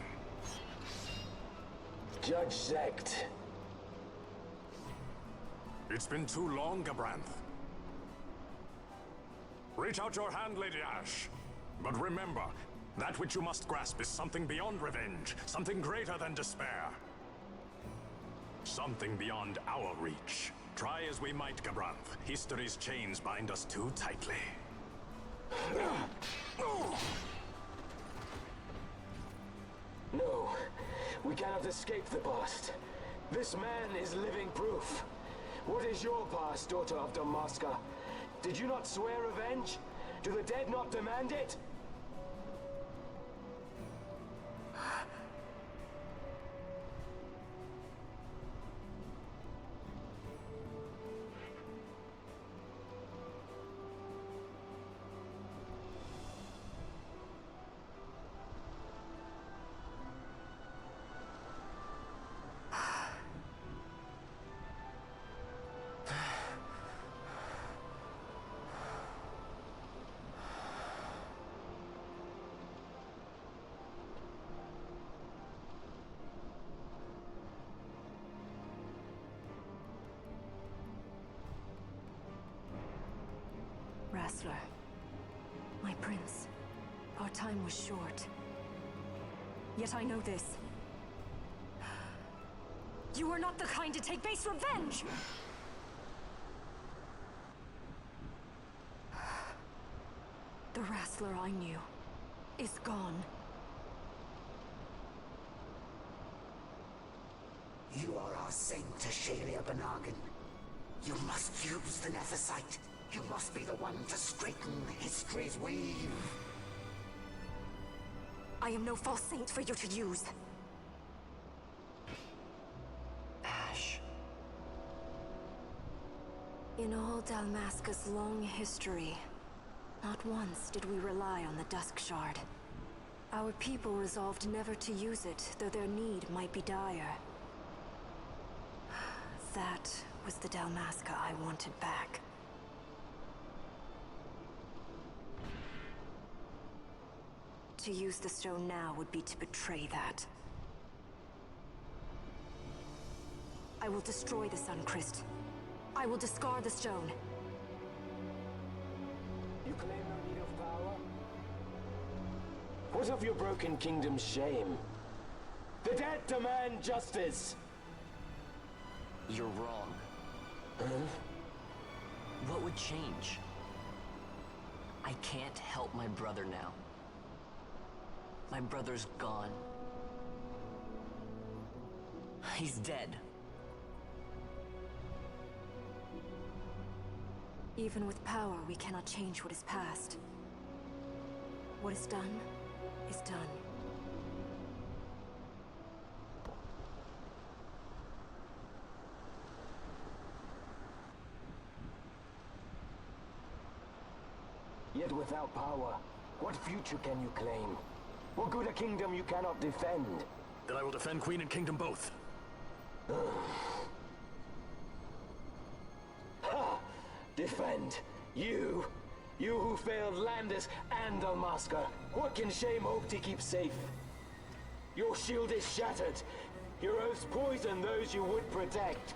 Judge Zect. It's been too long, Gabranth. Reach out your hand, Lady Ash. But remember, that which you must grasp is something beyond revenge, something greater than despair. Something beyond our reach. Try as we might, Gabranth, history's chains bind us too tightly. No, we cannot escape the past. This man is living proof. What is your past, daughter of Dalmasca? Did you not swear revenge? Do the dead not demand it? Wrestler. My prince. Our time was short. Yet I know this. You are not the kind to take base revenge! The wrestler I knew is gone. You are our saint, Tashalia Banargan. You must use the Nephesite. You must be the one to straighten history's weave. I am no false saint for you to use. Ash. In all Dalmasca's long history, not once did we rely on the Dusk Shard. Our people resolved never to use it, though their need might be dire. That was the Dalmasca I wanted back. To use the stone now would be to betray that. I will destroy the Suncrest. I will discard the stone. You claim no need of power? What of your broken kingdom's shame? The dead demand justice! You're wrong. Huh? What would change? I can't help my brother now. My brother's gone. He's dead. Even with power, we cannot change what is past. What is done, is done. Yet without power, what future can you claim? What good a kingdom you cannot defend? Then I will defend Queen and Kingdom both. Ha! Defend? You? You who failed Landis and Dalmasca. What can shame hope to keep safe? Your shield is shattered. Your oaths poison those you would protect.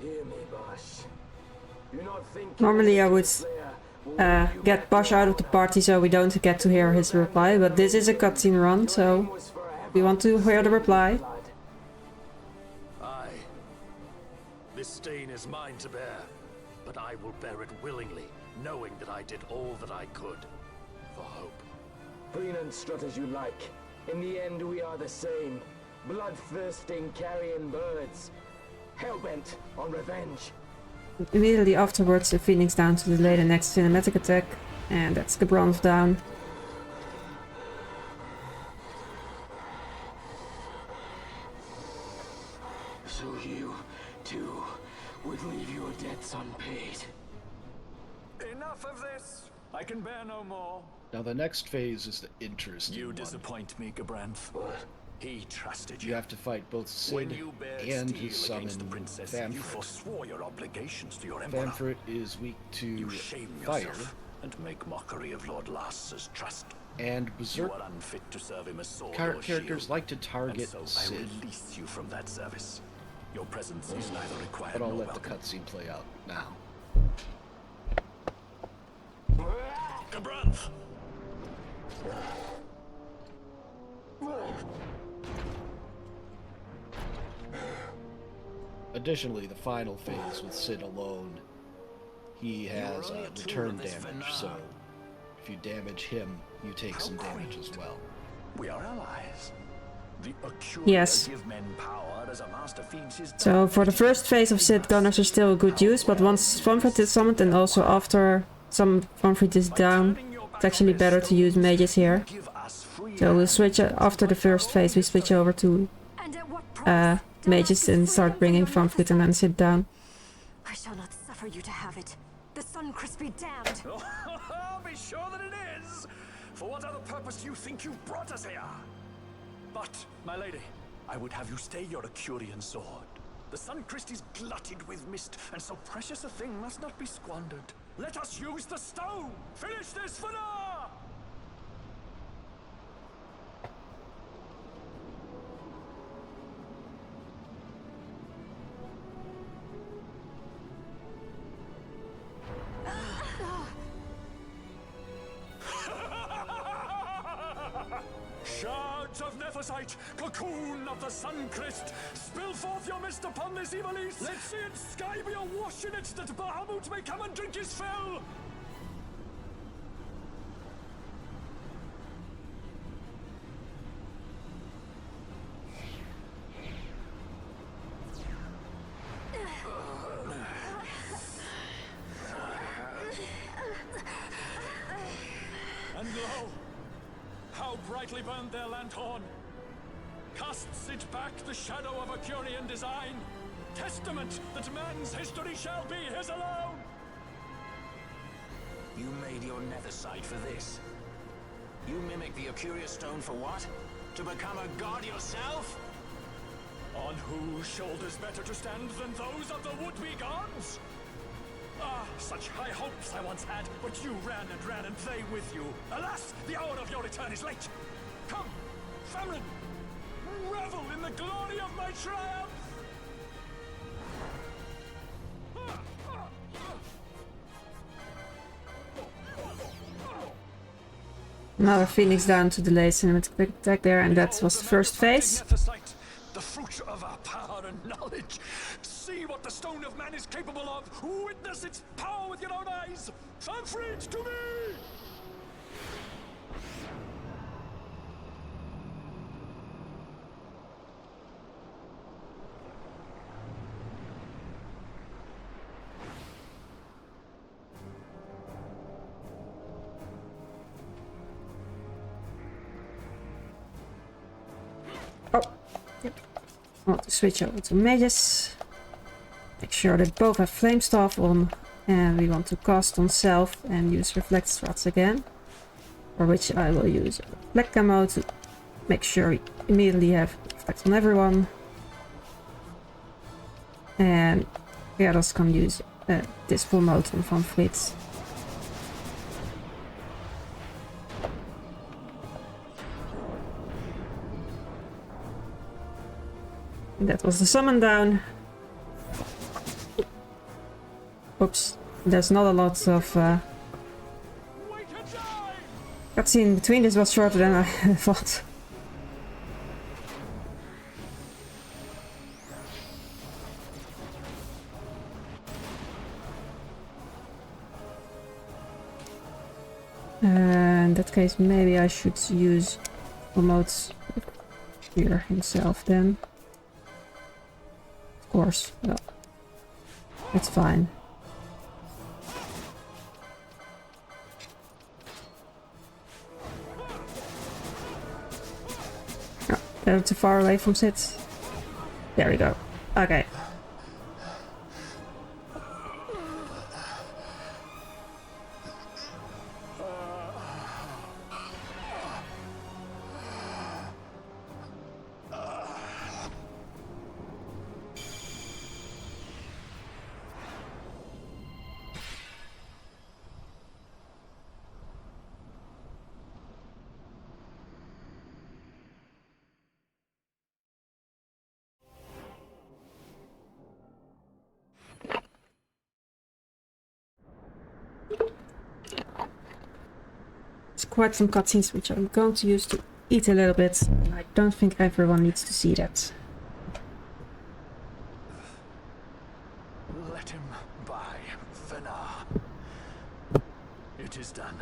Hear me, Bosh. Do not think Normally I would get Bosh out of the party so we don't get to hear his reply, but this is a cutscene run, so we want to hear the reply. Aye. This stain is mine to bear, but I will bear it willingly, knowing that I did all that I could for hope. Preen and strut as you like. In the end, we are the same. Bloodthirsting carrion birds. Hellbent on revenge. Immediately afterwards, the Phoenix down to delay the next cinematic attack, and that's the bronze down. So you, too, would leave your debts unpaid. Enough of this! I can bear no more. Now the next phase is the interesting You one. disappoint me, Gabranth. He trusted you. You have to fight both Sid When you bared and steel his summon against the princess, you Famfrit. forswore your obligations to your emperor. Famfrit is weak to You shame fire, yourself and make mockery of Lord Lass's trust. and Berserk You are unfit to serve him as sword or characters shield. like to target And so I Sid. release you from that service. Your presence is neither required But I'll nor let the welcome. cutscene play out now. Gabranth! Additionally, the final phase with Sid alone, he has return damage, so if you damage him, you take some damage as well. We are allies. The Yes. give men power as a master feeds his So for the first phase of Sid, Gunners are still a good use, but once Famfrit is summoned and also after some Famfrit is down, it's actually better to use mages here. So we'll switch after the first phase, we switch over to mages and start bringing Famfrit and then Sid down. I shall not suffer you to have it. The Suncrest be damned! Be sure that it is! For what other purpose do you think you brought us here? But, my lady, I would have you stay your Acurian sword. The Suncrest is glutted with mist, and so precious a thing must not be squandered. Let us use the stone! Finish this for now! Shards of Mephosite, cocoon of the Suncrist, spill forth your mist upon this evil east. Let sea and sky be awash in it, that Bahamut may come and drink his fill. And lo, how brightly burned their lanthorn! Casts it back the shadow of a Curian design, testament that man's history shall be his alone! You made your nethersite for this. You mimic the Ocuria stone for what? To become a god yourself? On whose shoulders better to stand than those of the would-be gods? Ah, such high hopes I once had, but you ran, and they with you. Alas, the hour of your return is late. Come, family, revel in the glory of my triumph! Another Phoenix down to delay cinematic attack there, and that was the first phase. The fruit of our power and knowledge. See what the stone of man is capable of. Witness its power with your own eyes. Fanfreed to me! Oh, yep. I want to switch over to mages. Make sure they both have flame staff on, and we want to cast on self and use reflect strats again, for which I will use black camo to make sure we immediately have reflect on everyone, and the others can use this full mode on Van Vliet. That was the summon down. Oops, there's not a lot of cutscene in between. This was shorter than I thought. In that case, maybe I should use promotes here himself then. Of course, well, it's fine. Oh, they're too far away from Sid. There we go. Okay. Quite some cutscenes which I'm going to use to eat a little bit. I don't think everyone needs to see that. Let him by, Fenar. It is done.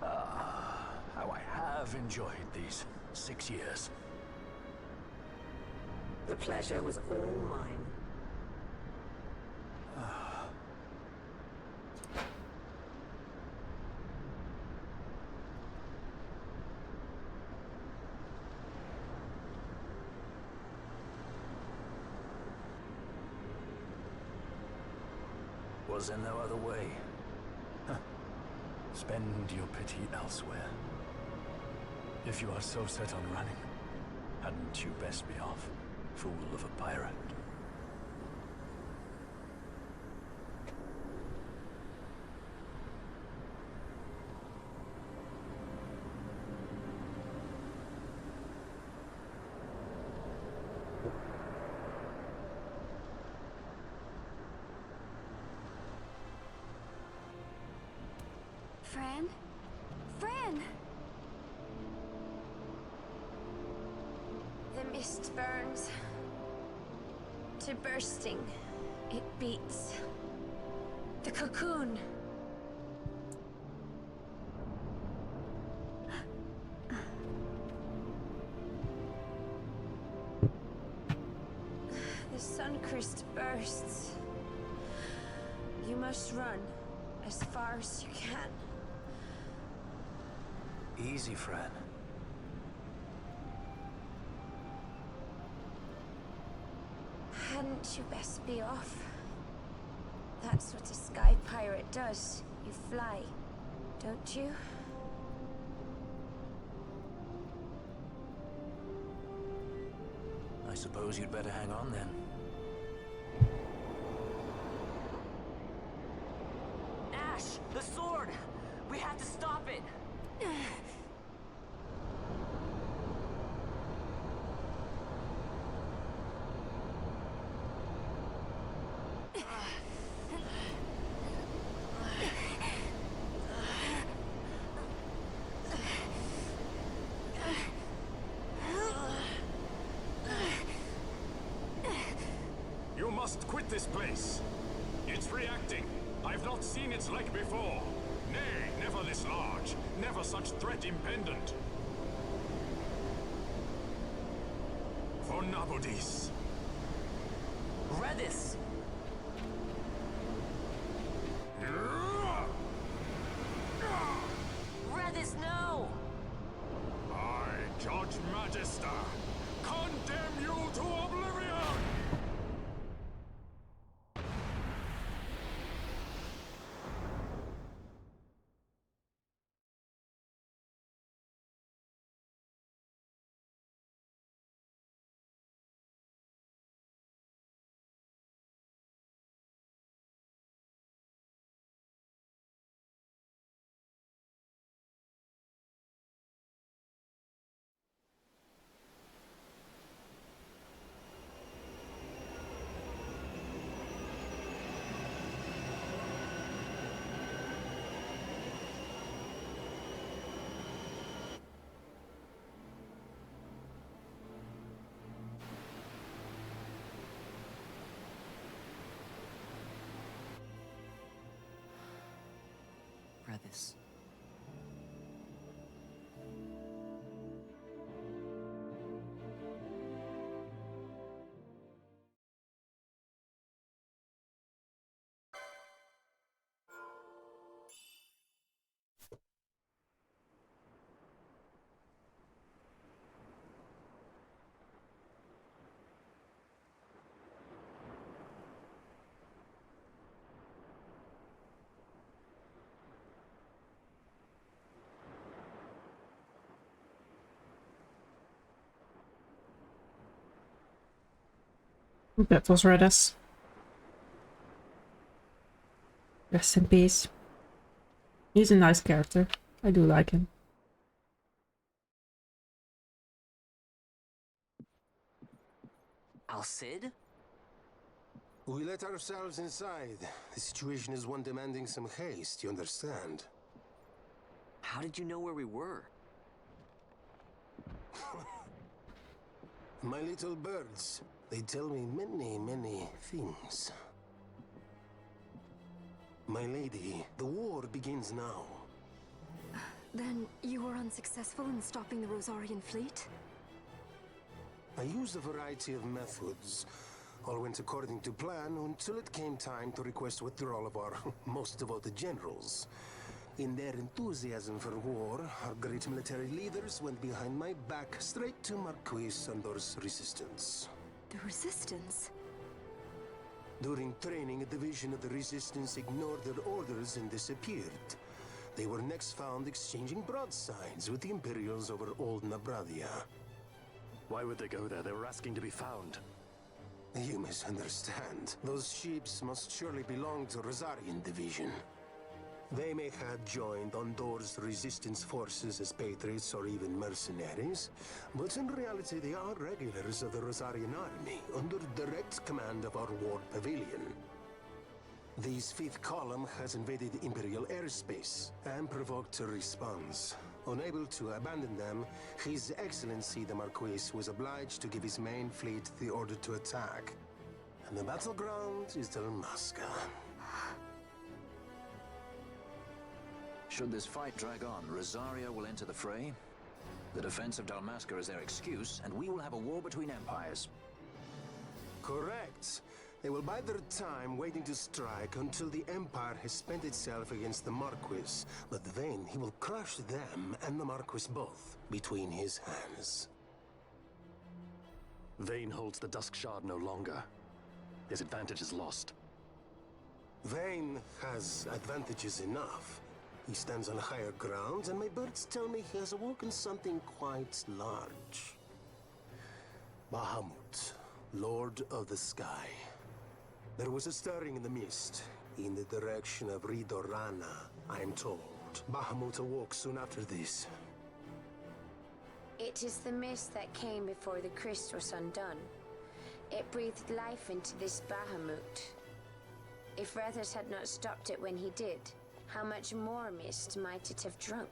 Ah, how I have enjoyed these 6 years. The pleasure was all mine. Was there no other way? Spend your pity elsewhere. If you are so set on running, hadn't you best be off, fool of a pirate? Fran? Fran! mist burns to bursting. It beats. The cocoon. The Suncrist bursts. You must run as far as you can. Easy, Fran. Hadn't you best be off? That's what a sky pirate does. You fly, don't you? I suppose you'd better hang on then. Ash, the sword! We have to stop it! You must quit this place. It's reacting. I've not seen its like before. Nay, never this large. Never such threat impendent. For Nabudis. Redis! Redis, no! I, Judge Magister, condemn you to oblivion! Redis. That was Redis. Rest in peace. He's a nice character. I do like him. Al-Cid? We let ourselves inside. The situation is one demanding some haste, you understand? How did you know where we were? My little birds. They tell me many, many things. My lady, the war begins now. Then you were unsuccessful in stopping the Rosarian fleet? I used a variety of methods. All went according to plan until it came time to request withdrawal of our most devoted generals. In their enthusiasm for war, our great military leaders went behind my back straight to Marquis Sandor's resistance. The Resistance? During training, a division of the Resistance ignored their orders and disappeared. They were next found exchanging broadsides with the Imperials over Old Nabradia. Why would they go there? They were asking to be found. You misunderstand. Those ships must surely belong to Rosarian Division. They may have joined Ondor's resistance forces as patriots or even mercenaries, but in reality they are regulars of the Rosarian army, under direct command of our war pavilion. This fifth column has invaded Imperial airspace and provoked a response. Unable to abandon them, His Excellency the Marquis was obliged to give his main fleet the order to attack. And the battleground is Dalmasca. Should this fight drag on, Rosaria will enter the fray. The defense of Dalmasca is their excuse, and we will have a war between empires. Correct. They will bide their time waiting to strike until the Empire has spent itself against the Marquis. But then he will crush them and the Marquis both between his hands. Vayne holds the Dusk Shard no longer. His advantage is lost. Vayne has advantages enough. He stands on higher ground, and my birds tell me he has awoken something quite large. Bahamut, Lord of the Sky. There was a stirring in the mist, in the direction of Ridorana, I am told. Bahamut awoke soon after this. It is the mist that came before the Christ was undone. It breathed life into this Bahamut. If Rethus had not stopped it when he did, how much more mist might it have drunk?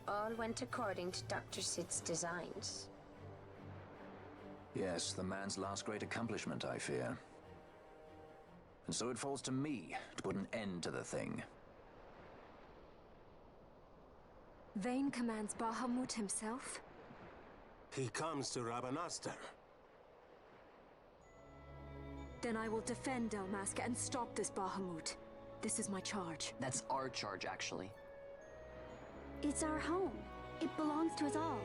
All went according to Dr. Sid's designs. Yes, the man's last great accomplishment, I fear. And so it falls to me to put an end to the thing. Vayne commands Bahamut himself? He comes to Rabanastar. Then I will defend Dalmasca and stop this Bahamut. This is my charge. That's our charge, actually. It's our home. It belongs to us all.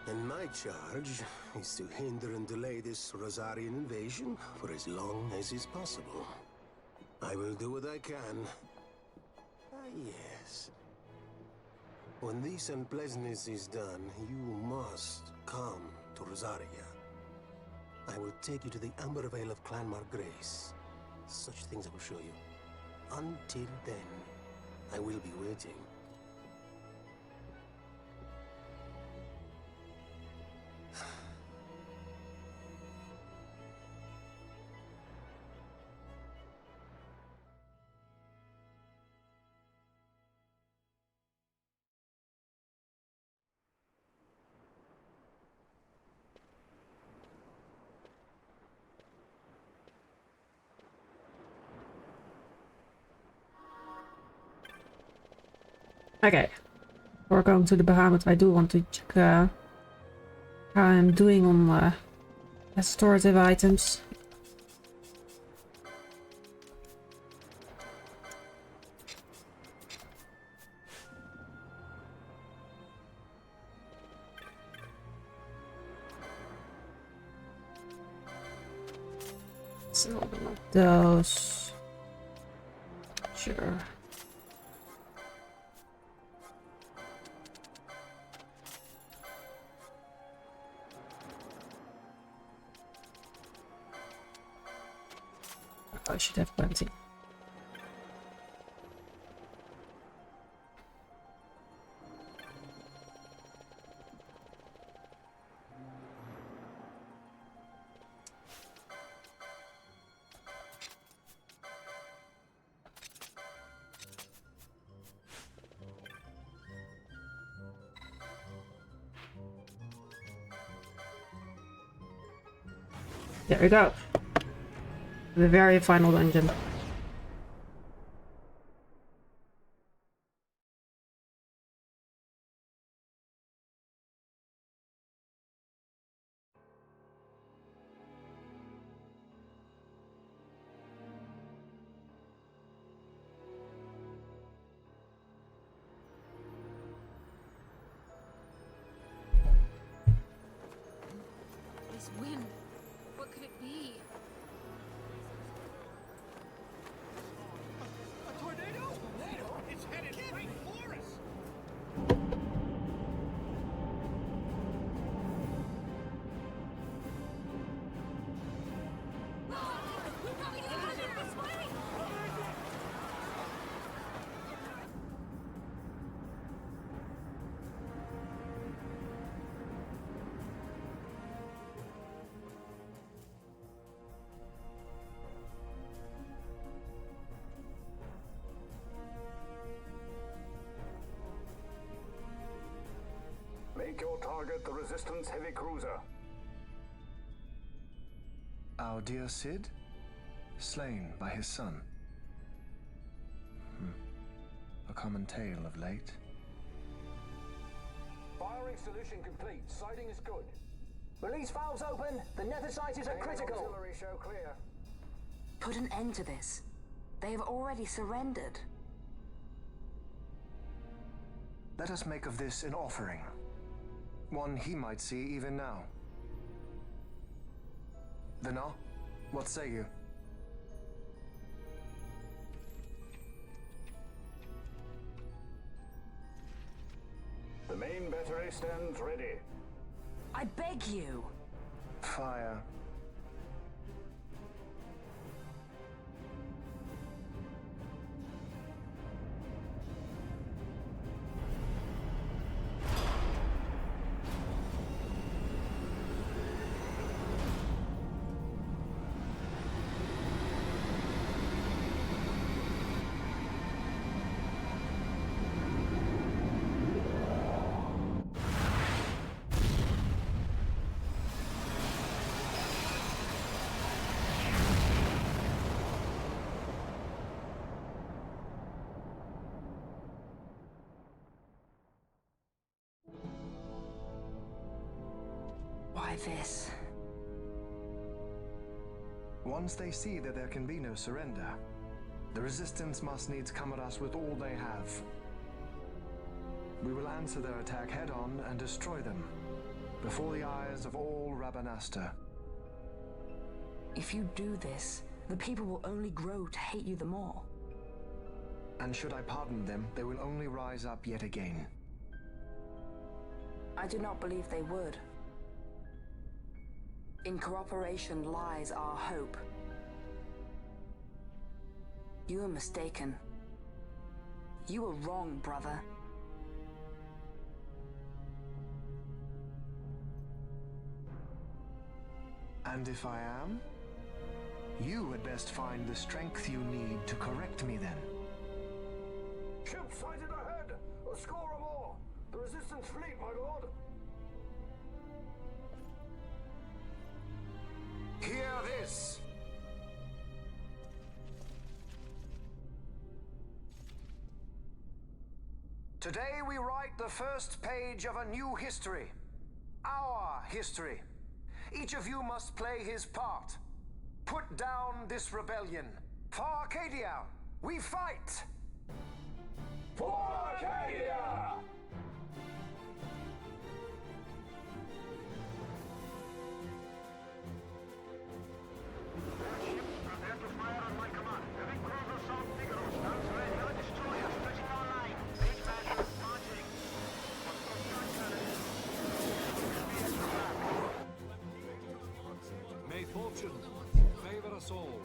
And my charge is to hinder and delay this Rosarian invasion for as long as is possible. I will do what I can. Ah, yes. When this unpleasantness is done, you must come to Rosaria. I will take you to the Amber Vale of Clan Margrace. Such things I will show you. Until then, I will be waiting. Okay. Before going to the Bahamut, I do want to check how I'm doing on restorative items. So, those. Sure. I should have plenty. There we go. The very final dungeon. This wind, what could it be? Make your target the Resistance heavy cruiser. Our dear Cid? Slain by his son. A common tale of late. Firing solution complete. Sighting is good. Release valves open. The nethicite is at critical. Auxiliary show clear. Put an end to this. They have already surrendered. Let us make of this an offering. One he might see even now. Vina, what say you? The main battery stands ready. I beg you. Fire. Why this? Once they see that there can be no surrender, the Resistance must needs come at us with all they have. We will answer their attack head-on and destroy them, before the eyes of all Rabanastre. If you do this, the people will only grow to hate you the more. And should I pardon them, they will only rise up yet again. I do not believe they would. In cooperation lies our hope. You are mistaken. You are wrong, brother. And if I am? You had best find the strength you need to correct me then. Ship sighted ahead! A score or more! The Resistance fleet, my lord! Hear this! Today we write the first page of a new history. Our history. Each of you must play his part. Put down this rebellion. For Arcadia, we fight! For Arcadia! May fortune favor us all.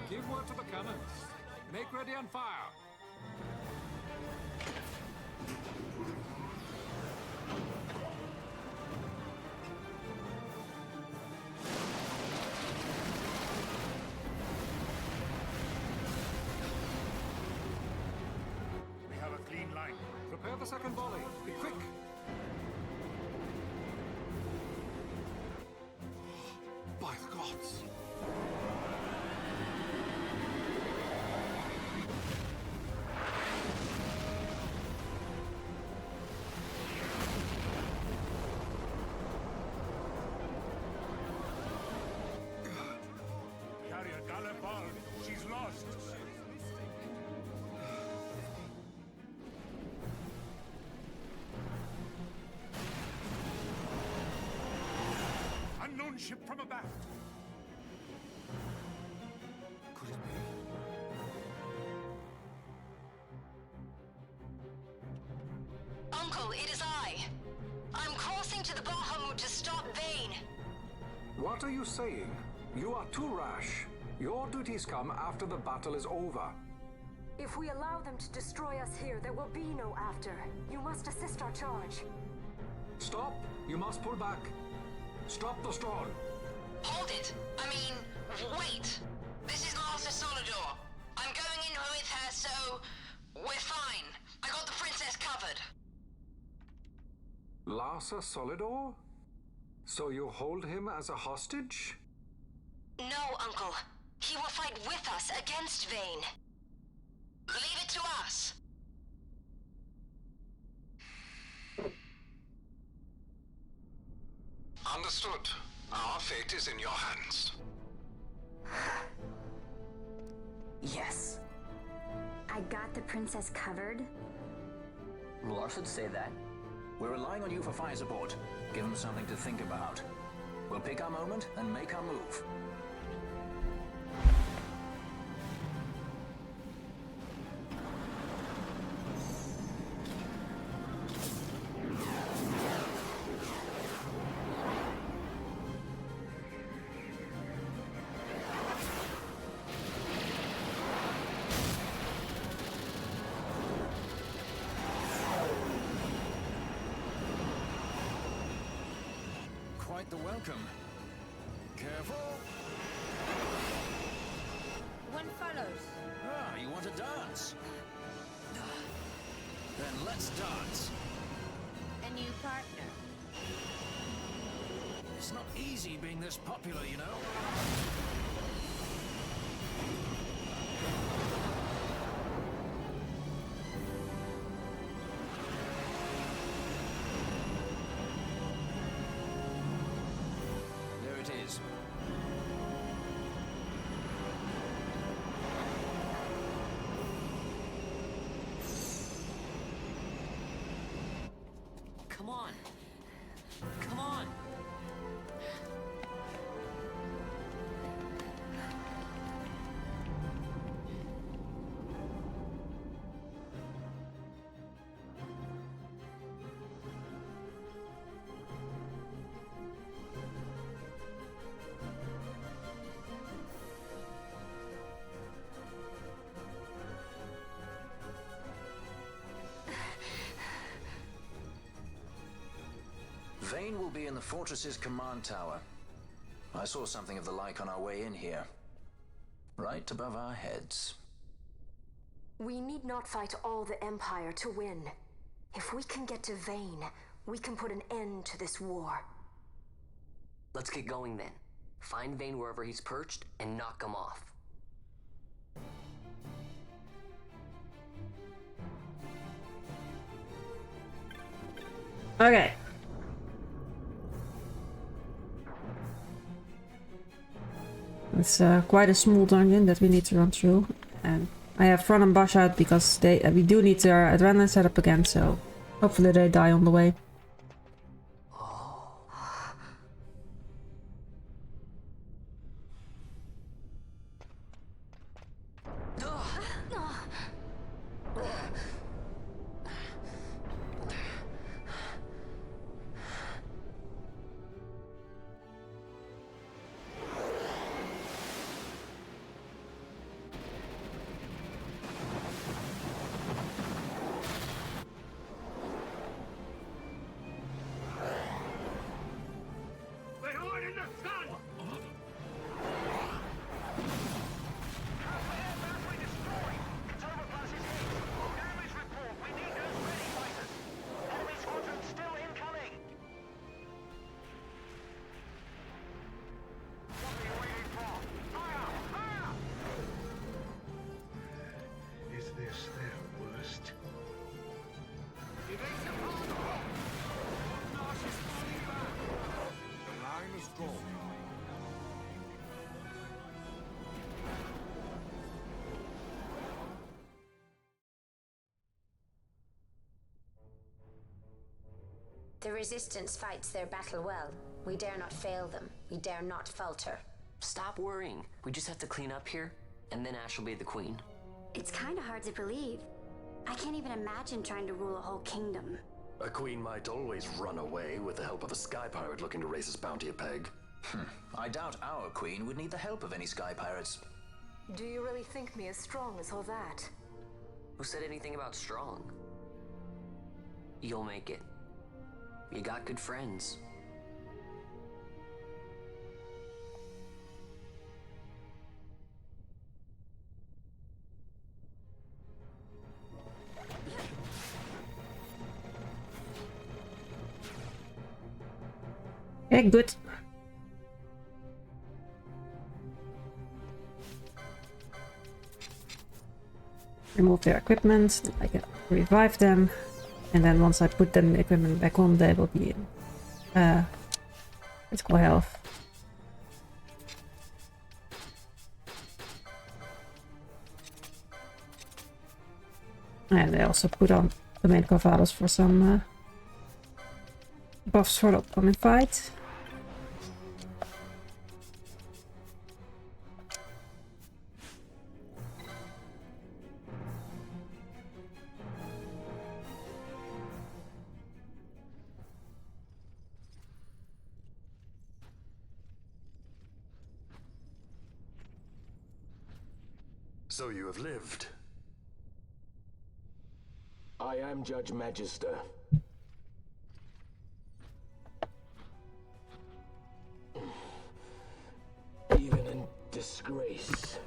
Give word to the cannons. Make ready and fire. We have a clean line. Prepare the second volley. Be quick. By the gods. Carrier Gallepard, she's lost. gunship from abaft. Could it be? Uncle, it is I. I'm crossing to the Bahamut to stop Vayne. What are you saying? You are too rash. Your duties come after the battle is over. If we allow them to destroy us here, there will be no after. You must assist our charge. Stop! You must pull back. Stop the storm. Hold it! I mean, wait! This is Master Solidor. I'm going in with her, so we're fine. I got the princess covered. Larsa Solidor? So you hold him as a hostage? No, Uncle. He will fight with us against Vayne. Leave it to us. Understood. Our fate is in your hands. Yes. I got the princess covered? Lars would say that. We're relying on you for fire support. Give them something to think about. We'll pick our moment and make our move. Quite the welcome. Careful. One follows. Ah, you want to dance? Then let's dance. A new partner. It's not easy being this popular, you know. There it is. Come on. Come on. Vayne will be in the fortress's command tower. I saw something of the like on our way in here. Right above our heads. We need not fight all the Empire to win. If we can get to Vayne, we can put an end to this war. Let's get going then. Find Vayne wherever he's perched and knock him off. Okay. It's quite a small dungeon that we need to run through, and I have Fron and Bosch out because we do need their adrenaline setup again, so hopefully they die on the way. The Resistance fights their battle well. We dare not fail them. We dare not falter. Stop worrying. We just have to clean up here, and then Ash will be the queen. It's kind of hard to believe. I can't even imagine trying to rule a whole kingdom. A queen might always run away with the help of a sky pirate looking to raise his bounty a peg. I doubt our queen would need the help of any sky pirates. Do you really think me as strong as all that? Who said anything about strong? You'll make it. You got good friends. Okay, good. Remove their equipment, then I can revive them, and then once I put them equipment back on, they will be in critical health. And I also put on the main Carvados for some buffs for the upcoming fight. So you have lived. I am Judge Magister. Even in disgrace,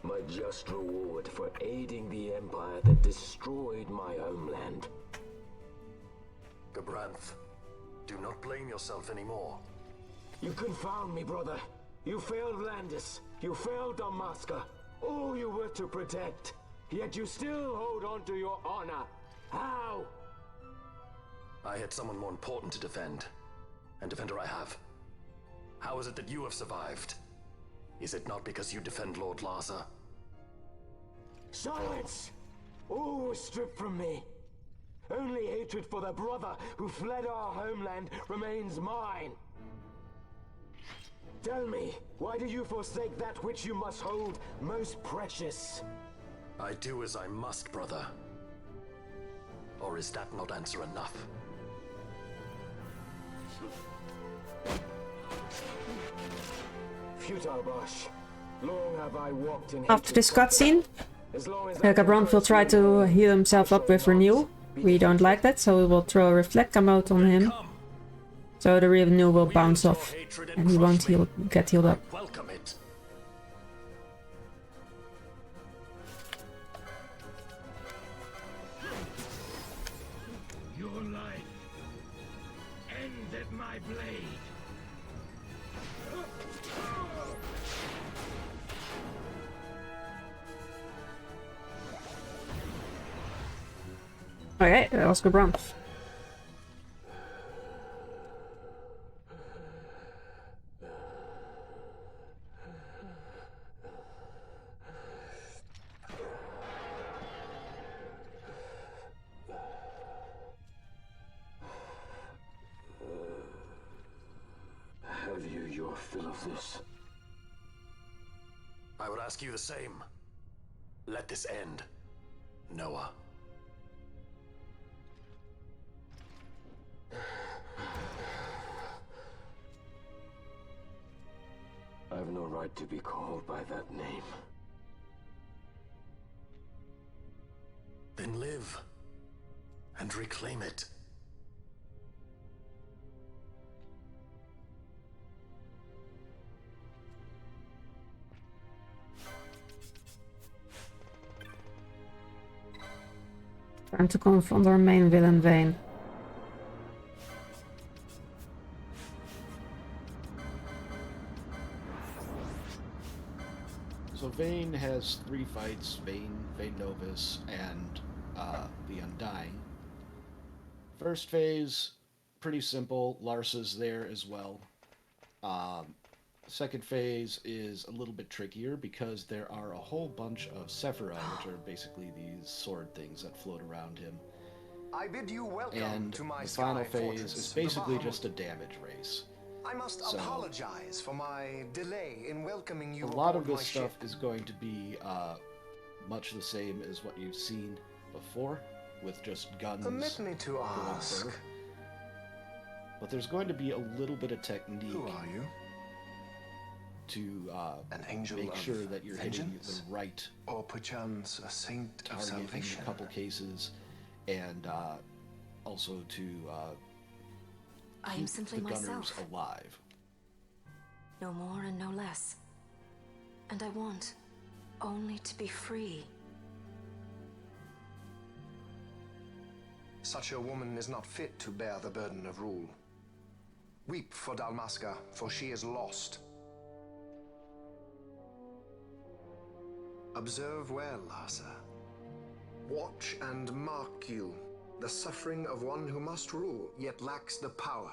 my just reward for aiding the empire that destroyed my homeland. Gabranth, do not blame yourself anymore. You confound me, brother. You failed Landis. You failed Damaska. All you were to protect. Yet you still hold on to your honor. How? I had someone more important to defend. And defender I have. How is it that you have survived? Is it not because you defend Lord Larsa? Silence! All was stripped from me. Only hatred for the brother who fled our homeland remains mine. Tell me, why do you forsake that which you must hold most precious? I do as I must, brother. Or is that not answer enough? Futile Bosh. Long have I walked in After this cutscene, Gabranth will try to heal himself up with Renew. We don't like that, so we will throw a Reflector mode on him. So the Renew will bounce off, and he won't get healed up. Welcome it. Your life ends at my blade. Okay, that was Gabranth. Have you your fill of this? I would ask you the same. Let this end, Noah. I've no right to be called by that name. Then live and reclaim it. Time to confront our main villain, Vayne. So Vayne has 3 fights, Vayne Novus, and the Undying. First phase, pretty simple. Larsa's there as well. Second phase is a little bit trickier because there are a whole bunch of Sephira, which are basically these sword things that float around him. I bid you welcome And to my the final sky phase fortress, is basically the just a damage race. I must So, apologize for my delay in welcoming you a lot aboard of my this stuff ship. is going to be much the same as what you've seen before, with just guns. Permit me to ask. Further. But there's going to be a little bit of technique. Who are you? To an angel make of sure that you're hitting vengeance? the right Or perchance a saint of target in salvation? a couple cases, and also to I am keep simply the gunners myself. alive. No more and no less. And I want only to be free. Such a woman is not fit to bear the burden of rule. Weep for Dalmasca, for she is lost. Observe well, Larsa. Watch and mark you the suffering of one who must rule, yet lacks the power.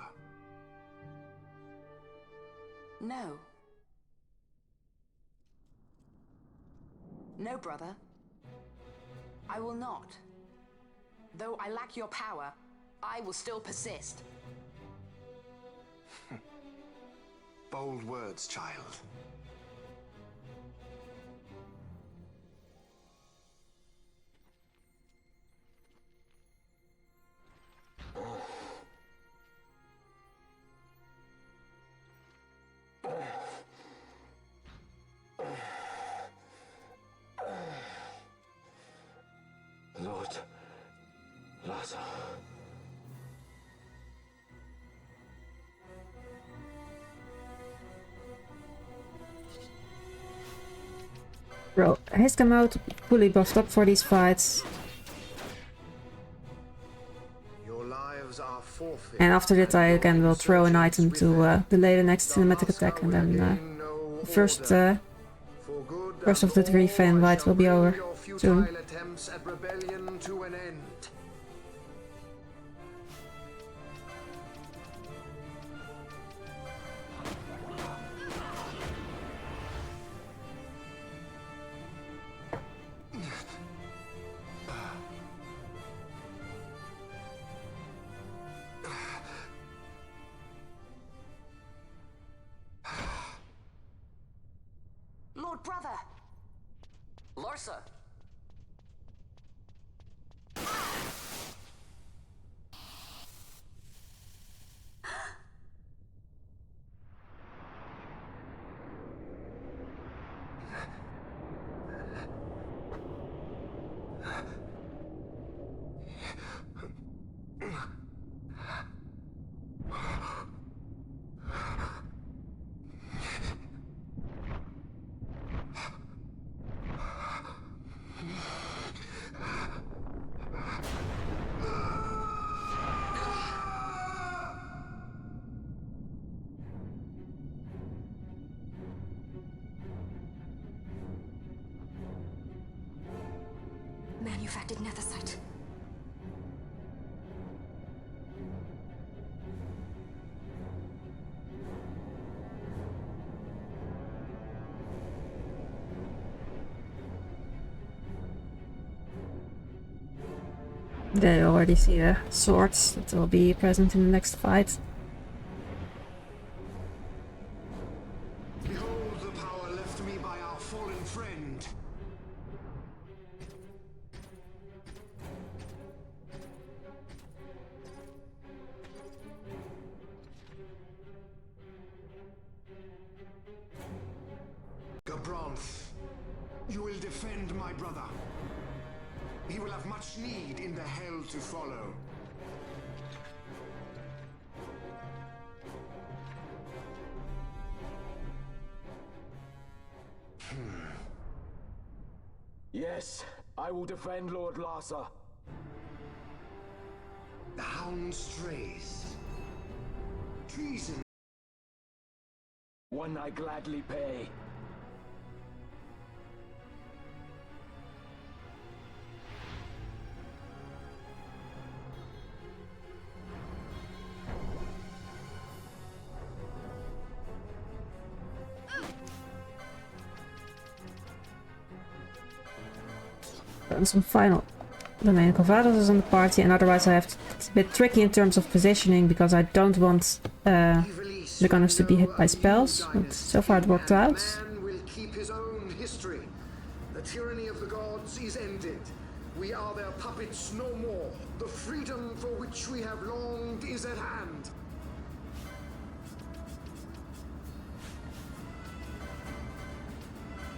No. No, brother. I will not. Though I lack your power, I will still persist. Bold words, child. Lord Larsa. Bro, he's come out fully buffed up for these fights. Your lives are forfeit. And after that I again will throw an item to delay the next cinematic attack, and then the first of the 3 fan fights will be over soon. Attempts at rebellion to an end. Lord brother! Larsa! Manufactured nethicite. They already see the swords that will be present in the next fight. Behold the power left me by our fallen friend. Gabranth, you will defend my brother. He will have much need in the hell to follow. Yes, I will defend Lord Larsa. The hound strays. Treason. One I gladly pay. And some final The main Calvados is on the party, and otherwise I have to, it's a bit tricky in terms of positioning because I don't want the gunners to be hit by spells. But so far it worked out. Man will keep his own history. The tyranny of the gods is ended. We are their puppets no more. The freedom for which we have longed is at hand.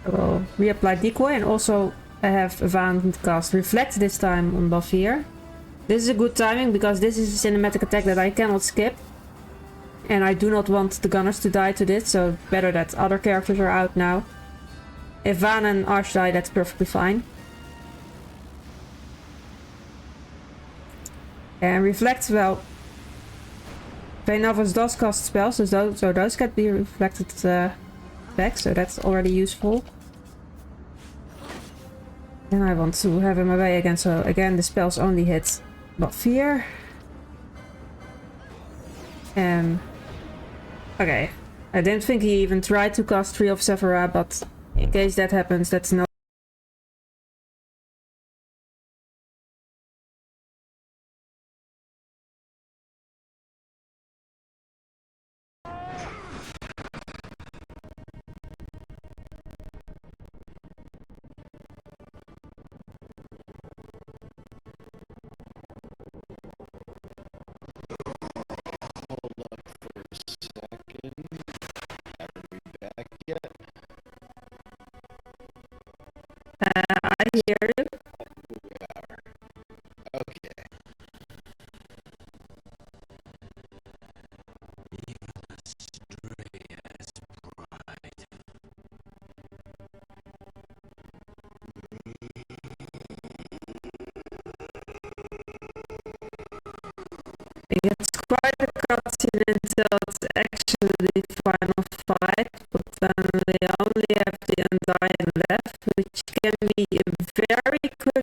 I will reapply Decoy, and also I have Van cast Reflect this time on Bafir. This is a good timing because this is a cinematic attack that I cannot skip. And I do not want the gunners to die to this, so better that other characters are out now. If Van and Ash die, that's perfectly fine. And Reflect, well, Vaynavas does cast spells, so those can be reflected back, so that's already useful. And I want to have him away again, so again the spells only hit Bafir. And okay, I didn't think he even tried to cast Tree of Sephira, but in case that happens, that's not. I hear you. Okay. It's quite a cutscene until it's actually the final fight, but then we only have the Undying left, which can be a very quick